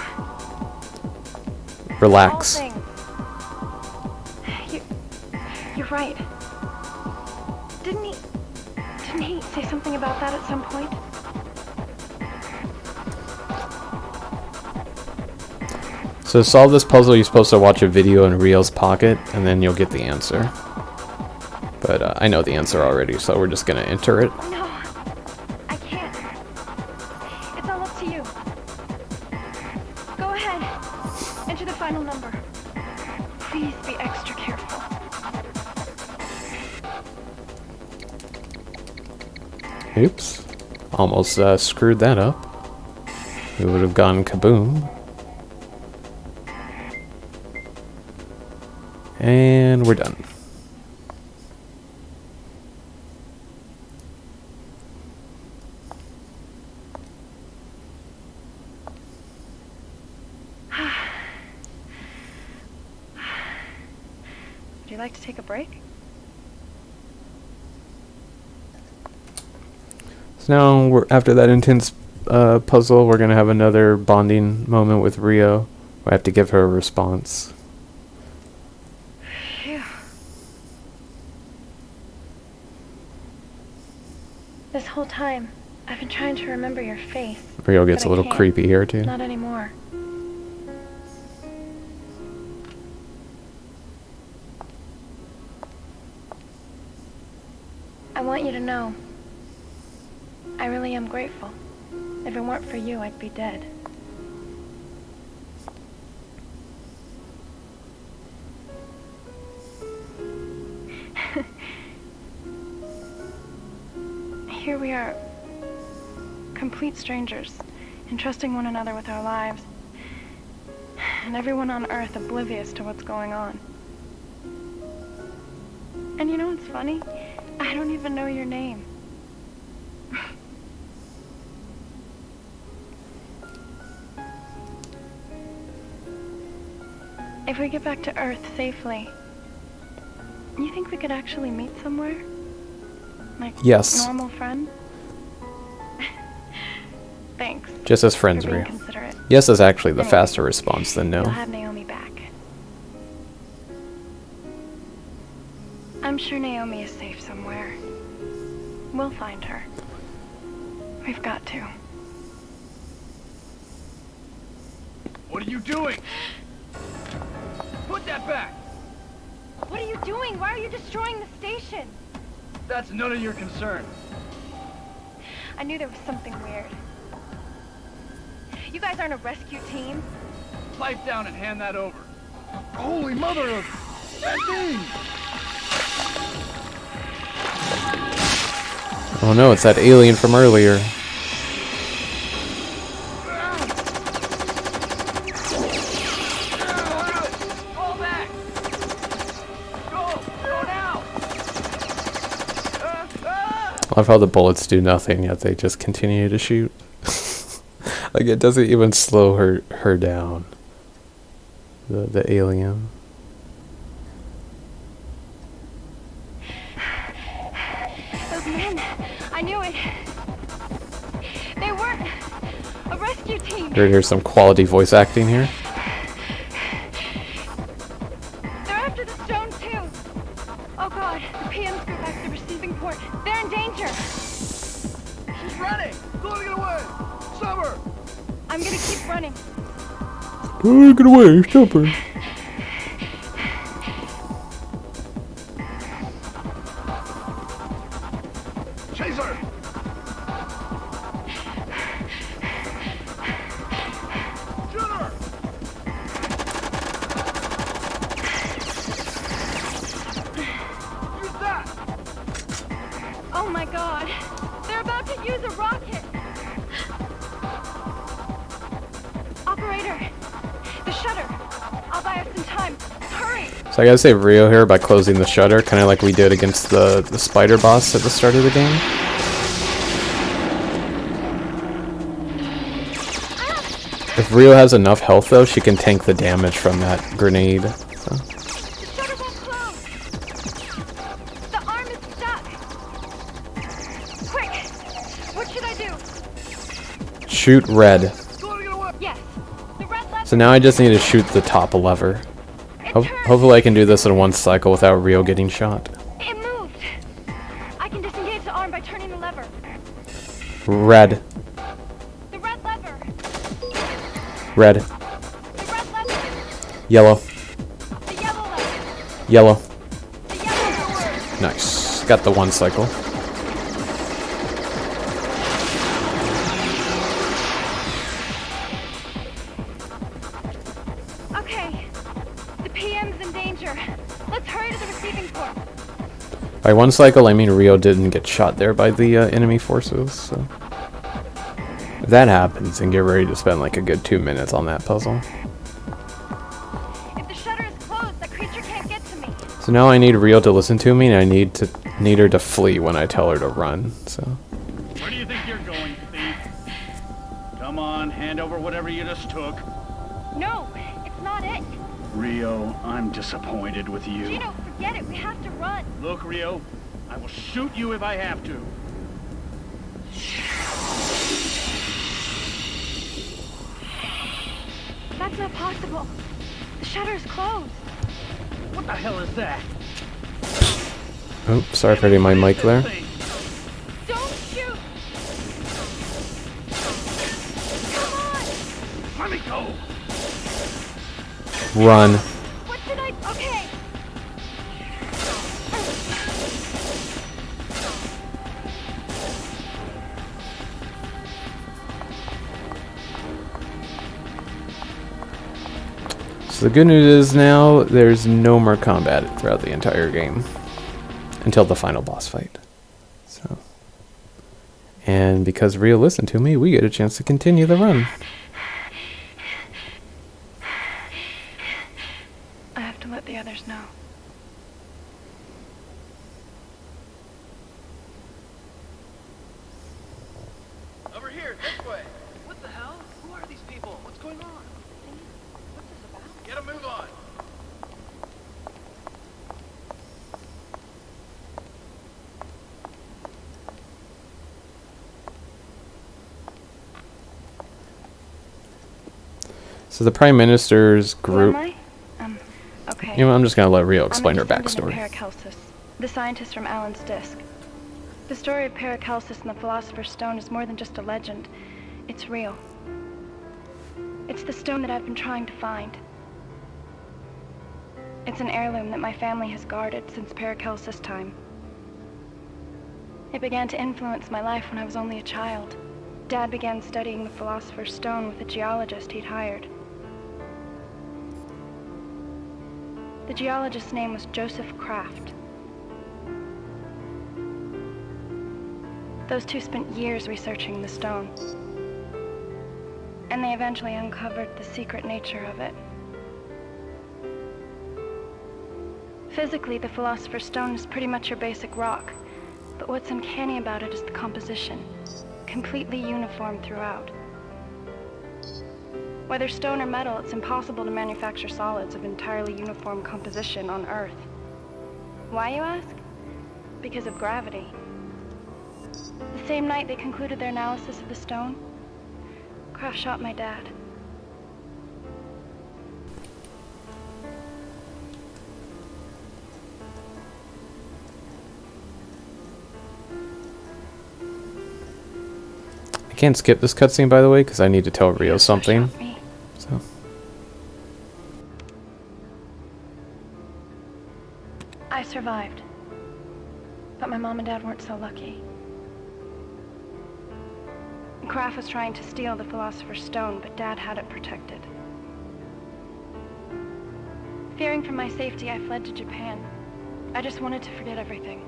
Relax. All things. You're right. Didn't he say something about that at some point? So to solve this puzzle, you're supposed to watch a video in Rio's pocket, and then you'll get the answer. But I know the answer already, so we're just gonna enter it. No, I can't. It's Please be extra careful. Oops. Almost screwed that up. It would have gone kaboom. And we're done. Would you like to take a break? So now, after that intense puzzle, we're going to have another bonding moment with Rio. We have to give her a response. Phew. This whole time, I've been trying to remember your face. Rio gets but a little I can't. creepy here, too. Not anymore. I want you to know, I really am grateful. If it weren't for you, I'd be dead. Here we are, complete strangers, entrusting one another with our lives, and everyone on Earth oblivious to what's going on. And you know what's funny? I don't even know your name. If we get back to Earth safely, you think we could actually meet somewhere? Like Yes. normal friends? Thanks. Just as friends, for being Rio. considerate. Yes is actually the Anyway, faster response than You'll no. have Naomi back. I'm sure Naomi is safe somewhere. We'll find her. We've got to. What are you doing? Put that back! What are you doing? Why are you destroying the station? That's none of your concern. I knew there was something weird. You guys aren't a rescue team? Pipe down and hand that over. Holy mother of... Francine! Oh no, it's that alien from earlier. Fall back! Go! Go now! I love how the bullets do nothing, yet they just continue to shoot. Like, it doesn't even slow her down. The alien. Those men! I knew it! They weren't a rescue team! Here's some quality voice acting here. They're after the stone too! Oh god, the PM's group back to the receiving port. They're in danger! She's running! Don't get away! Summer! I'm gonna keep running. Oh, get away, stop her. Chase her! Shoot her! Use that! Oh my god! They're about to use a rocket! Operator! The shutter! I'll buy us some time. Hurry! So I gotta save Rio here by closing the shutter, kind of like we did against the spider boss at the start of the game. If Rio has enough health though, she can tank the damage from that grenade. So. The shutter won't close! The arm is stuck! Quick! What should I do? Shoot red. Yes! The red lever! So now I just need to shoot the top lever. Hopefully I can do this in one cycle without Rio getting shot. It moved! I can disengage the arm by turning the lever. Red. The red lever! Red. The red lever! Yellow. The yellow lever! Yellow. The yellow lever! Nice. Got the one cycle. Okay. The PM's in danger. danger. Let's hurry to the receiving port. By one cycle, I mean Rio didn't get shot there by the enemy forces, so... If that happens, then get ready to spend like a good 2 minutes on that puzzle. If the shutter is closed, the creature can't get to me. So now I need Rio to listen to me, and I need her to flee when I tell her to run, so... Where do you think you're going, thief? Come on, hand over whatever you just took. No, it's not it. Rio, I'm disappointed with you. Gino, forget it. We have to run. Look, Rio, I will shoot you if I have to. That's not possible. The shutter is closed. What the hell is that? Oh, sorry for hitting my mic there. Don't shoot! Come on! Let me go! Run. What did I... Okay. So the good news is now there's no more combat throughout the entire game. Until the final boss fight. So... And because Rio listened to me, we get a chance to continue the run. I have to let the others know. Over here, this way. What the hell? Who are these people? What's going on? What's this about? Get a move on. So the Prime Minister's group... Who am I? Okay. You know, I'm just going to let Rio explain her I'm a descendant backstory. of Paracelsus, the scientist from Alan's Disc. The story of Paracelsus and the Philosopher's Stone is more than just a legend. It's real. It's the stone that I've been trying to find. It's an heirloom that my family has guarded since Paracelsus' time. It began to influence my life when I was only a child. Dad began studying the Philosopher's Stone with a geologist he'd hired. The geologist's name was Joseph Kraft. Those two spent years researching the stone. And they eventually uncovered the secret nature of it. Physically, the Philosopher's Stone is pretty much your basic rock. But what's uncanny about it is the composition. Completely uniform throughout. Whether stone or metal, it's impossible to manufacture solids of entirely uniform composition on Earth. Why, you ask? Because of gravity. The same night they concluded their analysis of the stone, Kraft shot my dad. I can't skip this cutscene, by the way, because I need to tell Rio something. So. I survived. But my mom and dad weren't so lucky. Kraft was trying to steal the Philosopher's Stone, but Dad had it protected. Fearing for my safety, I fled to Japan. I just wanted to forget everything.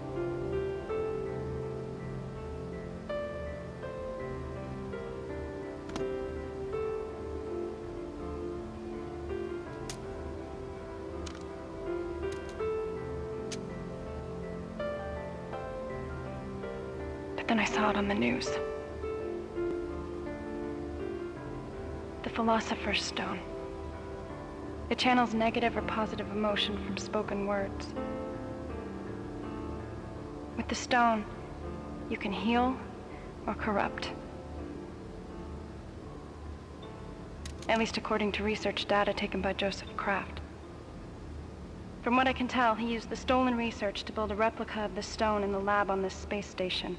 But then I saw it on the news. The Philosopher's Stone. It channels negative or positive emotion from spoken words. With the stone, you can heal or corrupt. At least according to research data taken by Joseph Kraft. From what I can tell, he used the stolen research to build a replica of the stone in the lab on this space station.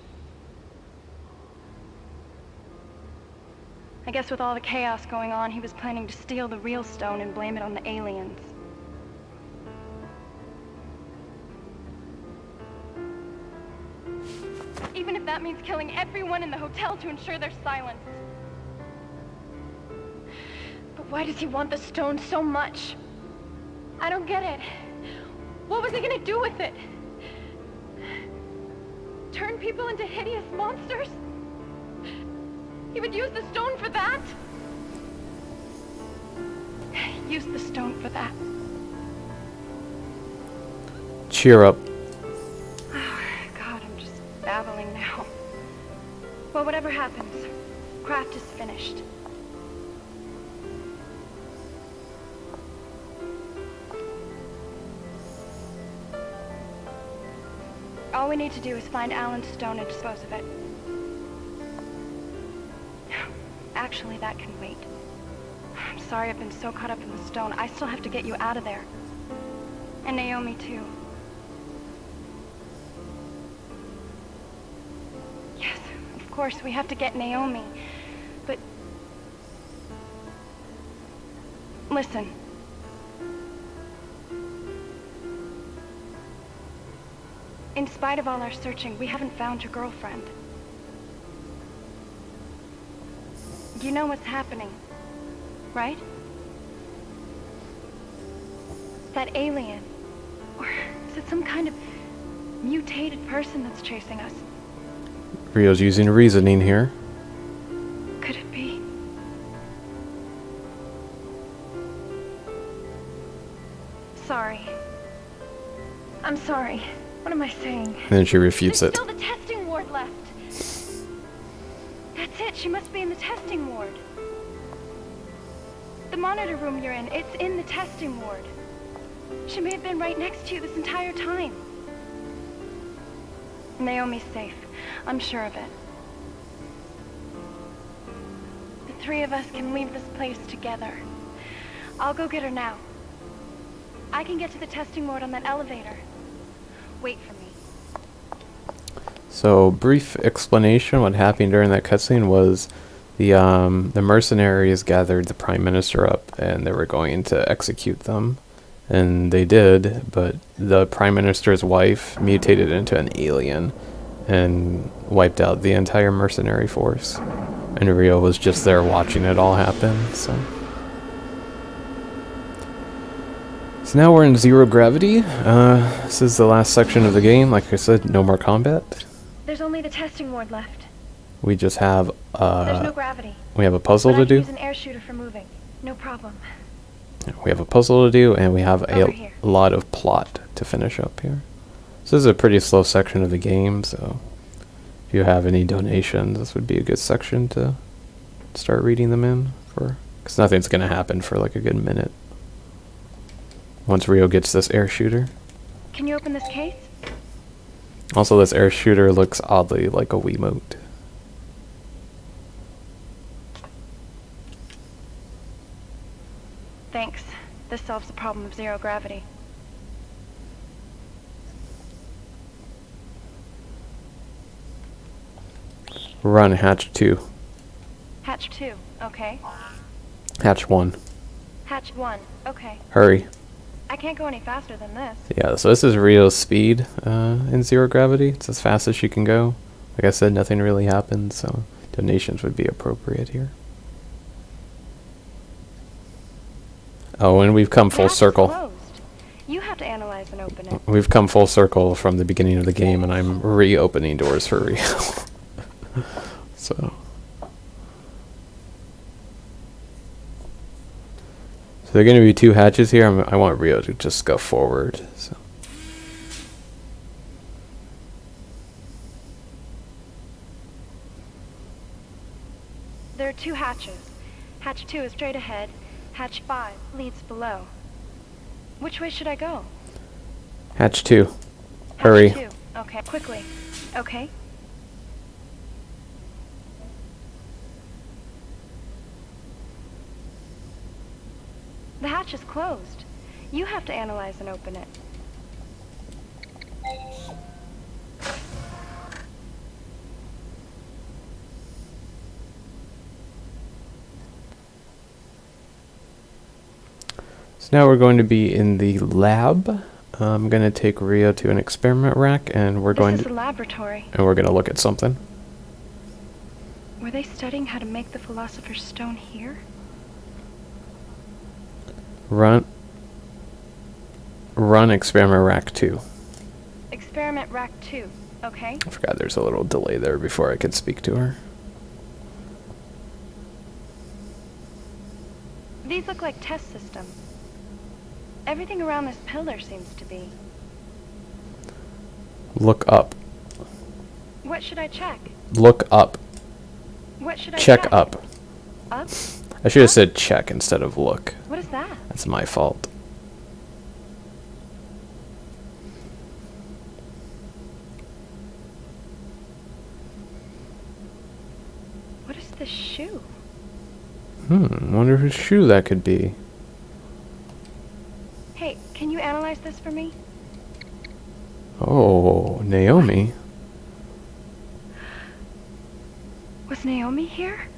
I guess with all the chaos going on, he was planning to steal the real stone and blame it on the aliens. Even if that means killing everyone in the hotel to ensure their silence. But why does he want the stone so much? I don't get it. What was he gonna do with it? Turn people into hideous monsters? He would use the stone for that? Use the stone for that. Cheer up. Oh, God, I'm just babbling now. Well, whatever happens, craft is finished. All we need to do is find Alan's stone and dispose of it. Actually, that can wait. I'm sorry I've been so caught up in the stone. I still have to get you out of there. And Naomi, too. Yes, of course, we have to get Naomi. But... listen. In spite of all our searching, we haven't found your girlfriend. You know what's happening, right? That alien, or is it some kind of mutated person that's chasing us? Rio's using reasoning here. Could it be? Sorry. I'm sorry. What am I saying? And then she refutes There's it. still the testing ward left. That's it. She must be in the testing ward. The monitor room you're in, it's in the testing ward. She may have been right next to you this entire time. Naomi's safe. I'm sure of it. The three of us can leave this place together. I'll go get her now. I can get to the testing ward on that elevator. Wait for me. So, brief explanation. What happened during that cutscene was the mercenaries gathered the Prime Minister up, and they were going to execute them. And they did, but the Prime Minister's wife mutated into an alien and wiped out the entire mercenary force. And Rio was just there watching it all happen, so now we're in zero gravity. This is the last section of the game. Like I said, no more combat. There's only the testing ward left. We just have There's no gravity. we have a puzzle But to I can do. use an air shooter for moving. No problem. We have a puzzle to do, and we have Over here. a lot of plot to finish up here. So this is a pretty slow section of the game, so if you have any donations, this would be a good section to start reading them in for, because nothing's going to happen for like a good minute once Rio gets this air shooter. Can you open this case? Also, this air shooter looks oddly like a Wiimote. Thanks. This solves the problem of zero gravity. Run hatch 2. Hatch 2, okay. Hatch 1. Hatch 1, okay. Hurry. I can't go any faster than this. Yeah, so this is Rio's speed in zero gravity. It's as fast as she can go. Like I said, nothing really happens, so donations would be appropriate here. Oh, and we've come full circle. Closed. You have to analyze and open it. We've come full circle from the beginning of the game, and I'm reopening doors for Rio. So there are going to be 2 hatches here. I want Rio to just go forward. So There are 2 hatches. Hatch 2 is straight ahead. Hatch 5 leads below. Which way should I go? hatch 2. Hurry. Hatch 2. Okay, quickly. Okay. The hatch is closed. You have to analyze and open it. So now we're going to be in the lab. I'm going to take Rio to an experiment rack, and we're going This is to the laboratory. and we're going to look at something. Were they studying how to make the Philosopher's Stone here? Run. run experiment rack 2. Experiment rack 2. Okay. I forgot there's a little delay there before I could speak to her. These look like test systems. Everything around this pillar seems to be. Look up. What should I check? Look up. What should I check? Up. Up? I should have said check instead of look. What is that? That's my fault. What is this shoe? Wonder whose shoe that could be. Hey, can you analyze this for me? Oh, Naomi. Was Naomi here?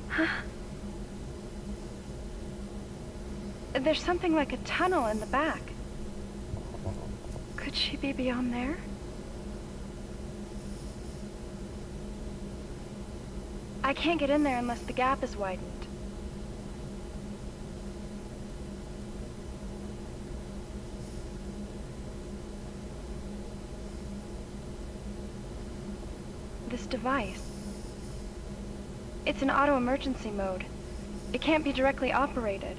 Huh? There's something like a tunnel in the back. Could she be beyond there? I can't get in there unless the gap is widened. This device. It's in auto emergency mode. It can't be directly operated.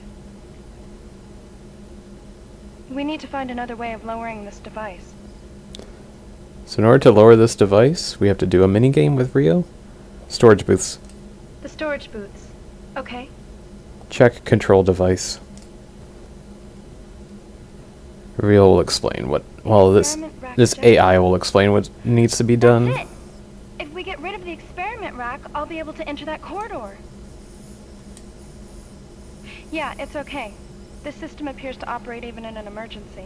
We need to find another way of lowering this device. So in order to lower this device, we have to do a mini game with Rio. Storage booths. The storage booths. Okay. Check control device. Rio will explain what. Well, this AI will explain what needs to be done. That's it. If we get rid of the experiment rack, I'll be able to enter that corridor. Yeah, it's okay. This system appears to operate even in an emergency.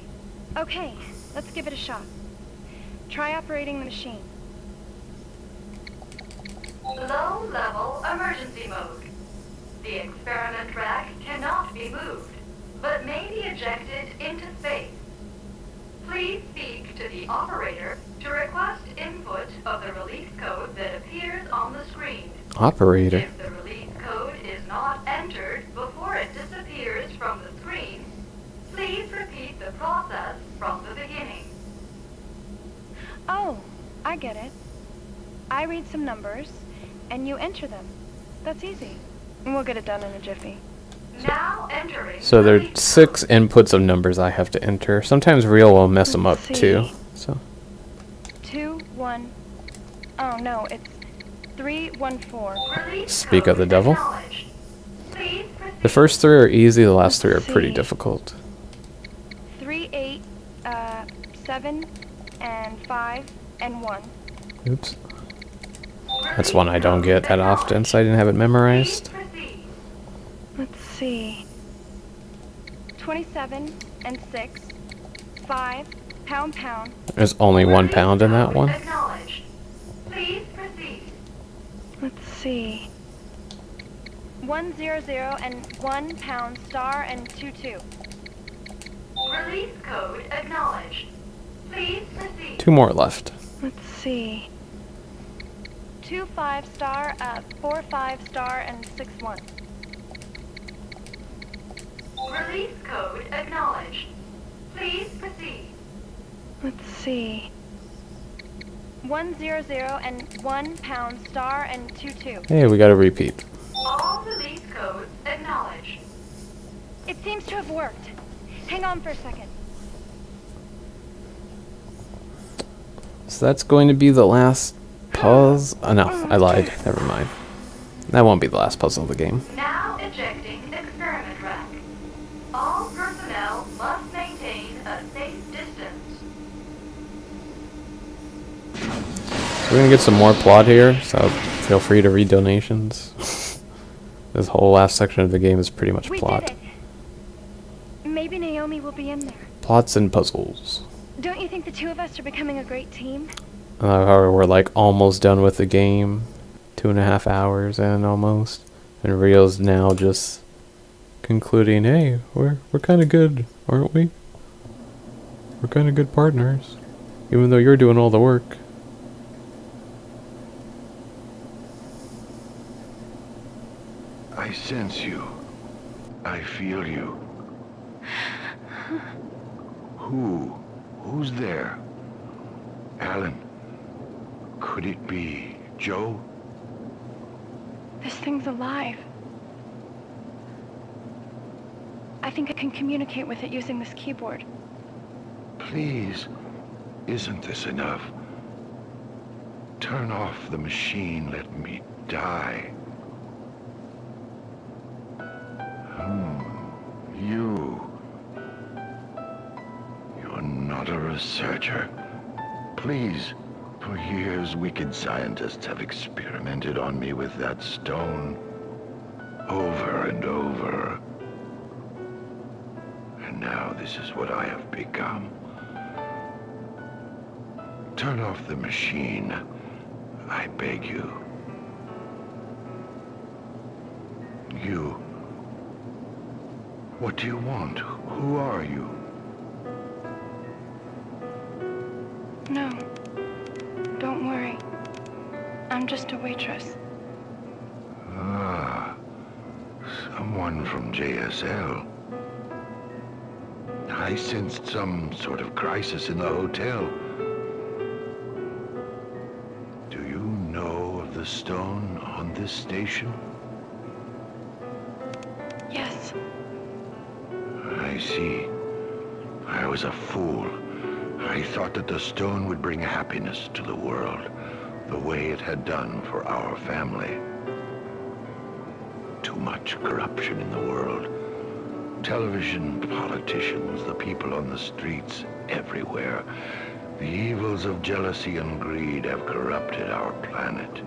Okay, let's give it a shot. Try operating the machine. Low-level emergency mode. The experiment rack cannot be moved, but may be ejected into space. Please speak to the operator to request input of the release code that appears on the screen. Operator. If the release code is not entered before it disappears from the screen, please repeat the process from the beginning. Oh, I get it. I read some numbers, and you enter them. That's easy. And we'll get it done in a jiffy. Now entering. So there are 6 inputs of numbers I have to enter. Sometimes Real will mess them up too. So 2, 1. Oh no, it's 3, 1, 4. Speak of the devil. The first 3 are easy. The last 3 are pretty difficult. 3, 8, 7, and 5, and 1. Oops. That's one I don't get that often, so I didn't have it memorized. Let's see. 27 and 6, 5, pound, pound. There's only 1 pound in that one. Please proceed. Let's see. 100 and 1 pound star and 22. Release code acknowledged. Please proceed. 2 more left. Let's see. 2 5 star, 4 5 star and 6 1. Release code acknowledged. Please proceed. Let's see. 100 and 1 pound star and 22. Hey, we gotta repeat. All release codes acknowledged. It seems to have worked. Hang on for a second. So that's going to be the last puzzle. Oh, no, I lied. Never mind. That won't be the last puzzle of the game. Now ejecting experiment rack. All personnel must maintain a safe distance. So we're gonna get some more plot here, so feel free to read donations. This whole last section of the game is pretty much plot. We did it. Maybe Naomi will be in there. Plots and puzzles. Don't you think the two of us are becoming a great team? We're like almost done with the game. 2.5 hours in almost. And Rio's now just concluding, hey, we're kind of good, aren't we? We're kind of good partners. Even though you're doing all the work. I sense you. I feel you. Who's there? Alan? Could it be Joe? This thing's alive. I think I can communicate with it using this keyboard. Please, isn't this enough? Turn off the machine, let me die. You're not a researcher. Please, for years wicked scientists have experimented on me with that stone. Over and over. And now this is what I have become. Turn off the machine, I beg you. You. What do you want? Who are you? No. Don't worry. I'm just a waitress. Ah. Someone from JSL. I sensed some sort of crisis in the hotel. Do you know of the stone on this station? Yes. I see. I was a fool. I thought that the stone would bring happiness to the world, the way it had done for our family. Too much corruption in the world. Television, politicians, the people on the streets, everywhere. The evils of jealousy and greed have corrupted our planet.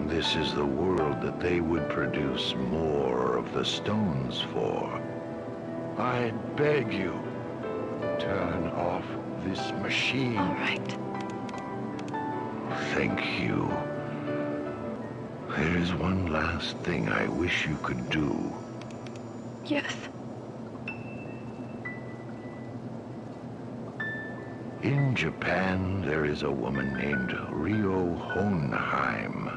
This is the world that they would produce more of the stones for. I beg you, turn off this machine. All right. Thank you. There is one last thing I wish you could do. Yes. In Japan, there is a woman named Rio Hohenheim.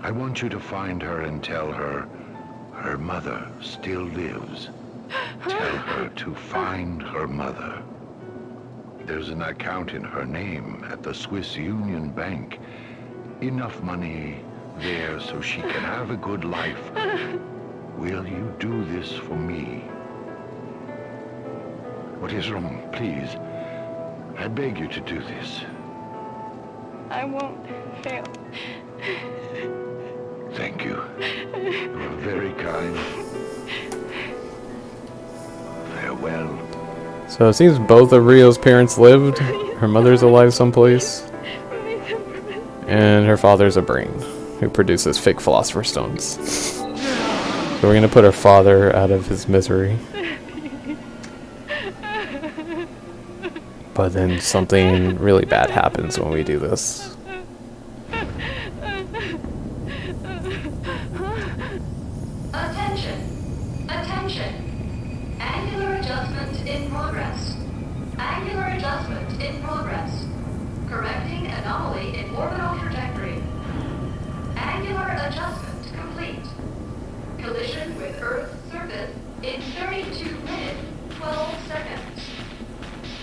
I want you to find her and tell her her mother still lives. Tell her to find her mother. There's an account in her name at the Swiss Union Bank. Enough money there so she can have a good life. Will you do this for me? What is wrong? Please. I beg you to do this. I won't fail. Thank you. You are very kind. Farewell. So it seems both of Rio's parents lived. Her mother's alive someplace. And her father's a brain who produces fake philosopher's stones. So we're gonna put her father out of his misery. But then something really bad happens when we do this. Attention! Attention! Angular adjustment in progress. Angular adjustment in progress. Correcting anomaly in orbital trajectory. Angular adjustment complete. Collision with Earth's surface in 32 minutes, 12 seconds.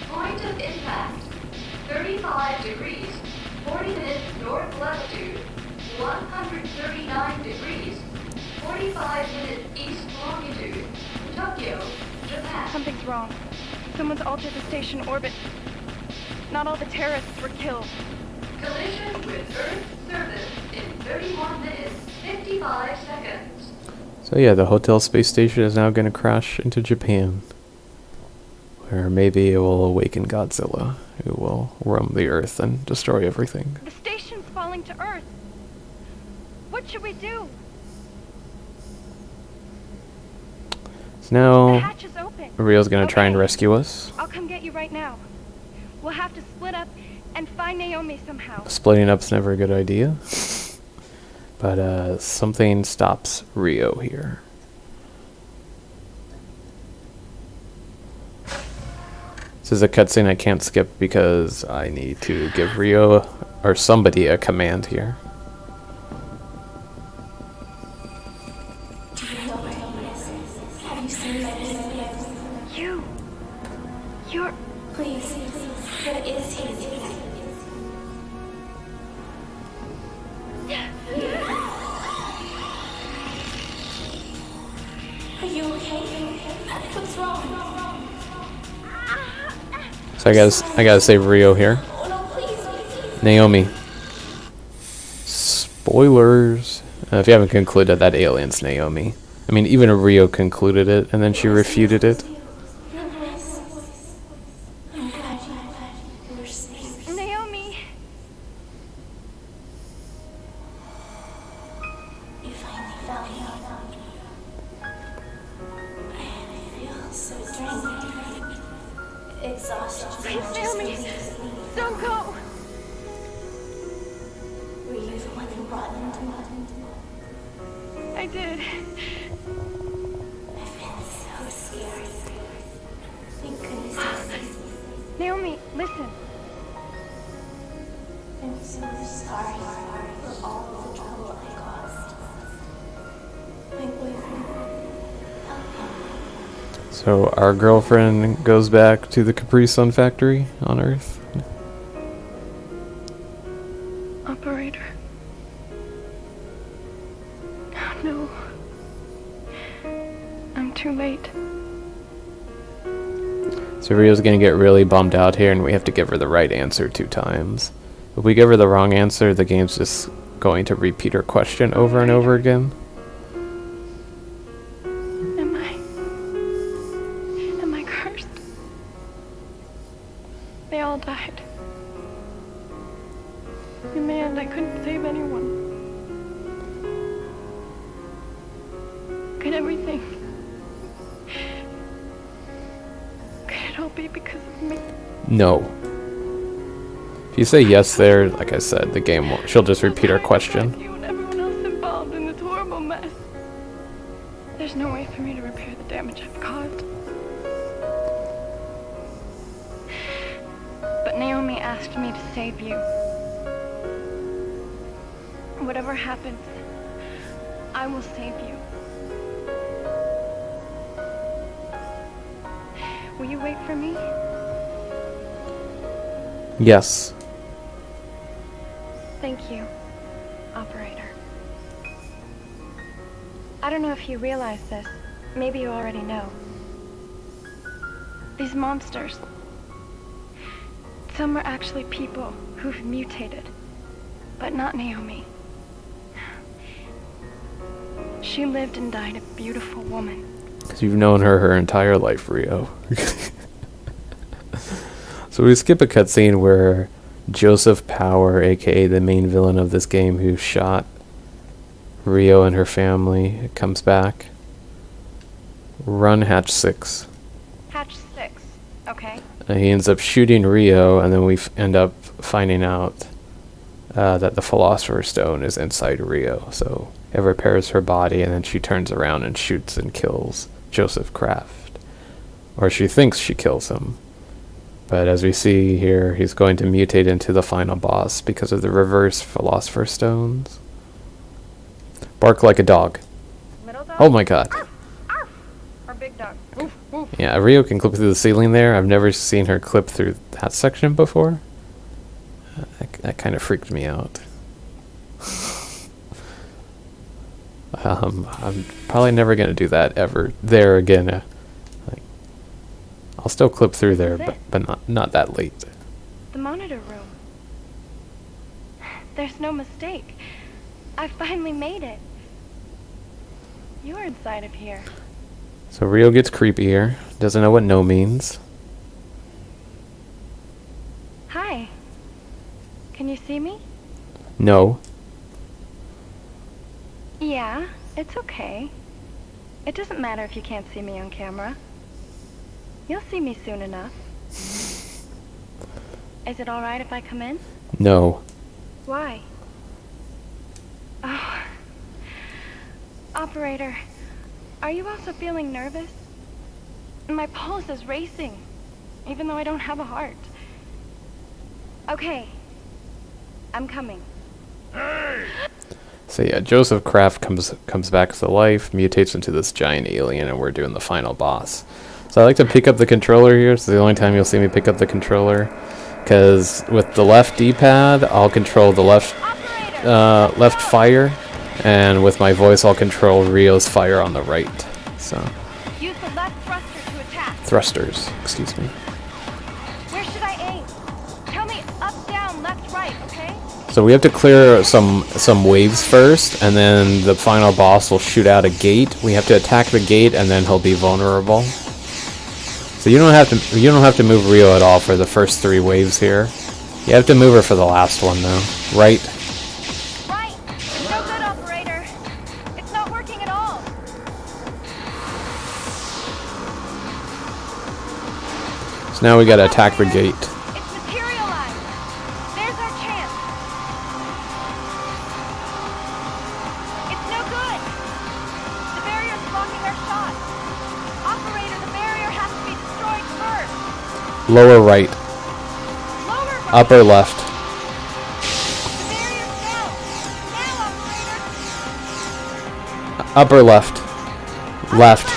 Point of impact, 35 degrees, 40 minutes north latitude, 139 degrees, 45 minutes east longitude, Tokyo, Japan. Something's wrong. Someone's altered the station orbit. Not all the terrorists were killed. Collision with Earth's surface in 31 minutes, 55 seconds. So yeah, the hotel space station is now going to crash into Japan. Where maybe it will awaken Godzilla, who will roam the Earth and destroy everything. The station's falling to Earth. What should we do? So The now hatch is open. Rio's going to try and rescue us. I'll come get you right now. We'll have to split up and find Naomi somehow. Splitting up's never a good idea. But something stops Rio here. This is a cutscene I can't skip because I need to give Rio or somebody a command here. Do you know where he is? Have you seen my baby? You're... Please, where is he? Are you okay? What's wrong? So I gotta save Rio here. Oh no, please. Naomi. Spoilers. If you haven't concluded that alien's Naomi. I mean, even Rio concluded it, and then she refuted it. Naomi! You finally found me. I feel so drained. Exhausted. Please, Naomi! Don't go! Were you the one who brought him to me? I did. I've been so scared. Thank goodness. Naomi, listen. I'm so sorry for all the trouble I caused. My boyfriend. Help him. So our girlfriend goes back to the Capri Sun factory on Earth. Operator. Oh, no. I'm too late. So Rio's gonna get really bummed out here, and we have to give her the right answer 2 times. If we give her the wrong answer, the game's just going to repeat her question over and over again. Am I cursed? They all died. In the end, I couldn't save anyone. Could everything... Could it all be because of me? No. If you say yes there, like I said, the game won't. She'll just repeat her question. You and everyone else involved in this horrible mess. There's no way for me to repair the damage I've caused. But Naomi asked me to save you. Whatever happens, I will save you. Will you wait for me? Yes. Thank you, operator. I don't know if you realize this. Maybe you already know. These monsters. Some are actually people who've mutated. But not Naomi. She lived and died a beautiful woman. Because you've known her entire life, Rio. So we skip a cutscene where Joseph Power, aka the main villain of this game who shot Rio and her family, comes back. Run hatch 6. Hatch 6, okay. And he ends up shooting Rio, and then we end up finding out that the Philosopher's Stone is inside Rio. So it repairs her body, and then she turns around and shoots and kills Joseph Kraft. Or she thinks she kills him. But as we see here, he's going to mutate into the final boss because of the reverse Philosopher's Stones. Bark like a dog. Little dog? Oh my god. Arf, arf. Or big dog. Oof, oof. Yeah, Rio can clip through the ceiling there. I've never seen her clip through that section before. That kind of freaked me out. I'm probably never going to do that ever there again. I'll still clip through there, but not that late. The monitor room. There's no mistake. I finally made it. You're inside of here. So Rio gets creepy here. Doesn't know what no means. Hi. Can you see me? No. Yeah, it's okay. It doesn't matter if you can't see me on camera. You'll see me soon enough. Is it alright if I come in? No. Why? Oh. Operator, are you also feeling nervous? My pulse is racing, even though I don't have a heart. Okay. I'm coming. So yeah, Joseph Kraft comes back to life, mutates into this giant alien, and we're doing the final boss. So I like to pick up the controller here. It's the only time you'll see me pick up the controller, because with the left D-pad, I'll control the left fire, and with my voice, I'll control Rio's fire on the right. So Use the left thruster to attack. thrusters, excuse me. Where should I aim? Tell me up, down, left, right, okay? So we have to clear some waves first, and then the final boss will shoot out a gate. We have to attack the gate, and then he'll be vulnerable. So you don't have to move Rio at all for the first 3 waves here. You have to move her for the last one though. Right. Right. No good, operator. It's not working at all. So now we gotta attack the gate. It's materialized. There's our chance. It's no good. The barrier's blocking our shot. Operator, the barrier has to be destroyed first. Lower right. Lower right. Upper left. The barrier's down. Now, operator. Upper left. Left.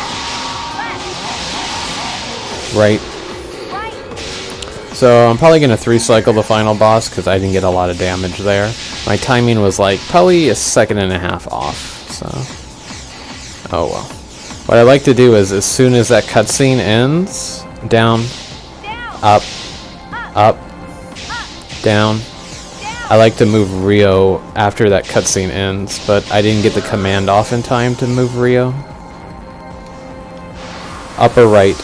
Right. Right. So I'm probably gonna 3-cycle the final boss because I didn't get a lot of damage there. My timing was like probably a 1.5 seconds off. So, oh well. What I like to do is as soon as that cutscene ends, down, up, up, down. I like to move Rio after that cutscene ends, but I didn't get the command off in time to move Rio. Upper right.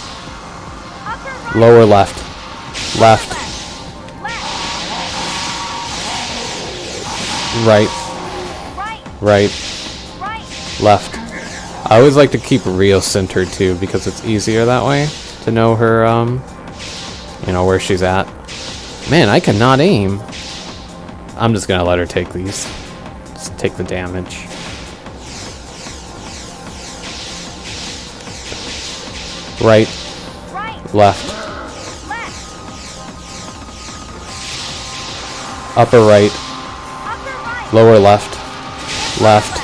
Lower left. Left. Right. Right. Left. I always like to keep Rio centered too, because it's easier that way to know her, you know, where she's at. Man, I cannot aim. I'm just gonna let her take these. Just take the damage. Right. Left. Upper right. Lower left. Left.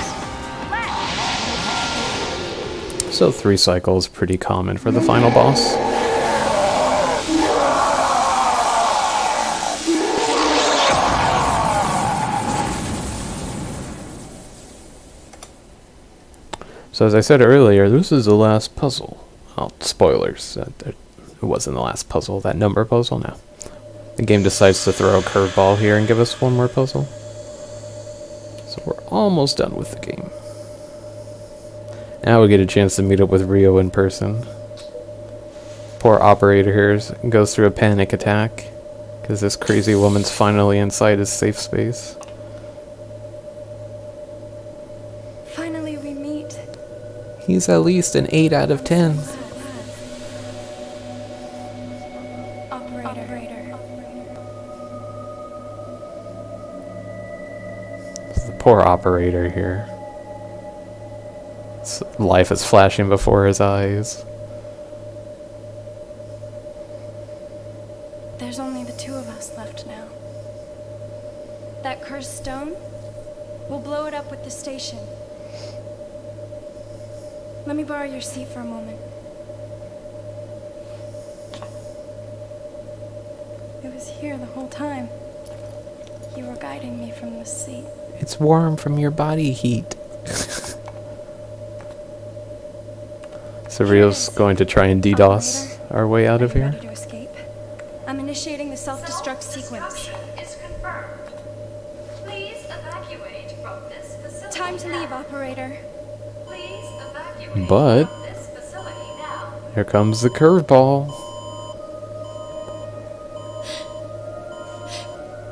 So 3 cycles, pretty common for the final boss. So as I said earlier, this is the last puzzle. Well, spoilers. It wasn't the last puzzle. That number puzzle, no. The game decides to throw a curveball here and give us one more puzzle. So we're almost done with the game. Now we get a chance to meet up with Rio in person. Poor operator here goes through a panic attack because this crazy woman's finally inside his safe space. Finally we meet. He's at least an 8 out of 10. Poor operator here. Life is flashing before his eyes. There's only the 2 of us left now. That cursed stone, we'll blow it up with the station. Let me borrow your seat for a moment. It was here the whole time. You were guiding me from the seat. It's warm from your body heat. So Rio's going to try and DDoS our way out of here. Ready to escape? I'm initiating the self-destruct sequence. Is confirmed. Please evacuate from this facility. Time to leave, operator. Please evacuate But from this facility now. here comes the curveball.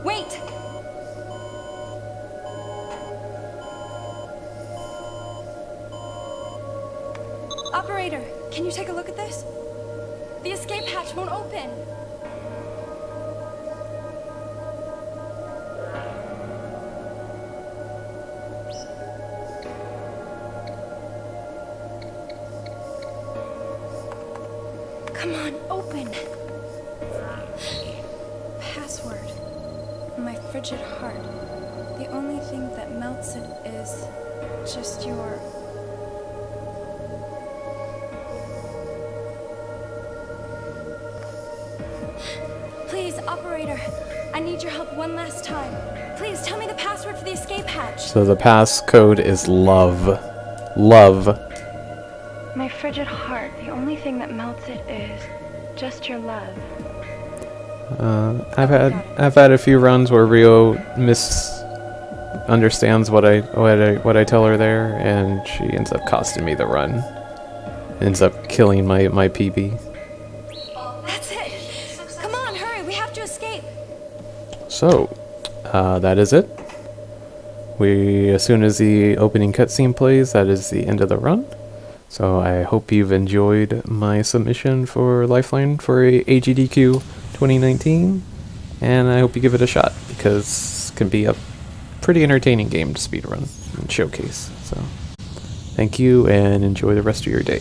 Wait! Operator, can you take a look at this? The escape hatch won't open. Come on, open. Password. My frigid heart. The only thing that melts it is just your... Please, operator, I need your help one last time. Please tell me the password for the escape hatch. So the passcode is love. Love. My frigid heart, the only thing that melts it is just your love. I've had a few runs where Rio misunderstands what I tell her there, and she ends up costing me the run. Ends up killing my PB. That's it. Come on, hurry. We have to escape. So, that is it. As soon as the opening cutscene plays, that is the end of the run. So I hope you've enjoyed my submission for Lifeline for AGDQ 2019, and I hope you give it a shot, because it can be a pretty entertaining game to speedrun and showcase. So, thank you, and enjoy the rest of your day.